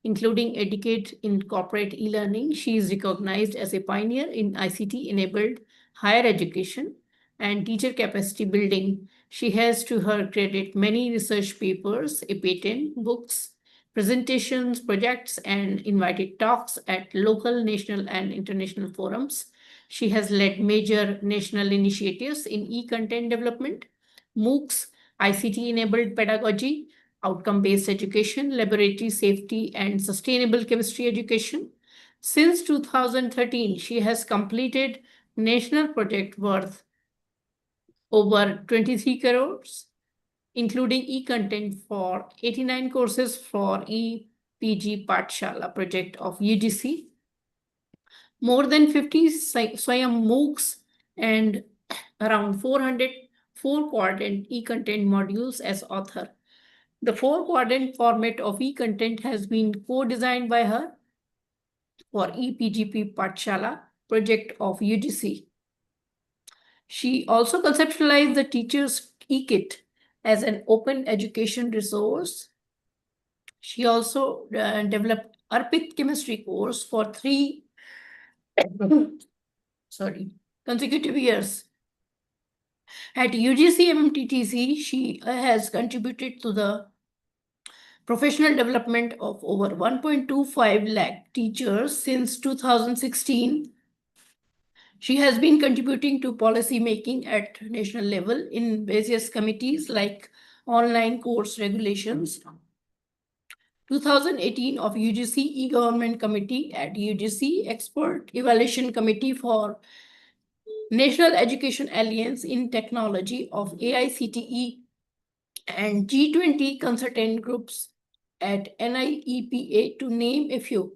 including a decade in corporate e-learning. She is recognized as a pioneer in ICT-enabled higher education and teacher capacity building. She has to her credit many research papers, a patent, books, presentations, projects, and invited talks at local, national, and international forums. She has led major national initiatives in e-content development, MOOCs, ICT-enabled pedagogy, outcome-based education, laboratory safety, and sustainable chemistry education. Since 2013, she has completed national project worth over 23 crores, including e-content for 89 courses for e-PG Pathshala project of UGC, more than 50 Swayam MOOCs, and around 400 4-quadrant e-content modules as author. The 4-quadrant format of e-content has been co-designed by her for e-PGP Pathshala project of UGC. She also conceptualized the teacher's e-kit as an open education resource. She also developed Arpit chemistry course for 3 consecutive years. At UGC-MMTTC, she has contributed to the professional development of over 1.25 lakh teachers since 2016. She has been contributing to policy making at national level in various committees like online course regulations, 2018 of UGC e-Government Committee at UGC Expert Evaluation Committee for National Education Alliance in Technology of AICTE, and G20 consultant groups at NIEPA, to name a few.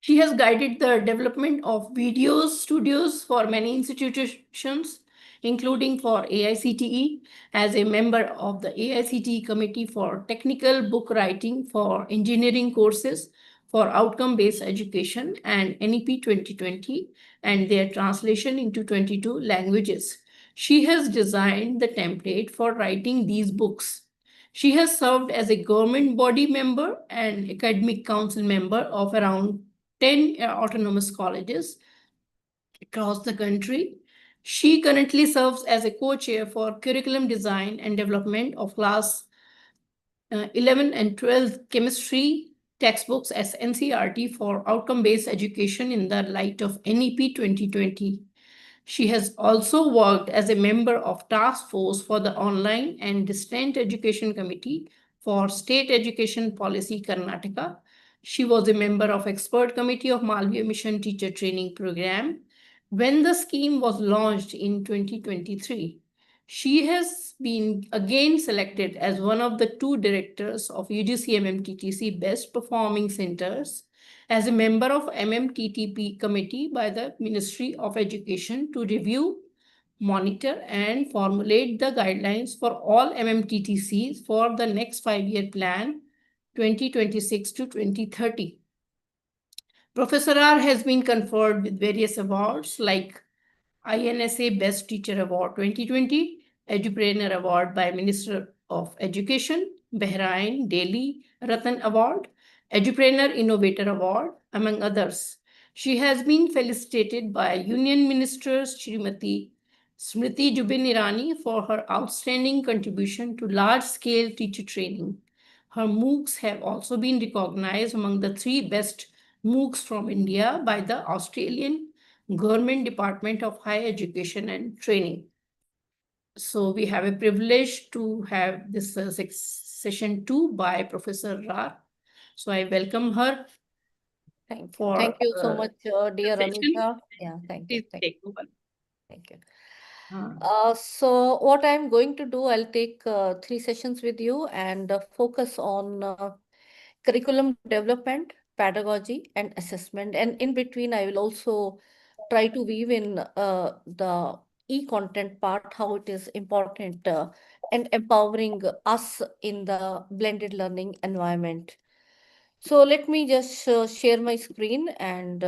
She has guided the development of video studios for many institutions, including for AICTE, as a member of the AICTE Committee for Technical Book Writing for Engineering Courses for Outcome-Based Education and NEP 2020, and their translation into 22 languages. She has designed the template for writing these books. She has served as a government body member and academic council member of around 10 autonomous colleges across the country. She currently serves as a co-chair for curriculum design and development of class 11 and 12 chemistry textbooks as NCERT for outcome-based education in the light of NEP 2020. She has also worked as a member of Task Force for the Online and Distant Education Committee for State Education Policy Karnataka. She was a member of Expert Committee of Malviya Mission Teacher Training Program, When the scheme was launched in 2023, she has been again selected as one of the 2 directors of UGC-MMTTC Best Performing Centers as a member of MMTTP committee by the Ministry of Education to review, monitor, and formulate the guidelines for all MMTTCs for the next 5-year plan 2026 to 2030. Professor R has been conferred with various awards like INSA Best Teacher Award 2020, Edupreneur Award by Minister of Education, Bahrain Delhi Ratan Award, Edupreneur Innovator Award, among others. She has been felicitated by Union Ministers Srimati Smriti Jubin Irani for her outstanding contribution to large-scale teacher training. Her MOOCs have also been recognized among the 3 best MOOCs from India by the Australian Government Department of Higher Education and Training. So we have a privilege to have this session 2 by Professor Ra. So I welcome her. Thank for, you so much, dear session. Anuja. Yeah, thank you. Please take over. Thank you. Uh, So what I'm going to do, I'll take 3 sessions with you and focus on curriculum development, pedagogy, and assessment. And in between, I will also try to weave in the e-content part, how it is important and empowering us in the blended learning environment. So let me just share my screen and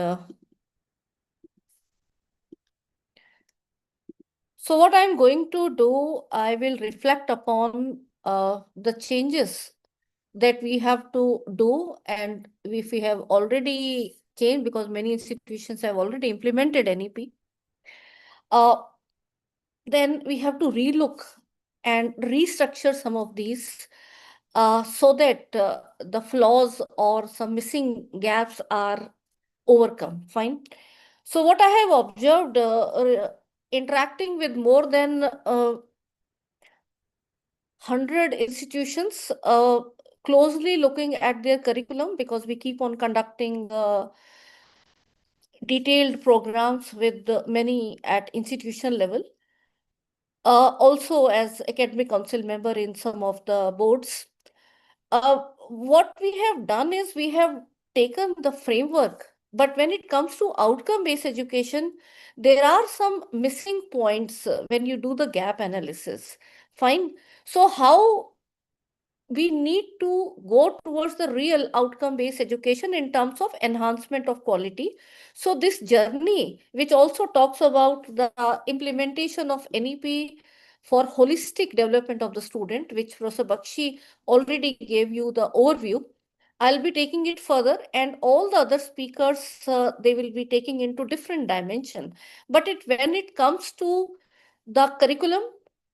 so what I'm going to do, I will reflect upon the changes that we have to do, and if we have already changed, because many institutions have already implemented NEP, then we have to relook and restructure some of these so that the flaws or some missing gaps are overcome. Fine. So what I have observed interacting with more than 100 institutions, closely looking at their curriculum, because we keep on conducting detailed programs with many at institutional level. Also as academic council member in some of the boards. What we have done is we have taken the framework, but when it comes to outcome-based education, there are some missing points when you do the gap analysis. Fine. So how we need to go towards the real outcome-based education in terms of enhancement of quality. So this journey, which also talks about the implementation of NEP for holistic development of the student, which Professor Bakshi already gave you the overview, I'll be taking it further, and all the other speakers, they will be taking into different dimension. But when it comes to the curriculum,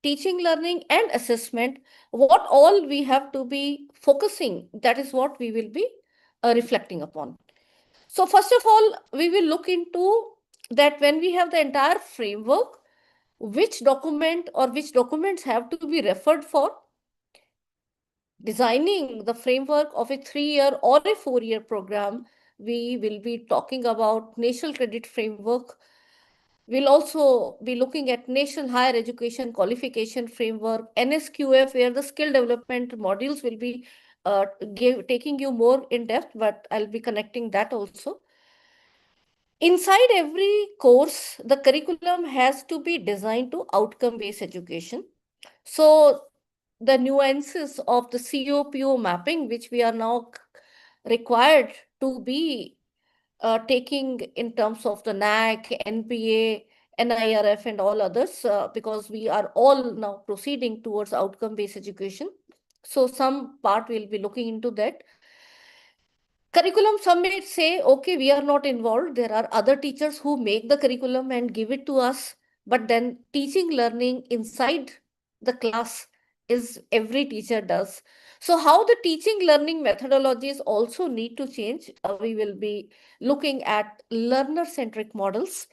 teaching, learning, and assessment, what all we have to be focusing, that is what we will be reflecting upon. So first of all, we will look into that when we have the entire framework, which document or which documents have to be referred for. Designing the framework of a 3-year or a 4-year program, we will be talking about National Credit Framework. We'll also be looking at National Higher Education Qualification Framework, NSQF, where the skill development modules will be taking you more in depth, but I'll be connecting that also. Inside every course, the curriculum has to be designed to outcome-based education. So the nuances of the COPO mapping, which we are now required to be taking in terms of the NAC, NPA, NIRF, and all others, because we are all now proceeding towards outcome-based education. So some part we'll be looking into that. Curriculum, some may say, okay, we are not involved. There are other teachers who make the curriculum and give it to us. But then teaching, learning inside the class is every teacher does. So how the teaching, learning methodologies also need to change. We will be looking at learner-centric models,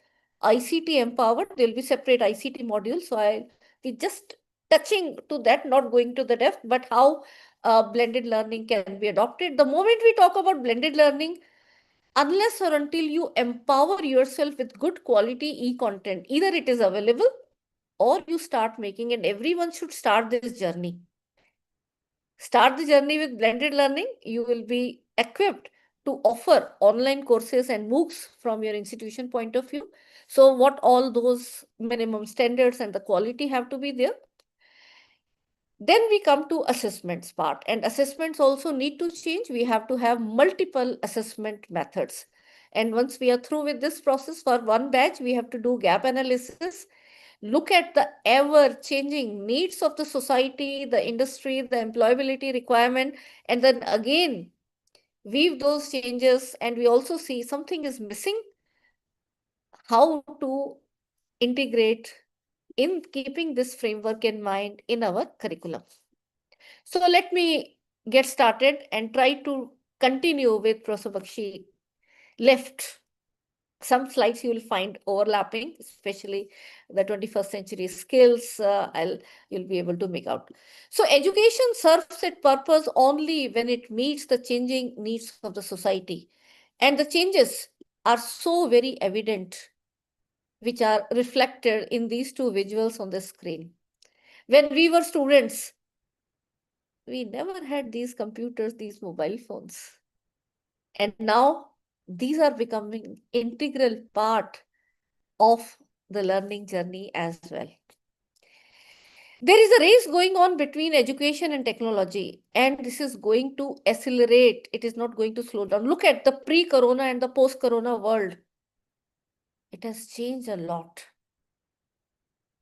ICT empowered. There will be separate ICT modules. So I'll be just touching to that, not going to the depth, but how blended learning can be adopted. The moment we talk about blended learning, unless or until you empower yourself with good quality e-content. Either it is available or you start making, and everyone should start this journey. Start the journey with blended learning. You will be equipped to offer online courses and MOOCs from your institution point of view. So what all those minimum standards and the quality have to be there. Then we come to assessments part, and assessments also need to change. We have to have multiple assessment methods. And once we are through with this process for one batch, we have to do gap analysis, look at the ever-changing needs of the society, the industry, the employability requirement, and then again, weave those changes, and we also see something is missing, how to integrate in keeping this framework in mind in our curriculum. So let me get started and try to continue with Professor Bakshi left. Some slides you will find overlapping, especially the 21st century skills, you'll be able to make out. So education serves its purpose only when it meets the changing needs of the society. And the changes are so very evident, which are reflected in these two visuals on the screen. When we were students, we never had these computers, these mobile phones. And now these are becoming integral part of the learning journey as well. There is a race going on between education and technology, and this is going to accelerate. It is not going to slow down. Look at the pre-corona and the post-corona world. It has changed a lot.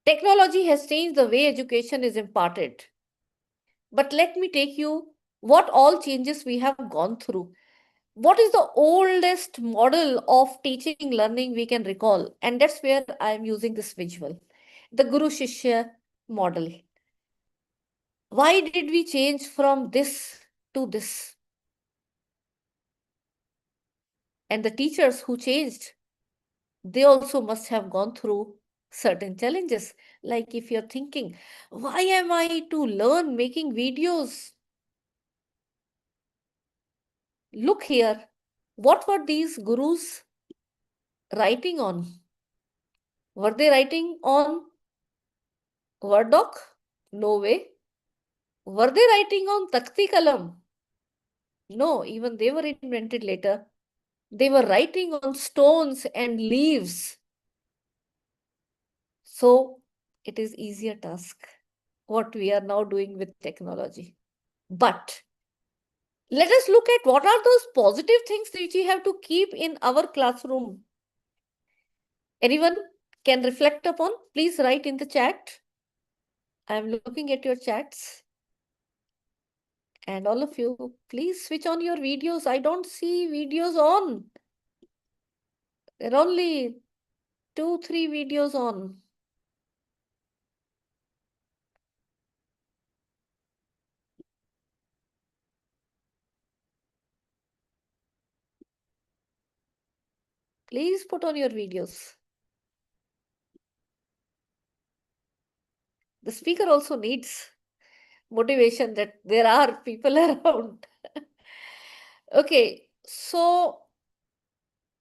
Technology has changed the way education is imparted. But let me take you what all changes we have gone through. What is the oldest model of teaching learning we can recall? And that's where I'm using this visual, the Guru Shishya model. Why did we change from this to this? And the teachers who changed, they also must have gone through certain challenges. Like if you're thinking, why am I to learn making videos? Look here, what were these gurus writing on? Were they writing on Word doc? No way. Were they writing on Takhti Kalam? No, even they were invented later. They were writing on stones and leaves. So it is easier task what we are now doing with technology. But let us look at what are those positive things which we have to keep in our classroom. Anyone can reflect upon? Please write in the chat. I am looking at your chats. And all of you, please switch on your videos. I don't see videos on. There are only 2-3 videos on. Please put on your videos. The speaker also needs motivation that there are people around. Okay, so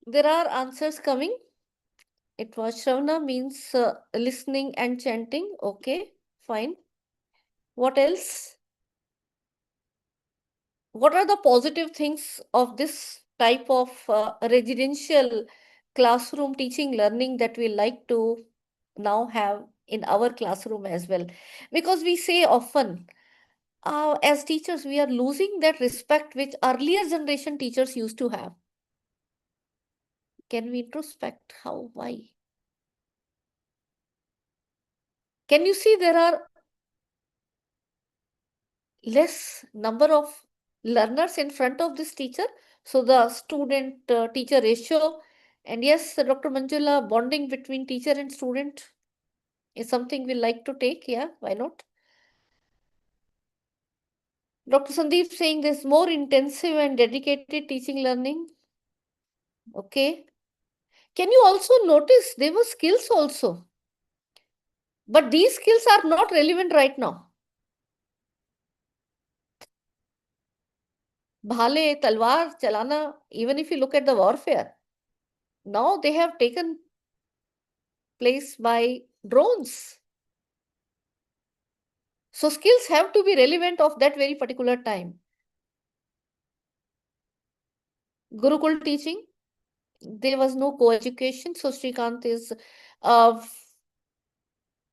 there are answers coming. It was Shravana means listening and chanting. Okay, fine. What else? What are the positive things of this type of residential classroom teaching learning that we like to now have in our classroom as well? Because we say often, as teachers, we are losing that respect which earlier generation teachers used to have. Can we introspect how, why? Can you see there are less number of learners in front of this teacher? So the student teacher ratio, and yes, Dr. Manjula, bonding between teacher and student is something we like to take. Yeah, why not? Dr. Sandeep saying there's more intensive and dedicated teaching learning. Okay. Can you also notice there were skills also? But these skills are not relevant right now. Bhale, talwar, chalana, even if you look at the warfare, now they have taken place by drones. So skills have to be relevant of that very particular time. Gurukul teaching, there was no co-education. So Srikant is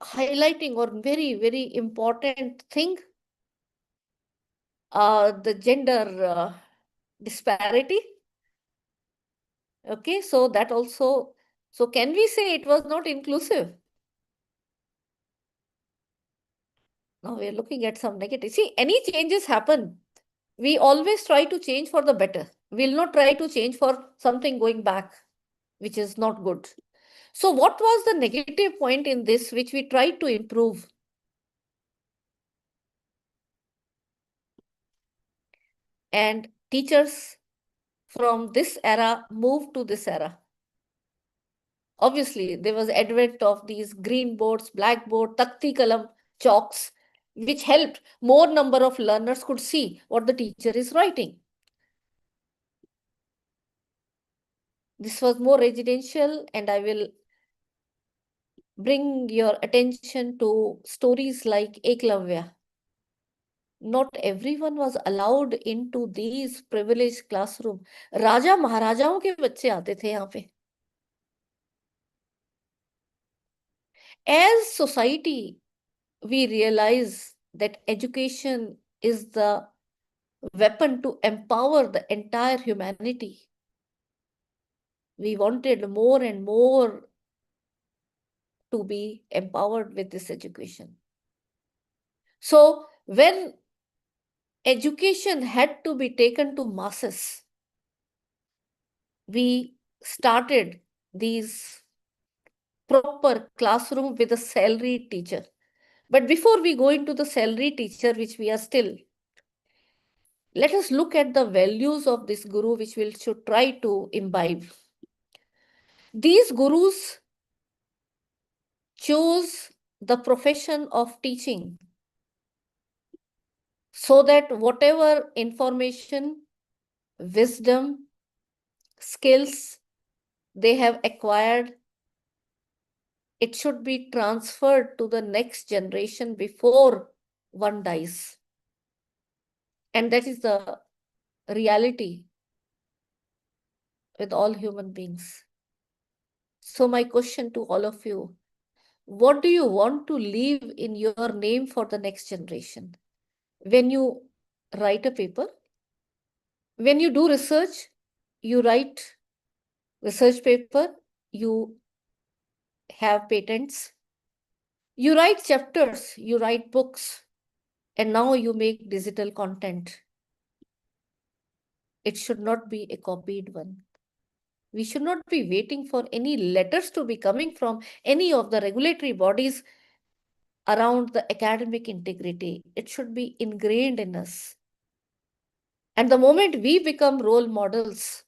highlighting or very, very important thing, the gender disparity. Okay, so that also, so can we say it was not inclusive? Now we are looking at some negative. See, any changes happen, we always try to change for the better. We'll not try to change for something going back, which is not good. So what was the negative point in this which we tried to improve? And teachers from this era moved to this era. Obviously, there was advent of these green boards, blackboard, takti kalam, chalks, which helped more number of learners could see what the teacher is writing. This was more residential, and I will bring your attention to stories like Eklavya. Not everyone was allowed into these privileged classroom. राजा महाराजाओं के बच्चे आते थे यहाँ पे. As society, we realize that education is the weapon to empower the entire humanity. We wanted more and more to be empowered with this education. So when education had to be taken to masses, we started these proper classroom with a salaried teacher. But before we go into the salaried teacher, which we are still, let us look at the values of this guru, which we should try to imbibe. These gurus chose the profession of teaching so that whatever information, wisdom, skills they have acquired, it should be transferred to the next generation before one dies. And that is the reality with all human beings. So my question to all of you, what do you want to leave in your name for the next generation? When you write a paper, when you do research, you write research paper, you have patents, you write chapters, you write books, and now you make digital content. It should not be a copied one. We should not be waiting for any letters to be coming from any of the regulatory bodies around the academic integrity. It should be ingrained in us. And the moment we become role models,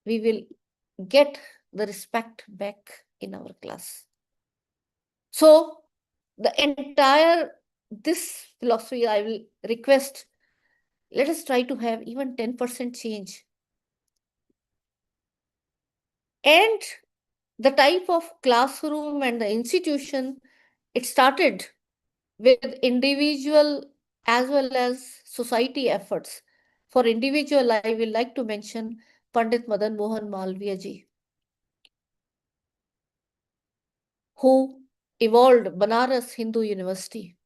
we will get the respect back in our class. So the entire, this philosophy, I will request, let us try to have even 10% change. And the type of classroom and the institution, it started with individual as well as society efforts. For individual, I will like to mention Pandit Madan Mohan Malviya ji, who evolved Banaras Hindu University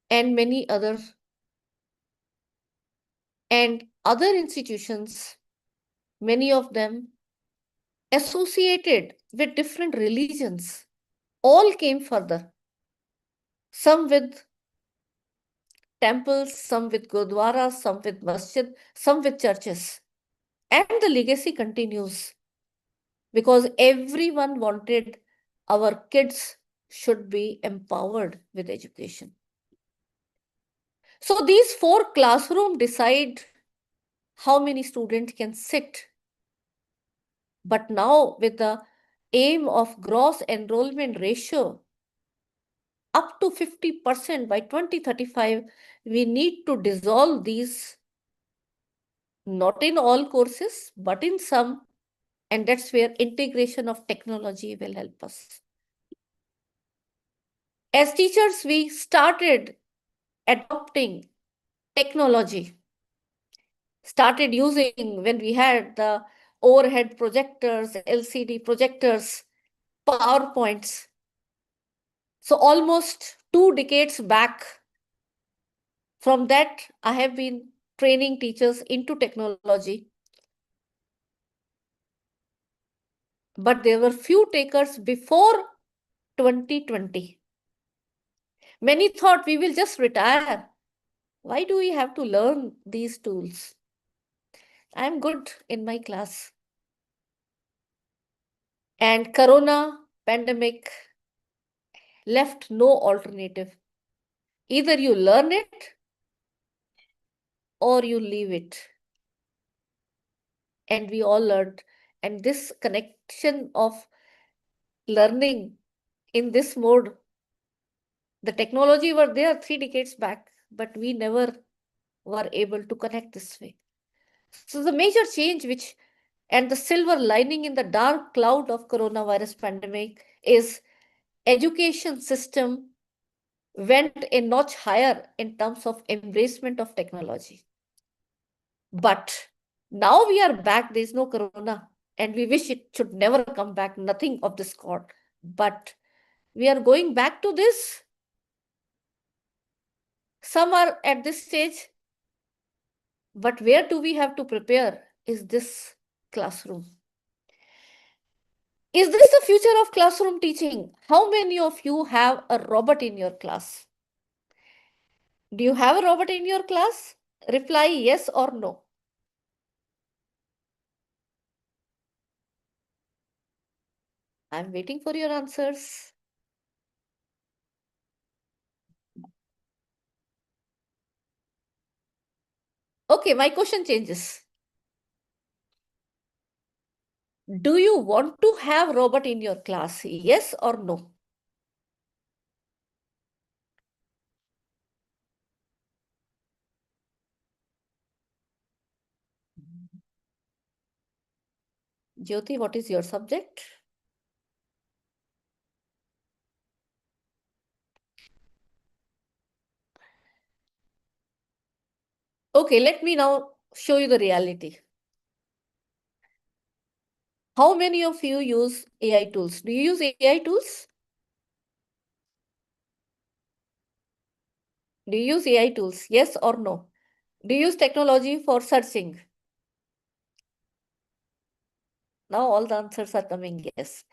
and many others, and other institutions, many of them associated with different religions, all came further. Some with temples, some with gurdwaras, some with masjid, some with churches. And the legacy continues because everyone wanted our kids should be empowered with education. So these 4 classrooms decide how many students can sit. But now with the aim of gross enrollment ratio, up to 50% by 2035. We need to dissolve these, not in all courses, but in some. And that's where integration of technology will help us. As teachers, we started adopting technology, started using when we had the overhead projectors, LCD projectors, PowerPoints. So almost 2 decades back, from that, I have been training teachers into technology. But there were few takers before 2020. Many thought we will just retire. Why do we have to learn these tools? I'm good in my class. And Corona pandemic left no alternative. Either you learn it or you leave it. And we all learned. And this connection of learning in this mode, the technology were there 3 decades back, but we never were able to connect this way. So the major change and the silver lining in the dark cloud of coronavirus pandemic is education system went a notch higher in terms of embracement of technology. But now we are back, there's no corona, and we wish it should never come back, nothing of this sort. But we are going back to this. Some are at this stage, but where do we have to prepare is this classroom. Is this the future of classroom teaching? How many of you have a robot in your class? Do you have a robot in your class? Reply yes or no. I'm waiting for your answers. Okay, my question changes. Do you want to have robot in your class? Yes or no? Jyoti, what is your subject? Okay, let me now show you the reality. How many of you use AI tools? Do you use AI tools? Do you use AI tools? Yes or no? Do you use technology for searching? Now all the answers are coming yes.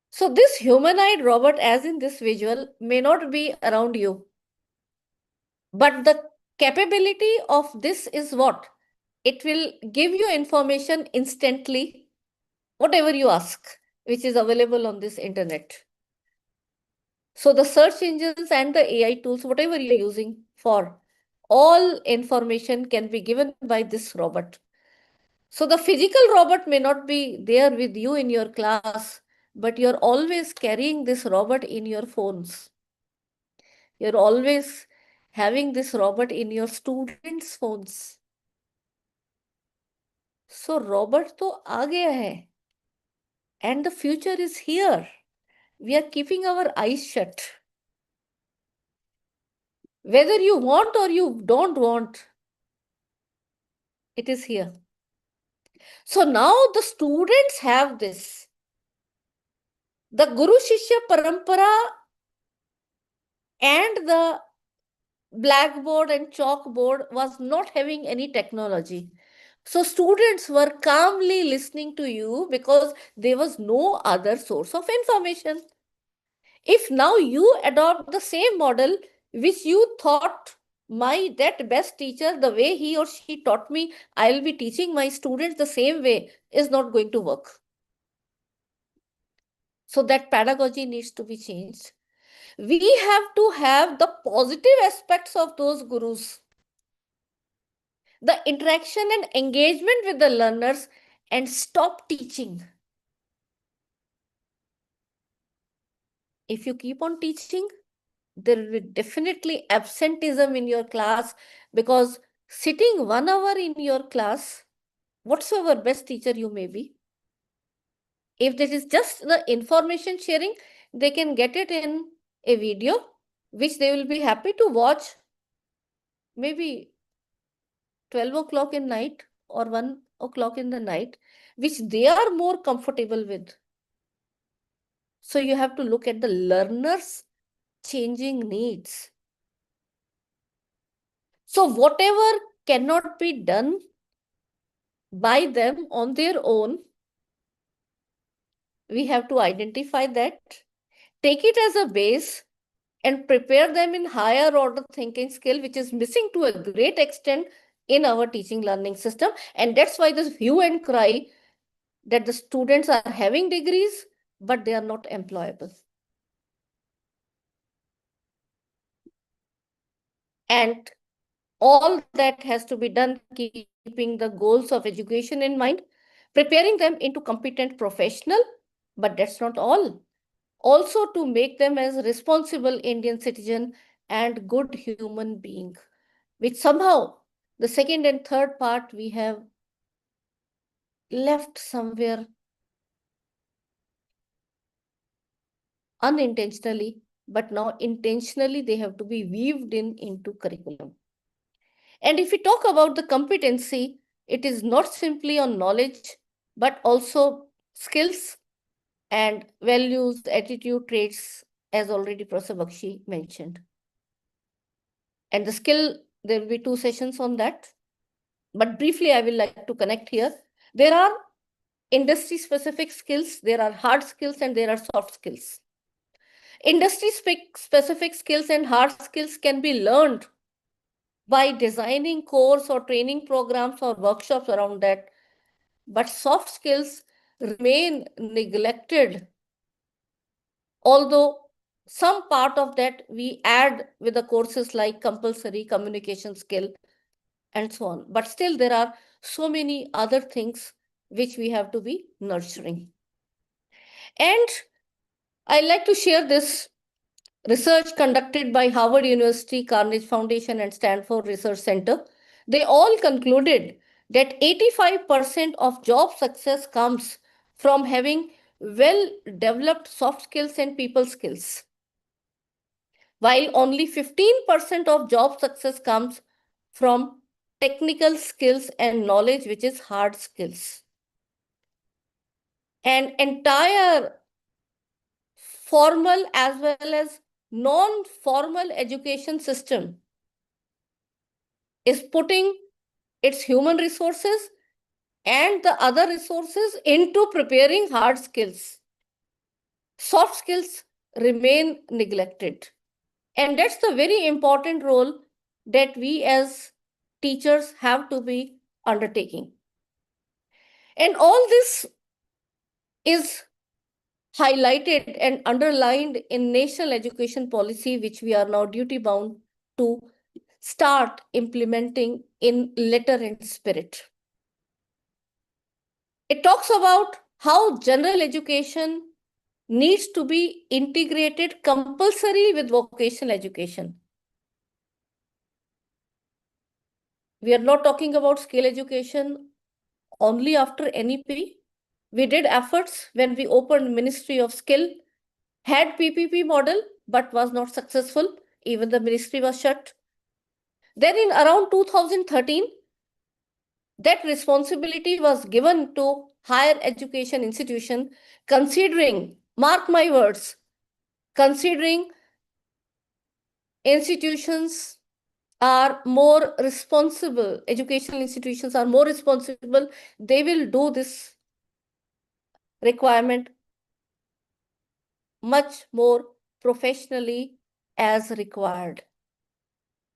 So this humanoid robot, as in this visual, may not be around you. But the capability of this is what? It will give you information instantly, whatever you ask, which is available on this internet. So the search engines and the AI tools, whatever you're using for, all information can be given by this robot. So the physical robot may not be there with you in your class, but you're always carrying this robot in your phones. You're always having this robot in your students' phones. So robot to aa gaya hai. And the future is here. We are keeping our eyes shut. Whether you want or you don't want, it is here. So now the students have this. The Guru Shishya Parampara and the blackboard and chalkboard was not having any technology. So students were calmly listening to you because there was no other source of information. If now you adopt the same model which you thought that best teacher, the way he or she taught me, I'll be teaching my students the same way, is not going to work. So that pedagogy needs to be changed. We have to have the positive aspects of those gurus. the interaction and engagement with the learners, and stop teaching. If you keep on teaching, there will be definitely absenteeism in your class, because sitting 1 hour in your class, whatsoever best teacher you may be, if this is just the information sharing, they can get it in a video, which they will be happy to watch maybe 12 o'clock in night or 1 o'clock in the night, which they are more comfortable with. So you have to look at the learner's changing needs. So whatever cannot be done by them on their own, we have to identify that, take it as a base, and prepare them in higher order thinking skill, which is missing to a great extent in our teaching learning system. And that's why this hue and cry that the students are having degrees, but they are not employable. And all that has to be done keeping the goals of education in mind, preparing them into competent professional, but that's not all. Also to make them as responsible Indian citizen and good human being, which somehow the second and third part we have left somewhere unintentionally, but now intentionally they have to be weaved into curriculum. And if we talk about the competency, it is not simply on knowledge, but also skills and values, attitude, traits, as already Professor Bakshi mentioned. And the skill, there will be 2 sessions on that. But briefly, I will like to connect here. There are industry-specific skills, there are hard skills, and there are soft skills. Industry-specific skills and hard skills can be learned by designing course or training programs or workshops around that. But soft skills remain neglected, although some part of that we add with the courses like compulsory communication skill and so on. But still there are so many other things which we have to be nurturing. And I like to share this research conducted by Harvard University, Carnegie Foundation, and Stanford Research Center. They all concluded that 85% of job success comes from having well-developed soft skills and people skills, while only 15% of job success comes from technical skills and knowledge, which is hard skills. An entire formal as well as non-formal education system is putting its human resources and the other resources into preparing hard skills. Soft skills remain neglected. And that's the very important role that we as teachers have to be undertaking. And all this is highlighted and underlined in national education policy, which we are now duty bound to start implementing in letter and spirit. It talks about how general education needs to be integrated compulsorily with vocational education. We are not talking about skill education only after NEP. We did efforts when we opened Ministry of Skill, had PPP model, but was not successful. Even the ministry was shut. Then in around 2013, that responsibility was given to higher education institution, considering, mark my words, considering institutions are more responsible, educational institutions are more responsible, they will do this requirement much more professionally as required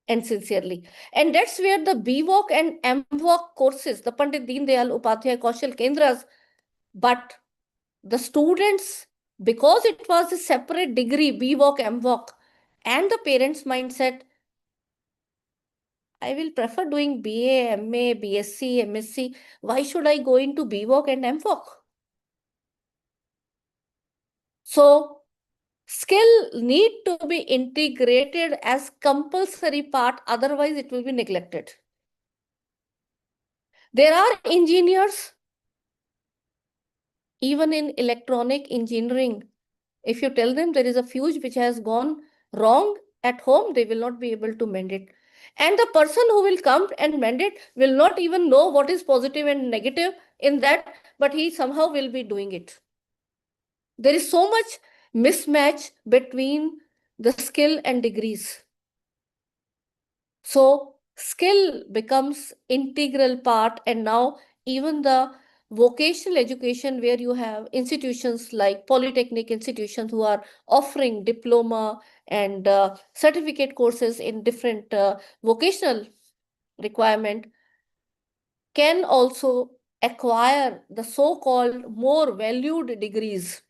and sincerely. And that's where the BVOC and MVOC courses, the Pandit Deen Dayal Upadhyay Kaushal Kendras, but the students, because it was a separate degree, BVOC, MVOC, and the parents' mindset, I will prefer doing BA, MA, BSc, MSc. Why should I go into BVoc and MVoc? So skill need to be integrated as compulsory part, otherwise it will be neglected. There are engineers, even in electronic engineering. If you tell them there is a fuse which has gone wrong at home, they will not be able to mend it. And the person who will come and mend it will not even know what is positive and negative in that, but he somehow will be doing it. There is so much mismatch between the skill and degrees. So skill becomes integral part, and now even the vocational education, where you have institutions like polytechnic institutions who are offering diploma and certificate courses in different vocational requirement, can also acquire the so-called more valued degrees.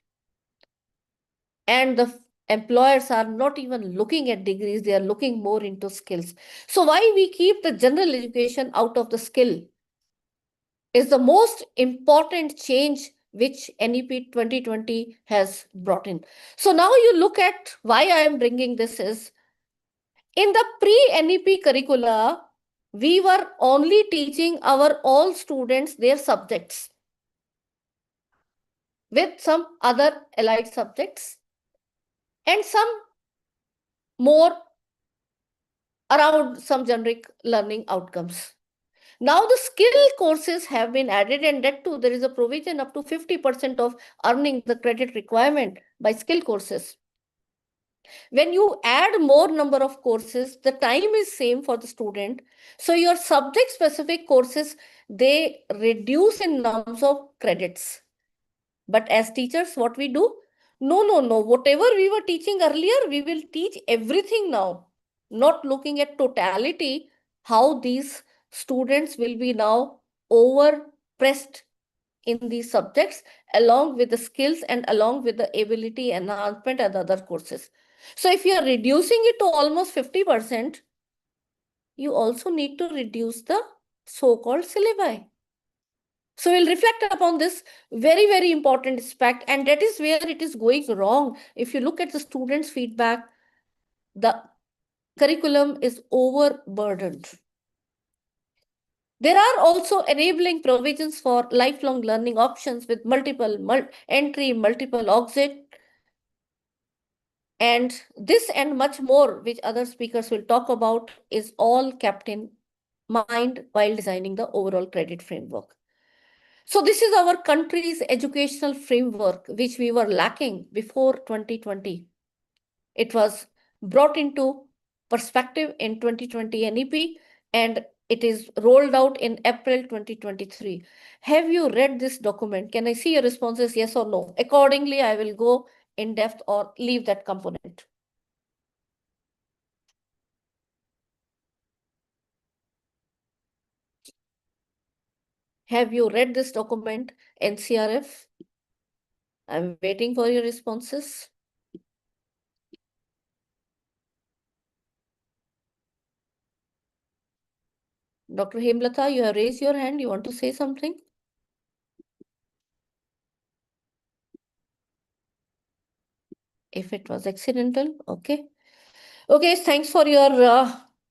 And the employers are not even looking at degrees, they are looking more into skills. So why we keep the general education out of the skill is the most important change which NEP 2020 has brought in. So now you look at why I am bringing this is, in the pre-NEP curricula, we were only teaching our all students their subjects with some other allied subjects and some more around some generic learning outcomes. Now the skill courses have been added, and that too there is a provision up to 50% of earning the credit requirement by skill courses. When you add more number of courses, the time is same for the student. So your subject specific courses, they reduce in terms of credits. But as teachers, what we do? No. Whatever we were teaching earlier, we will teach everything now. Not looking at totality, how these students will be now overpressed in these subjects, along with the skills and along with the ability enhancement and other courses. So if you are reducing it to almost 50%, you also need to reduce the so-called syllabi. So we'll reflect upon this very, very important aspect, and that is where it is going wrong. If you look at the students' feedback, the curriculum is overburdened. There are also enabling provisions for lifelong learning options with multiple entry, multiple exit, and this and much more, which other speakers will talk about, is all kept in mind while designing the overall credit framework. So this is our country's educational framework, which we were lacking before 2020. It was brought into perspective in 2020 NEP, and it is rolled out in April 2023. Have you read this document? Can I see your responses, yes or no? Accordingly, I will go in depth or leave that component. Have you read this document, NCRF? I'm waiting for your responses. Dr. Hemlata, you have raised your hand. You want to say something? If it was accidental, okay. Okay, thanks for your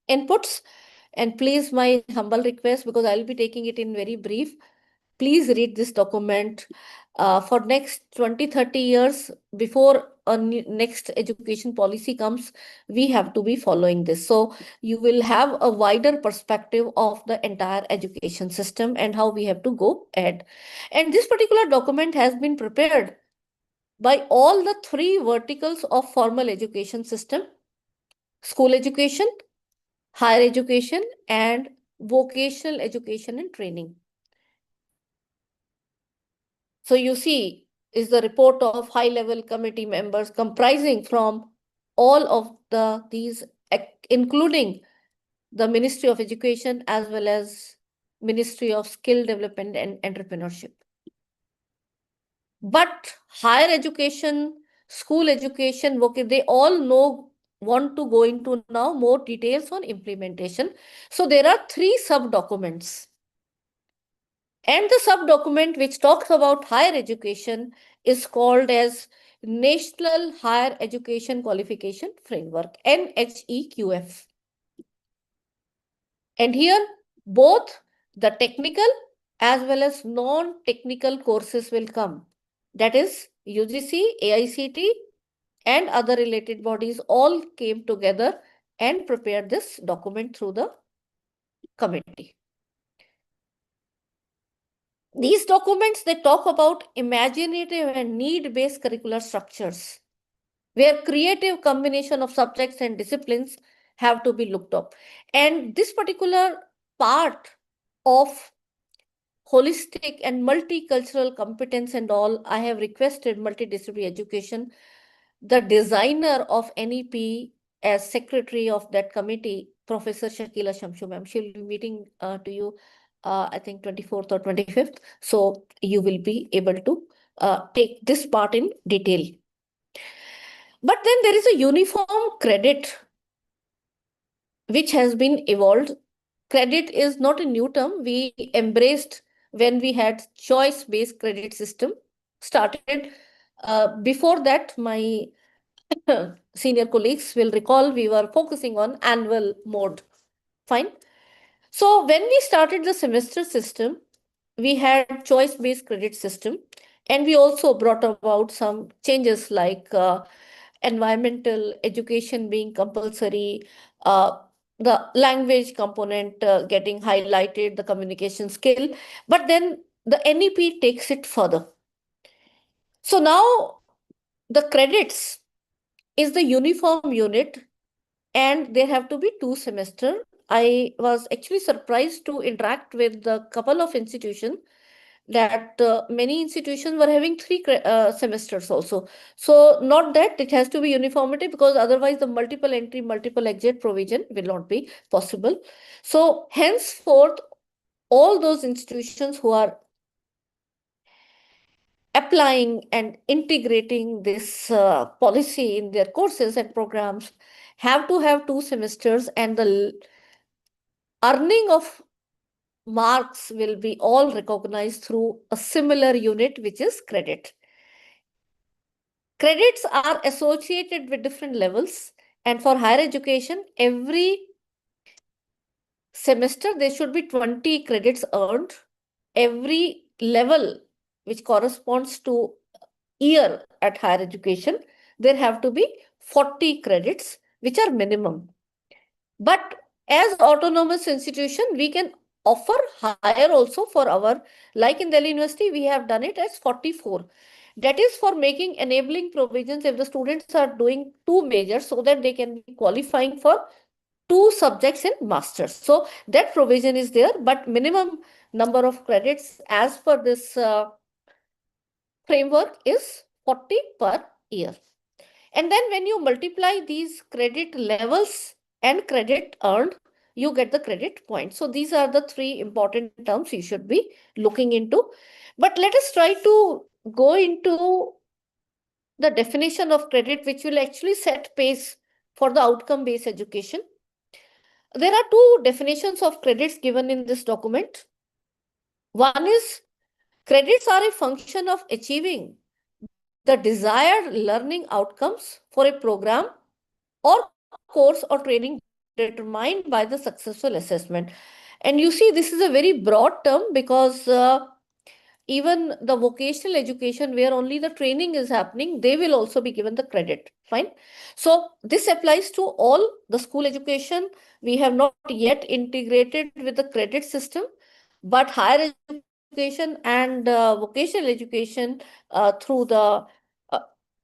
inputs. And please, my humble request, because I'll be taking it in very brief, please read this document. For next 20-30 years, before a next education policy comes, we have to be following this. So you will have a wider perspective of the entire education system and how we have to go ahead. And this particular document has been prepared by all the three verticals of formal education system: school education, higher education, and vocational education and training. So you see, is the report of high-level committee members comprising from all of these, including the Ministry of Education as well as Ministry of Skill Development and Entrepreneurship. But higher education, school education, they all know want to go into now more details on implementation. So there are 3 sub-documents. And the sub-document which talks about higher education is called as National Higher Education Qualification Framework, NHEQF. And here both the technical as well as non-technical courses will come. That is UGC, AICT and other related bodies all came together and prepared this document through the committee. These documents, they talk about imaginative and need-based curricular structures, where creative combination of subjects and disciplines have to be looked up. And this particular part of holistic and multicultural competence and all, I have requested multidisciplinary education, the designer of NEP as secretary of that committee, Professor Shakila Shamshu ma'am. She'll be meeting to you, I think 24th or 25th. So you will be able to take this part in detail. But then there is a uniform credit which has been evolved. Credit is not a new term. We embraced when we had choice-based credit system started. Before that, my senior colleagues will recall we were focusing on annual mode. Fine. So when we started the semester system, we had choice-based credit system, and we also brought about some changes like environmental education being compulsory, the language component getting highlighted, the communication skill, but then the NEP takes it further. So now the credits is the uniform unit and there have to be 2 semesters. I was actually surprised to interact with a couple of institutions that many institutions were having 3 semesters also. So not that it has to be uniformity, because otherwise the multiple entry, multiple exit provision will not be possible. So henceforth, all those institutions who are applying and integrating this policy in their courses and programs have to have 2 semesters, and the earning of marks will be all recognized through a similar unit, which is credit. Credits are associated with different levels, and for higher education, every semester there should be 20 credits earned. Every level which corresponds to year at higher education, there have to be 40 credits, which are minimum. But as autonomous institution, we can offer higher also for our, like in Delhi University, we have done it as 44. That is for making enabling provisions if the students are doing 2 majors, so that they can be qualifying for 2 subjects in masters. So that provision is there, but minimum number of credits as per this framework is 40 per year. And then when you multiply these credit levels and credit earned, you get the credit points. So these are the 3 important terms you should be looking into. But let us try to go into the definition of credit, which will actually set pace for the outcome-based education. There are 2 definitions of credits given in this document. One is credits are a function of achieving the desired learning outcomes for a program or course or training determined by the successful assessment. And you see, this is a very broad term, because even the vocational education where only the training is happening, they will also be given the credit. Fine. So this applies to all the school education. We have not yet integrated with the credit system, but higher education and vocational education through the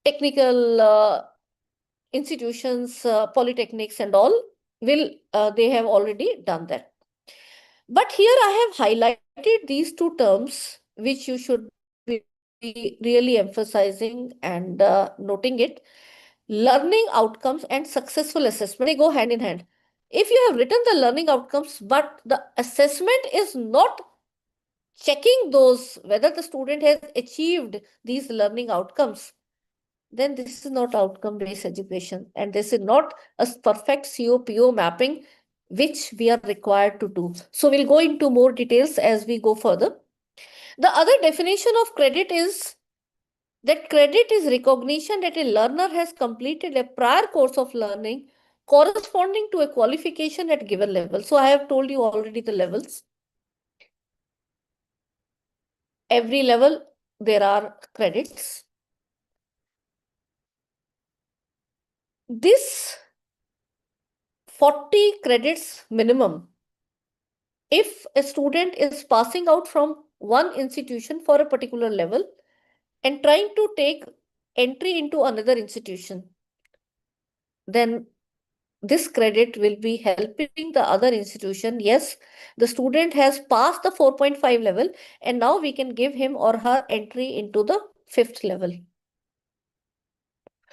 technical institutions, polytechnics and all, will they have already done that. But here I have highlighted these 2 terms, which you should be really emphasizing and noting it. Learning outcomes and successful assessment, they go hand in hand. If you have written the learning outcomes, but the assessment is not checking those, whether the student has achieved these learning outcomes, then this is not outcome-based education. And this is not a perfect CO-PO mapping, which we are required to do. So we'll go into more details as we go further. The other definition of credit is that credit is recognition that a learner has completed a prior course of learning corresponding to a qualification at given level. So I have told you already the levels. Every level, there are credits. This 40 credits minimum, if a student is passing out from one institution for a particular level and trying to take entry into another institution, then this credit will be helping the other institution. Yes, the student has passed the 4.5 level and now we can give him or her entry into the 5th level.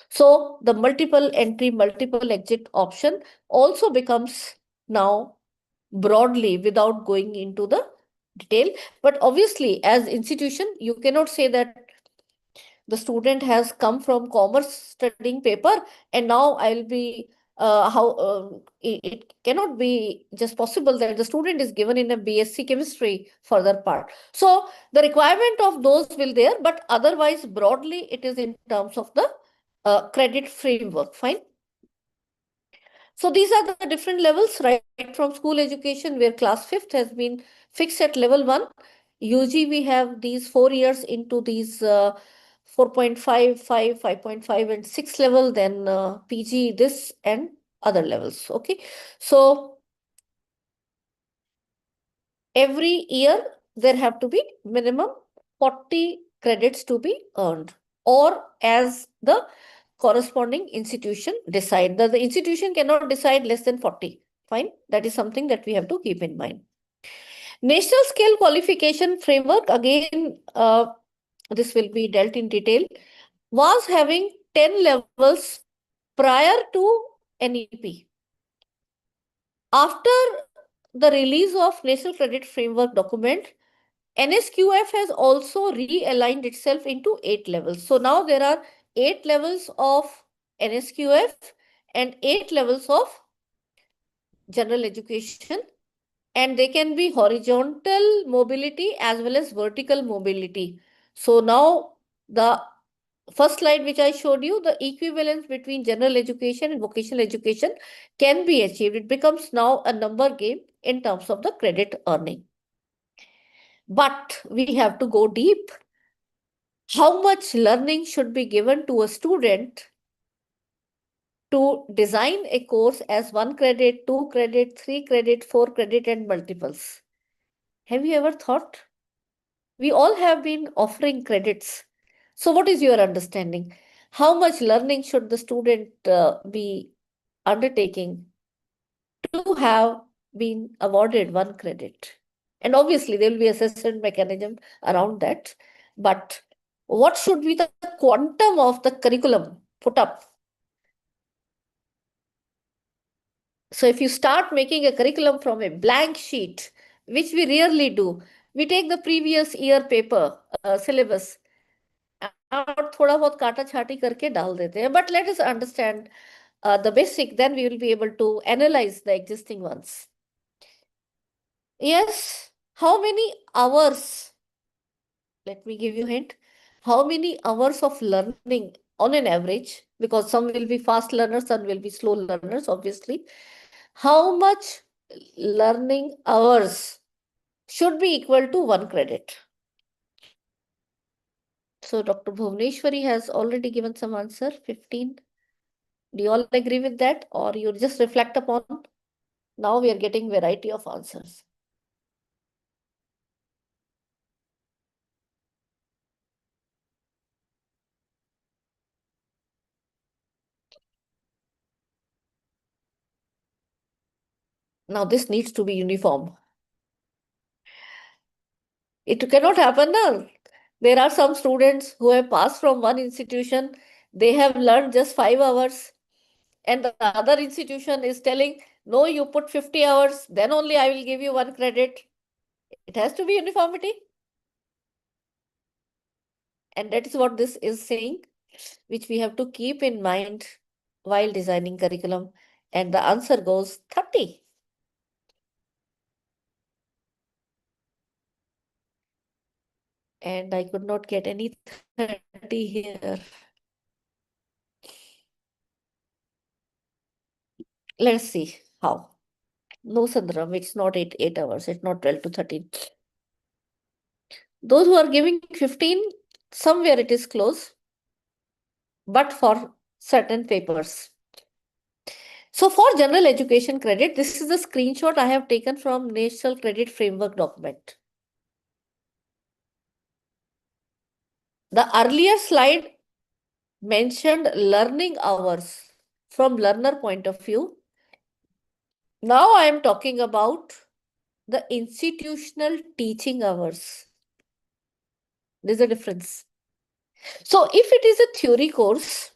So the multiple entry, multiple exit option also becomes now broadly without going into the detail. But obviously, as institution, you cannot say that the student has come from commerce studying paper and now I'll be it cannot be just possible that the student is given in a BSc chemistry further part. So the requirement of those will there, but otherwise broadly it is in terms of the credit framework. Fine. So these are the different levels, right from school education where class 5th has been fixed at level 1. UG, we have these 4 years into these 4.5, 5, 5.5 and 6 level, then PG this and other levels. Okay. So every year there have to be minimum 40 credits to be earned, or as the corresponding institution decide. The institution cannot decide less than 40. Fine. That is something that we have to keep in mind. National scale qualification framework, again, this will be dealt in detail, was having 10 levels prior to NEP. After the release of National Credit Framework document, NSQF has also realigned itself into 8 levels. So now there are 8 levels of NSQF and 8 levels of general education, and they can be horizontal mobility as well as vertical mobility. So now the first slide which I showed you, the equivalence between general education and vocational education can be achieved. It becomes now a number game in terms of the credit earning. But we have to go deep. How much learning should be given to a student to design a course as 1 credit, 2 credit, 3 credit, 4 credit and multiples? Have you ever thought? We all have been offering credits. So what is your understanding? How much learning should the student be undertaking to have been awarded 1 credit? And obviously there will be assessment mechanism around that. But what should be the quantum of the curriculum put up? So if you start making a curriculum from a blank sheet, which we rarely do, we take the previous year paper, syllabus, और थोड़ा बहुत काटा छाटी करके डाल देते हैं. But let us understand the basic, then we will be able to analyze the existing ones. Yes, how many hours? Let me give you a hint. How many hours of learning on an average? Because some will be fast learners, some will be slow learners, obviously. How much learning hours should be equal to 1 credit? So Dr. Bhuvneshwari has already given some answer, 15. Do you all agree with that, or you just reflect upon? Now we are getting variety of answers. Now this needs to be uniform. It cannot happen now. There are some students who have passed from one institution, they have learned just 5 hours, and the other institution is telling, no, you put 50 hours, then only I will give you 1 credit. It has to be uniformity. And that is what this is saying. which we have to keep in mind while designing curriculum? And the answer goes 30. And I could not get any 30 here. Let's see how. No, Sandram, it's not 8 hours. It's not 12 to 13. Those who are giving 15, somewhere it is close, but for certain papers. So for general education credit, this is a screenshot I have taken from National Credit Framework document. The earlier slide mentioned learning hours from learner point of view. Now I am talking about the institutional teaching hours. There's a difference. So if it is a theory course,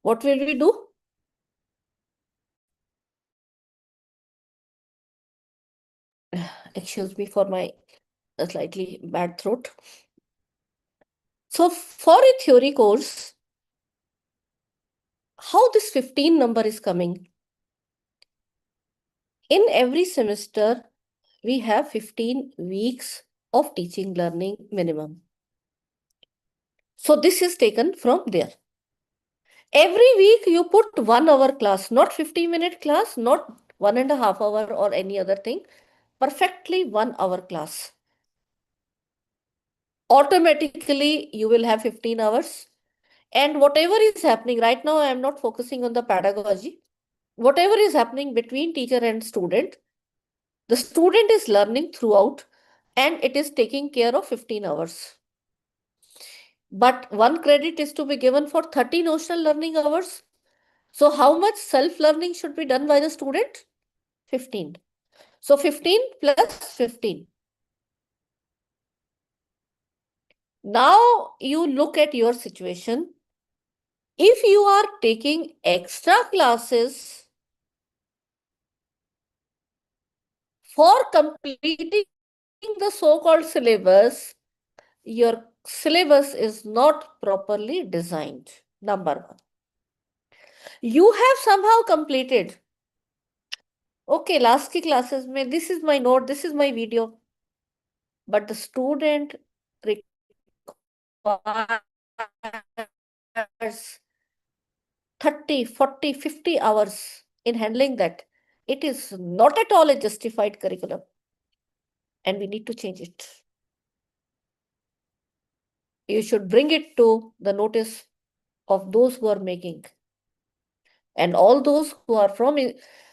what will we do? Excuse me for my slightly bad throat. So for a theory course, how this 15 number is coming? In every semester, we have 15 weeks of teaching learning minimum. So this is taken from there. Every week you put 1 hour class, not 50-minute class, not 1.5 hour or any other thing, perfectly 1 hour class. Automatically you will have 15 hours. And whatever is happening right now, I am not focusing on the pedagogy. Whatever is happening between teacher and student, the student is learning throughout and it is taking care of 15 hours. But 1 credit is to be given for 30 notional learning hours. So how much self-learning should be done by the student? 15. So 15 plus 15. Now you look at your situation. If you are taking extra classes for completing the so-called syllabus, your syllabus is not properly designed. Number 1. You have somehow completed. Okay, last ki classes mein, this is my note, this is my video. But the student requires 30, 40, 50 hours in handling that. It is not at all a justified curriculum. And we need to change it. You should bring it to the notice of those who are making. And all those who are from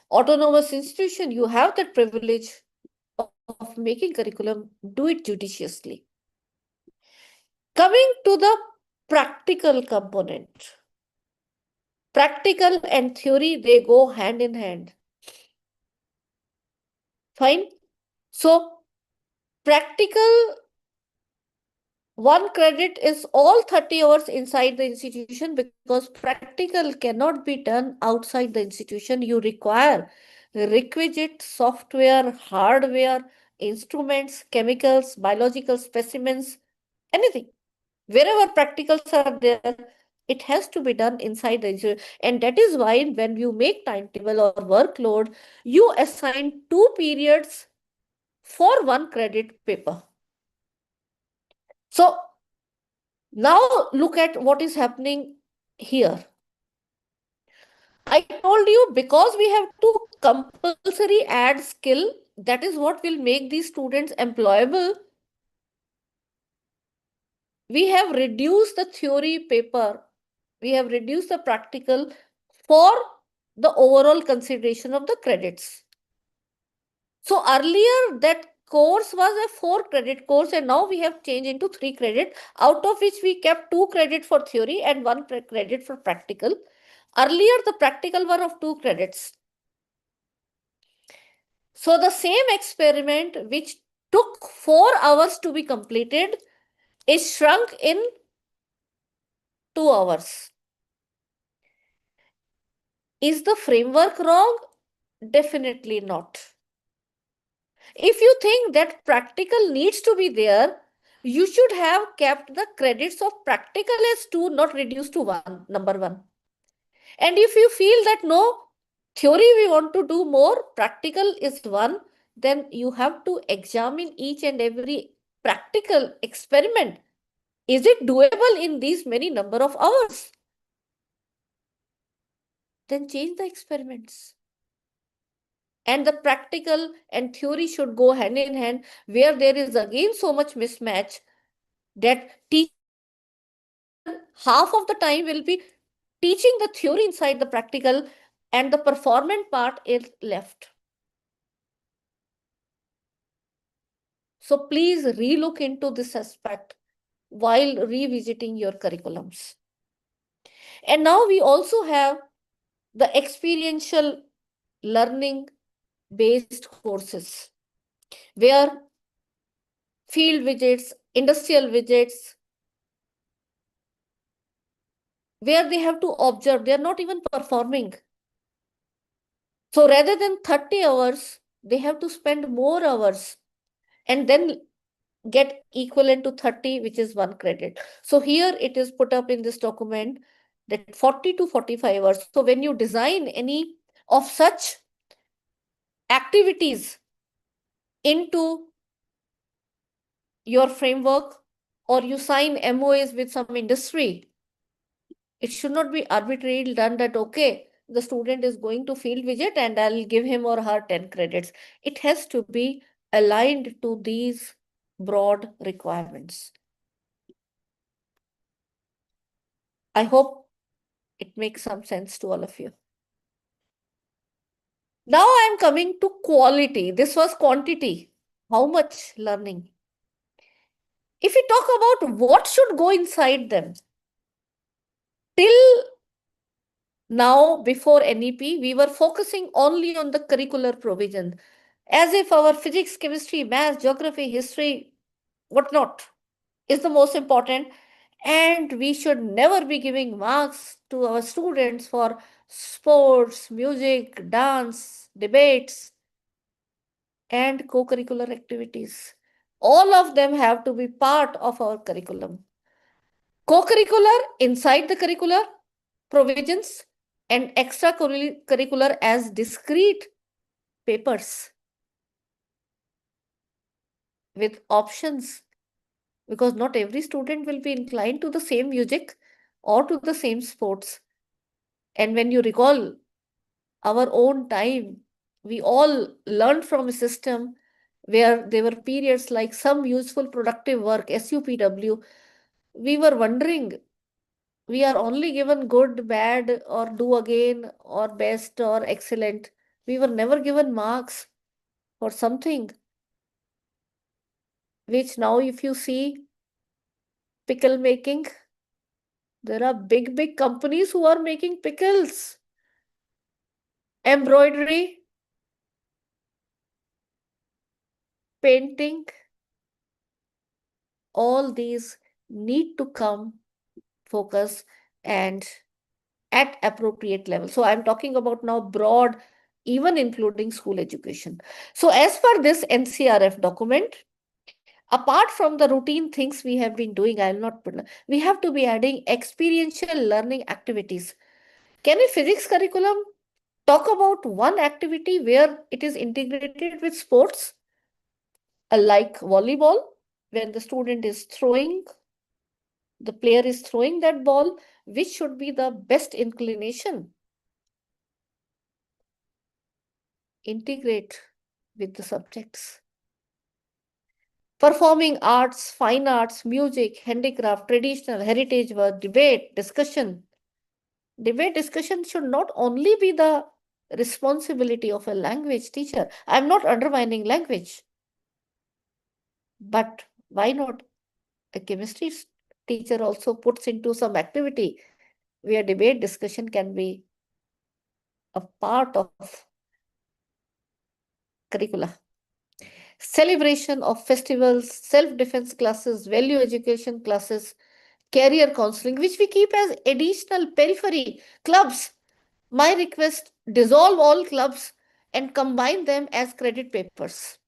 autonomous institution, you have that privilege of making curriculum, do it judiciously. Coming to the practical component. Practical and theory, they go hand in hand. Fine. So practical, 1 credit is all 30 hours inside the institution because practical cannot be done outside the institution. You require requisite software, hardware, instruments, chemicals, biological specimens, anything. Wherever practicals are there, it has to be done inside the institution. And that is why when you make timetable or workload, you assign 2 periods for 1 credit paper. So now look at what is happening here. I told you because we have to compulsory add skill, that is what will make these students employable. We have reduced the theory paper. We have reduced the practical for the overall consideration of the credits. So earlier that course was a 4 credit course and now we have changed into 3 credit, out of which we kept 2 credit for theory and 1 credit for practical. Earlier the practical were of 2 credits. So the same experiment which took 4 hours to be completed is shrunk in 2 hours. Is the framework wrong? Definitely not. If you think that practical needs to be there, you should have kept the credits of practical as 2, not reduced to 1, number 1. And if you feel that no, theory we want to do more, practical is 1, then you have to examine each and every practical experiment. Is it doable in these many number of hours? Then change the experiments. And the practical and theory should go hand in hand, where there is again so much mismatch that half of the time will be teaching the theory inside the practical and the performance part is left. So please relook into this aspect while revisiting your curriculums. And now we also have the experiential learning based courses, where field visits, industrial visits, where they have to observe, they are not even performing. So rather than 30 hours, they have to spend more hours and then get equivalent to 30, which is 1 credit. So here it is put up in this document that 40 to 45 hours. So when you design any of such activities into your framework, or you sign MOAs with some industry, it should not be arbitrarily done that, okay, the student is going to field visit and I'll give him or her 10 credits. It has to be aligned to these broad requirements. I hope it makes some sense to all of you. Now I'm coming to quality. This was quantity. How much learning? If we talk about what should go inside them, till now, before NEP, we were focusing only on the curricular provision, as if our physics, chemistry, math, geography, history, whatnot, is the most important. And we should never be giving marks to our students for sports, music, dance, debates, and co-curricular activities. All of them have to be part of our curriculum. Co-curricular inside the curricular provisions and extracurricular as discrete papers with options, because not every student will be inclined to the same music or to the same sports. And when you recall our own time, we all learned from a system where there were periods like some useful productive work, SUPW. We were wondering, we are only given good, bad, or do again, or best, or excellent. We were never given marks for something, which now if you see pickle making, there are big companies who are making pickles. Embroidery, painting, all these need to come focus and at appropriate level. So I'm talking about now broad, even including school education. So as per this NCRF document, apart from the routine things we have been doing, we have to be adding experiential learning activities. Can a physics curriculum talk about one activity where it is integrated with sports? Like volleyball, when the student is throwing, the player is throwing that ball, which should be the best inclination? Integrate with the subjects. Performing arts, fine arts, music, handicraft, traditional, heritage work, debate, discussion. Debate discussion should not only be the responsibility of a language teacher. I'm not undermining language. But why not a chemistry teacher also puts into some activity where debate discussion can be a part of curricula. Celebration of festivals, self-defense classes, value education classes, career counseling, which we keep as additional periphery clubs. My request, dissolve all clubs and combine them as credit papers.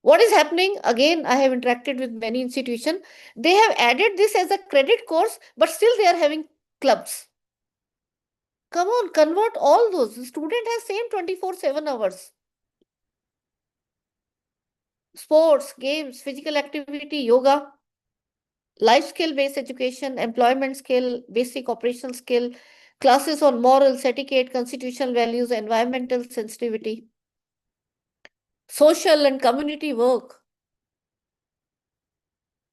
What is happening? Again, I have interacted with many institutions. They have added this as a credit course, but still they are having clubs. Come on, convert all those. The student has same 24/7 hours. Sports, games, physical activity, yoga, life skill based education, employment skill, basic operational skill, classes on morals, etiquette, constitutional values, environmental sensitivity, social and community work,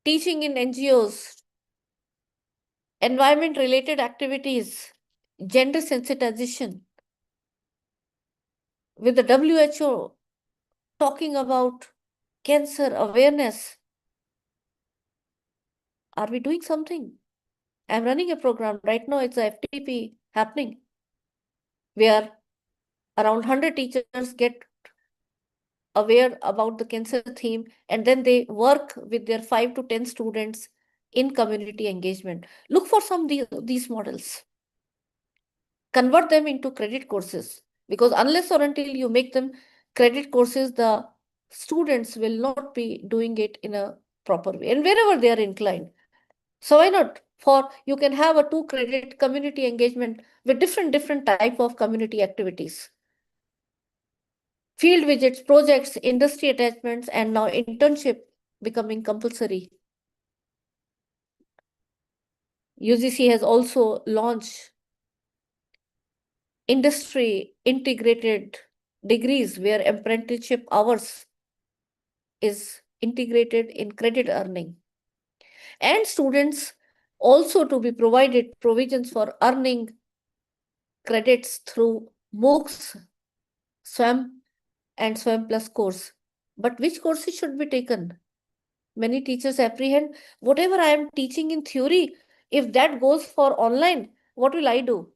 teaching in NGOs, environment related activities, gender sensitization, with the WHO talking about cancer awareness. Are we doing something? I'm running a program right now. It's a FTP happening where around 100 teachers get aware about the cancer theme, and then they work with their 5 to 10 students in community engagement. Look for some of these models. Convert them into credit courses, because unless or until you make them credit courses, the students will not be doing it in a proper way and wherever they are inclined. So why not? For you can have a 2 credit community engagement with different type of community activities. Field visits, projects, industry attachments, and now internship becoming compulsory. UGC has also launched industry integrated degrees where apprenticeship hours is integrated in credit earning. And students also to be provided provisions for earning credits through MOOCs, SWAM and SWAM Plus course. But which courses should be taken? Many teachers apprehend whatever I am teaching in theory, if that goes for online, what will I do?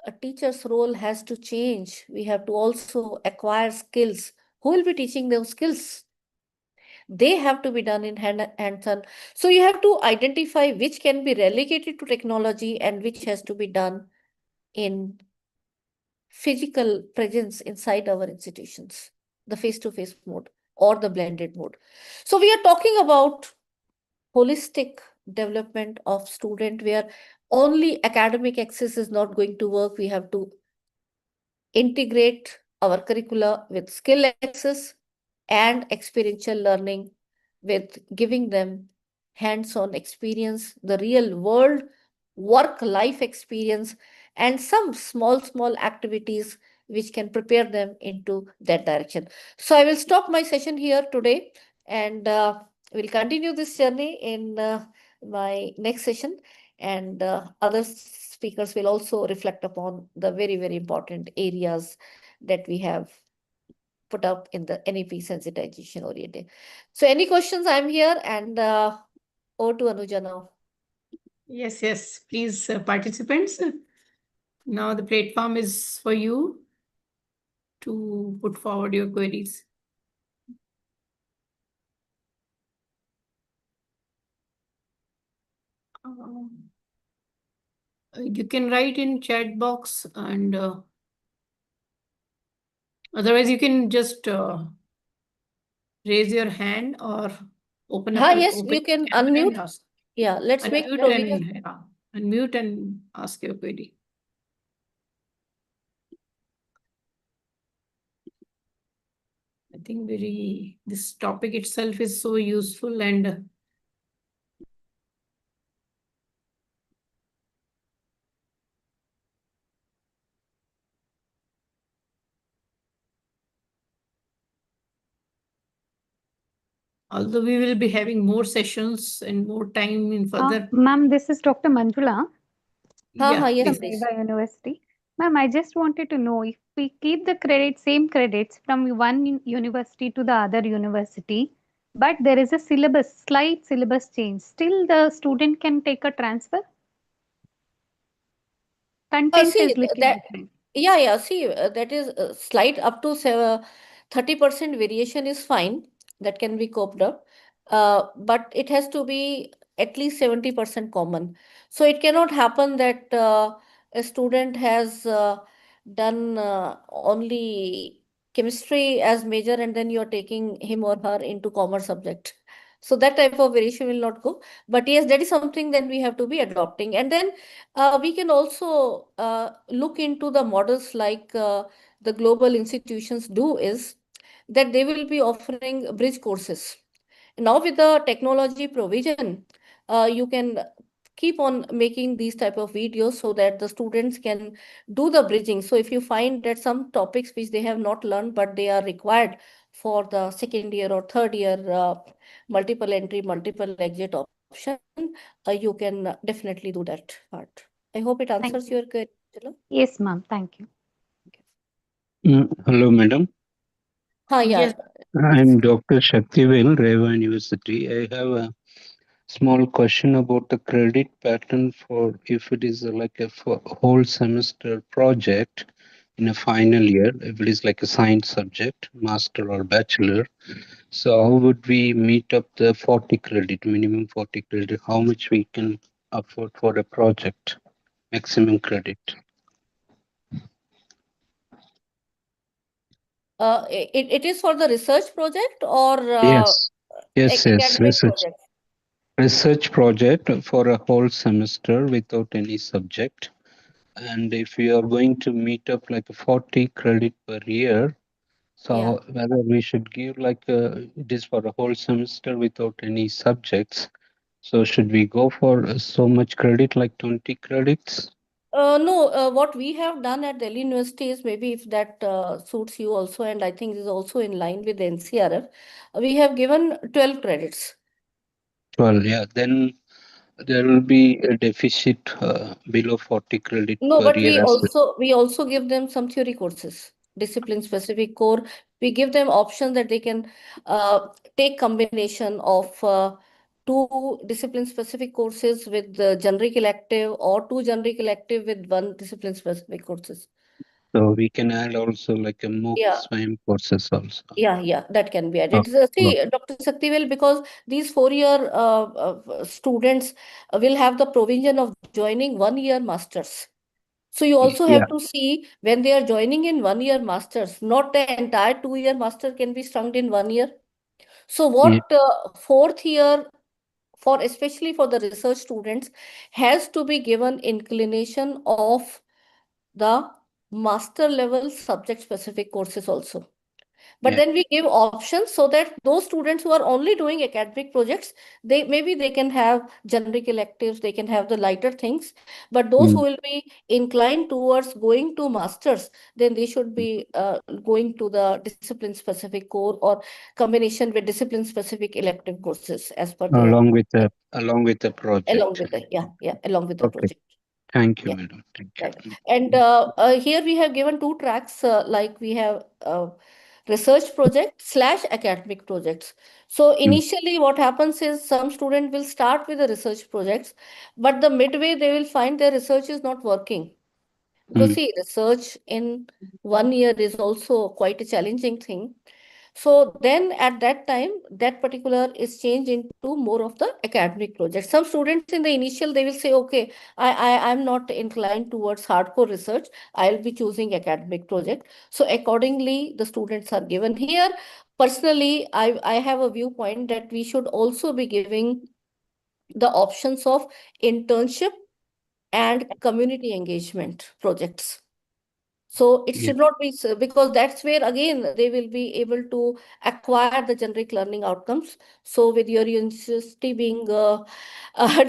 A teacher's role has to change. We have to also acquire skills. Who will be teaching those skills? They have to be done in hands-on. So you have to identify which can be relegated to technology and which has to be done in physical presence inside our institutions, the face-to-face mode or the blended mode. So we are talking about holistic development of student where only academic access is not going to work. We have to integrate our curricula with skill access and experiential learning, with giving them hands-on experience, the real world work life experience, and some small activities which can prepare them into that direction. So I will stop my session here today, and we'll continue this journey in my next session, and other speakers will also reflect upon the very important areas that we have put up in the NEP sensitization oriented. So any questions? I'm here, and over to Anuja now. Yes, please, participants. Now the platform is for you to put forward your queries. You can write in chat box, and otherwise you can just raise your hand or open up. Yes, open you can camera and unmute. ask. Yeah, let's make Unmute and ask your query. I think this topic itself is so useful, and although we will be having more sessions and more time in further. Ma'am, this is Dr. Manjula yes, from please. Mega University. Ma'am, I just wanted to know if we keep the same credits from one university to the other university, but there is a slight syllabus change, still the student can take a transfer? Content See, is little different. See, that is slight up to 30% variation is fine. That can be coped up. But it has to be at least 70% common. So it cannot happen that a student has done only chemistry as major and then you're taking him or her into commerce subject. So that type of variation will not go. But yes, that is something that we have to be adopting. And then we can also look into the models like the global institutions do is that they will be offering bridge courses. Now with the technology provision, you can keep on making these type of videos so that the students can do the bridging. So if you find that some topics which they have not learned but they are required for the second year or third year multiple entry, multiple exit option, you can definitely do that part. I hope it answers your question. Yes, ma'am. Thank you. Hello, madam. Yeah. Yes. I'm Dr. Shaktivel, Reva University. I have a small question about the credit pattern for if it is like a whole semester project in a final year, if it is like a science subject, master or bachelor. So how would we meet up the 40 credit, minimum 40 credit? How much we can afford for a project, maximum credit? It is for the research project or Yes, academic research. project? Research project for a whole semester without any subject. And if you are going to meet up like 40 credit per year, so whether we should give like it is for a whole semester without any subjects. So should we go for so much credit, like 20 credits? No, what we have done at Delhi University is maybe if that suits you also, and I think is also in line with the NCRF, we have given 12 credits. 12, yeah. Then there will be a deficit below 40 credit No, per but year as well. we also give them some theory courses, discipline specific core. We give them options that they can take combination of two discipline specific courses with the generic elective or two generic elective with one discipline specific courses. So we can add also like a MOOC Yeah. SWAYAM courses also. Yeah, that can be added. Okay. See, Dr. Saktivel, because these 4-year students will have the provision of joining 1-year masters. So you also have to see when they are joining in 1-year masters, not the entire 2-year master can be strung in 1 year. So what 4th year for especially for the research students has to be given inclination of the master level subject specific courses also. But then we give options so that those students who are only doing academic projects, they can have generic electives, they can have the lighter things. But those who will be inclined towards going to masters, then they should be going to the discipline specific core or combination with discipline specific elective courses as per their along with the project. along with the along with the project. Thank you, madam. Thank you. Right. And here we have given 2 tracks, like we have research project / academic projects. So initially what happens is some student will start with the research projects, but the midway they will find their research is not working. Because see, research in 1 year is also quite a challenging thing. So then at that time, that particular is changed into more of the academic project. Some students in the initial, they will say, okay, I'm not inclined towards hardcore research. I'll be choosing academic project. So accordingly, the students are given here. Personally, I have a viewpoint that we should also be giving the options of internship and community engagement projects. So it should not be because that's where again they will be able to acquire the generic learning outcomes. So with your university being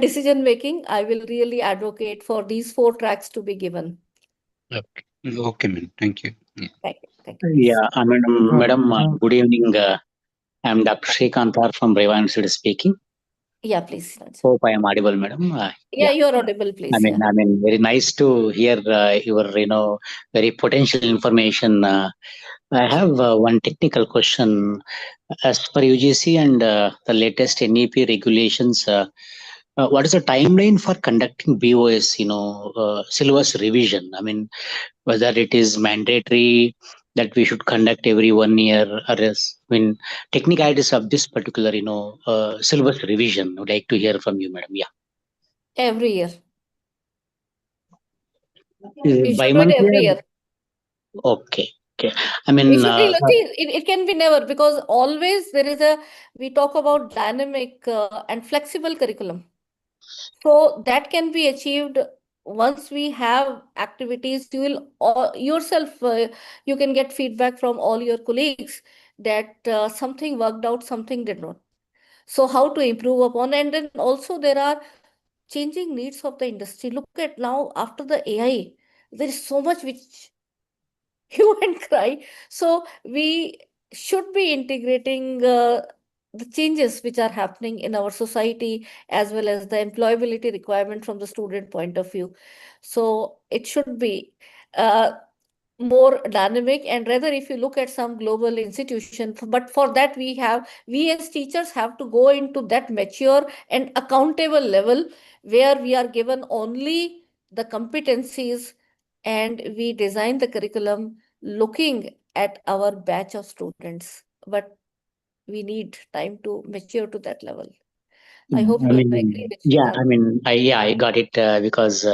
decision making, I will really advocate for these 4 tracks to be given. Okay, ma'am. Thank you. Thank you. Yeah, madam, good evening. I'm Dr. Srikantar from Reva University speaking. Yeah, please. Hope I am audible, madam. Yeah, you are audible, please. I mean, very nice to hear your, very potential information. I have one technical question. As per UGC and the latest NEP regulations, what is the timeline for conducting BOS, syllabus revision? I mean, whether it is mandatory that we should conduct every 1 year or else, technicalities of this particular, syllabus revision. I would like to hear from you, madam. Yeah. Every year. You should do it Bi-monthly every year. Okay. Okay. I It mean, should be, it can be never, because always there is we talk about dynamic and flexible curriculum. So that can be achieved once we have activities. You will yourself, you can get feedback from all your colleagues that something worked out, something did not. So how to improve upon, and then also there are changing needs of the industry. Look at now after the AI, there is so much which hue and cry. So we should be integrating the changes which are happening in our society, as well as the employability requirement from the student point of view. So it should be more dynamic, and rather if you look at some global institution, but for that we as teachers have to go into that mature and accountable level where we are given only the competencies, and we design the curriculum looking at our batch of students. But we need time to mature to that level. I hope you agree with me, yeah, Sridhar. I got it because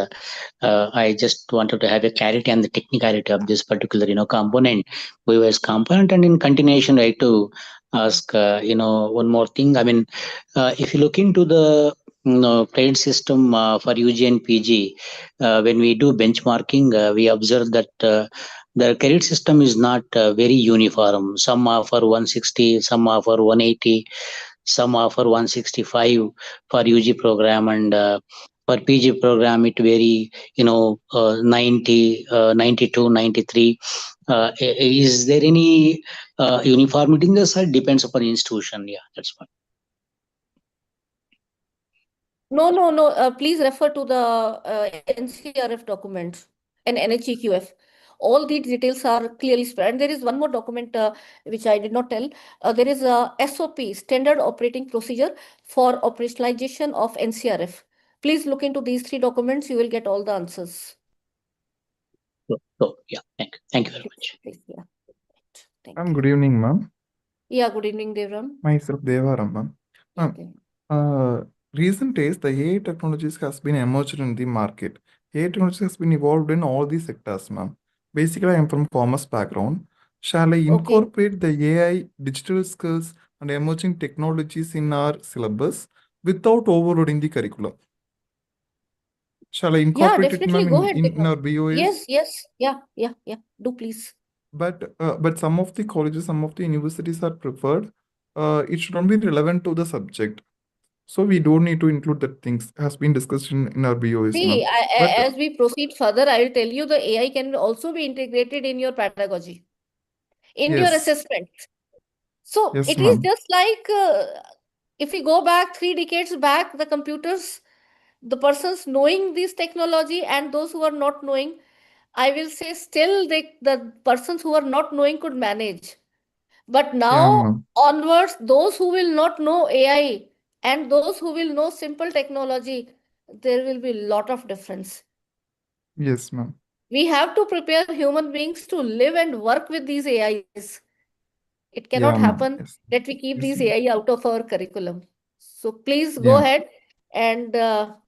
I just wanted to have a clarity on the technicality of this particular, component, VOS component, and in continuation, I to ask, one more thing. I mean, if you look into the credit system for UG and PG, when we do benchmarking, we observe that the credit system is not very uniform. Some offer 160, some offer 180, some offer 165 for UG program, and for PG program it vary, 90, 92, 93. Is there any uniformity in this, or depends upon institution? Yeah, that's fine. No. Please refer to the NCRF documents and NHEQF. All these details are clearly spread. And there is one more document which I did not tell. There is a SOP, Standard Operating Procedure for Operationalization of NCRF. Please look into these 3 documents. You will get all the answers. So yeah, thank you very much. Please, yeah. Ma'am, good evening, ma'am. Yeah, good evening, Devram. Myself, Devaram, ma'am. Ma'am, recent days, the AI technologies has been emerged in the market. AI technologies has been evolved in all these sectors, ma'am. Basically, I am from commerce background. Shall I incorporate the AI, digital skills, and emerging technologies in our syllabus without overloading the curriculum? Shall I incorporate it, definitely. ma'am, Go ahead, in our BOS? Yes. Yeah. Do please. But some of the colleges, some of the universities are preferred. It should not be relevant to the subject. So we don't need to include that things has been discussed in our BOS. See, as we proceed further, I will tell you the AI can also be integrated in your pedagogy, in your Yes. assessment. So Yes, it is ma'am. just like if we go back 3 decades back, the computers, the persons knowing this technology and those who are not knowing, I will say still the persons who are not knowing could manage. But now ma'am. onwards, those who will not know AI and those who will know simple technology, there will be a lot of difference. Yes, ma'am. We have to prepare human beings to live and work with these AIs. It cannot Yeah, ma'am. happen Yes. that we keep Yes, these ma'am. AI out of our curriculum. So please go Yeah. ahead and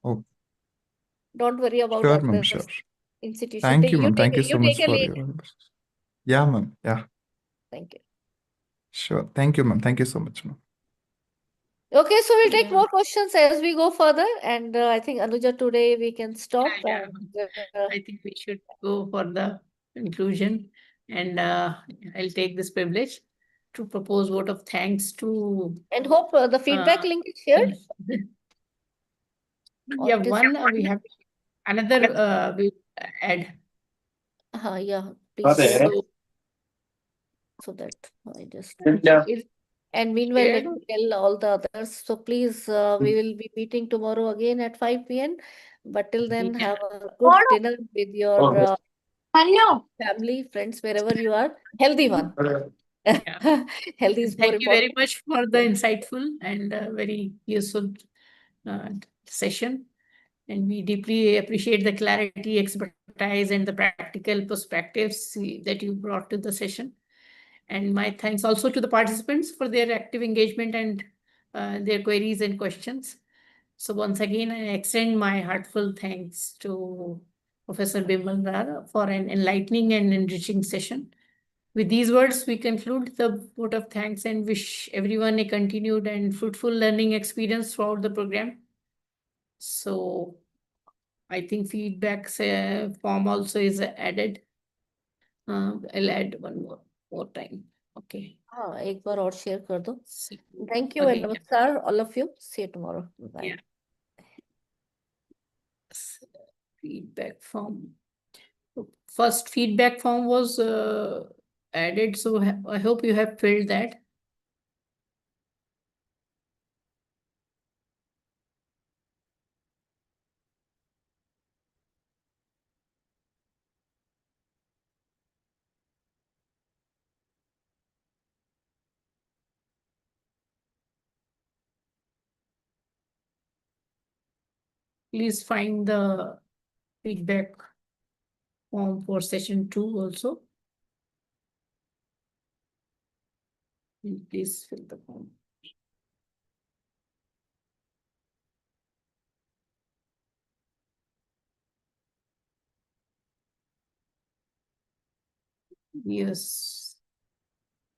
Oh, don't worry about sure, ma'am. other Sure. institution. Thank you, ma'am. Thank you You so much take a for lead. your. Yeah, ma'am. Yeah. Thank you. Sure. Thank you, ma'am. Thank you so much, ma'am. Okay, so we'll take more questions as we go further. And I think Anuja, today we can stop. I think we should go for the conclusion, and I'll take this privilege to propose vote of thanks to. And hope the feedback link is shared. Yeah, one we have another we'll add. Yeah, please. So that I just. And meanwhile, let me tell all the others. So please, we will be meeting tomorrow again at 5 p.m. But till then, have a good dinner with your family, friends, wherever you are. Healthy one. Healthy is more Thank you very important. much for the insightful and very useful session. And we deeply appreciate the clarity, expertise, and the practical perspectives that you brought to the session. And my thanks also to the participants for their active engagement and their queries and questions. So once again, I extend my heartfelt thanks to Professor Bimal Rara for an enlightening and enriching session. With these words, we conclude the vote of thanks and wish everyone a continued and fruitful learning experience throughout the program. So I think feedback form also is added. I'll add one more time. Okay. हाँ एक बार और share कर दो. See Thank you and again. namaskar all of you. See you tomorrow. Bye. Yeah. Feedback form. First feedback form was added, so I hope you have filled that. Please find the feedback form for session 2 also. Please fill the form. Yes.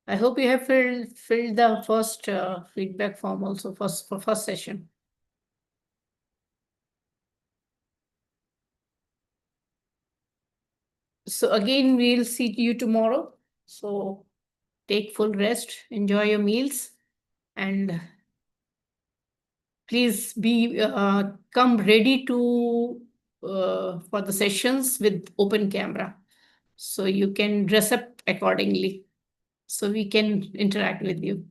I hope you have filled the first feedback form also for first session. So again, we'll see you tomorrow. So take full rest, enjoy your meals, and please come ready to for the sessions with open camera. So you can dress up accordingly. So we can interact with you.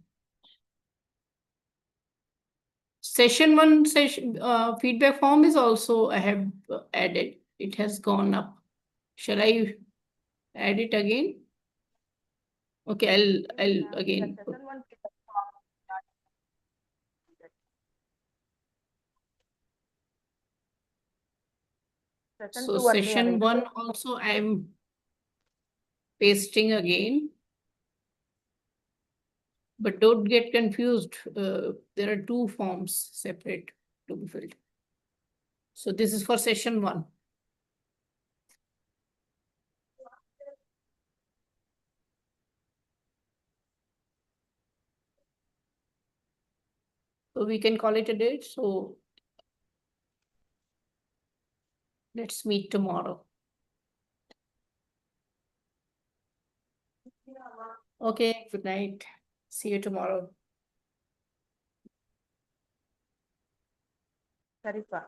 Session 1 feedback form is also I have added. It has gone up. Shall I add it again? Okay, I'll again. So session 1 also I'm pasting again. But don't get confused. There are 2 forms separate to be filled. So this is for session 1. So we can call it a day. So let's meet tomorrow. Okay, good night. See you tomorrow. Saripa.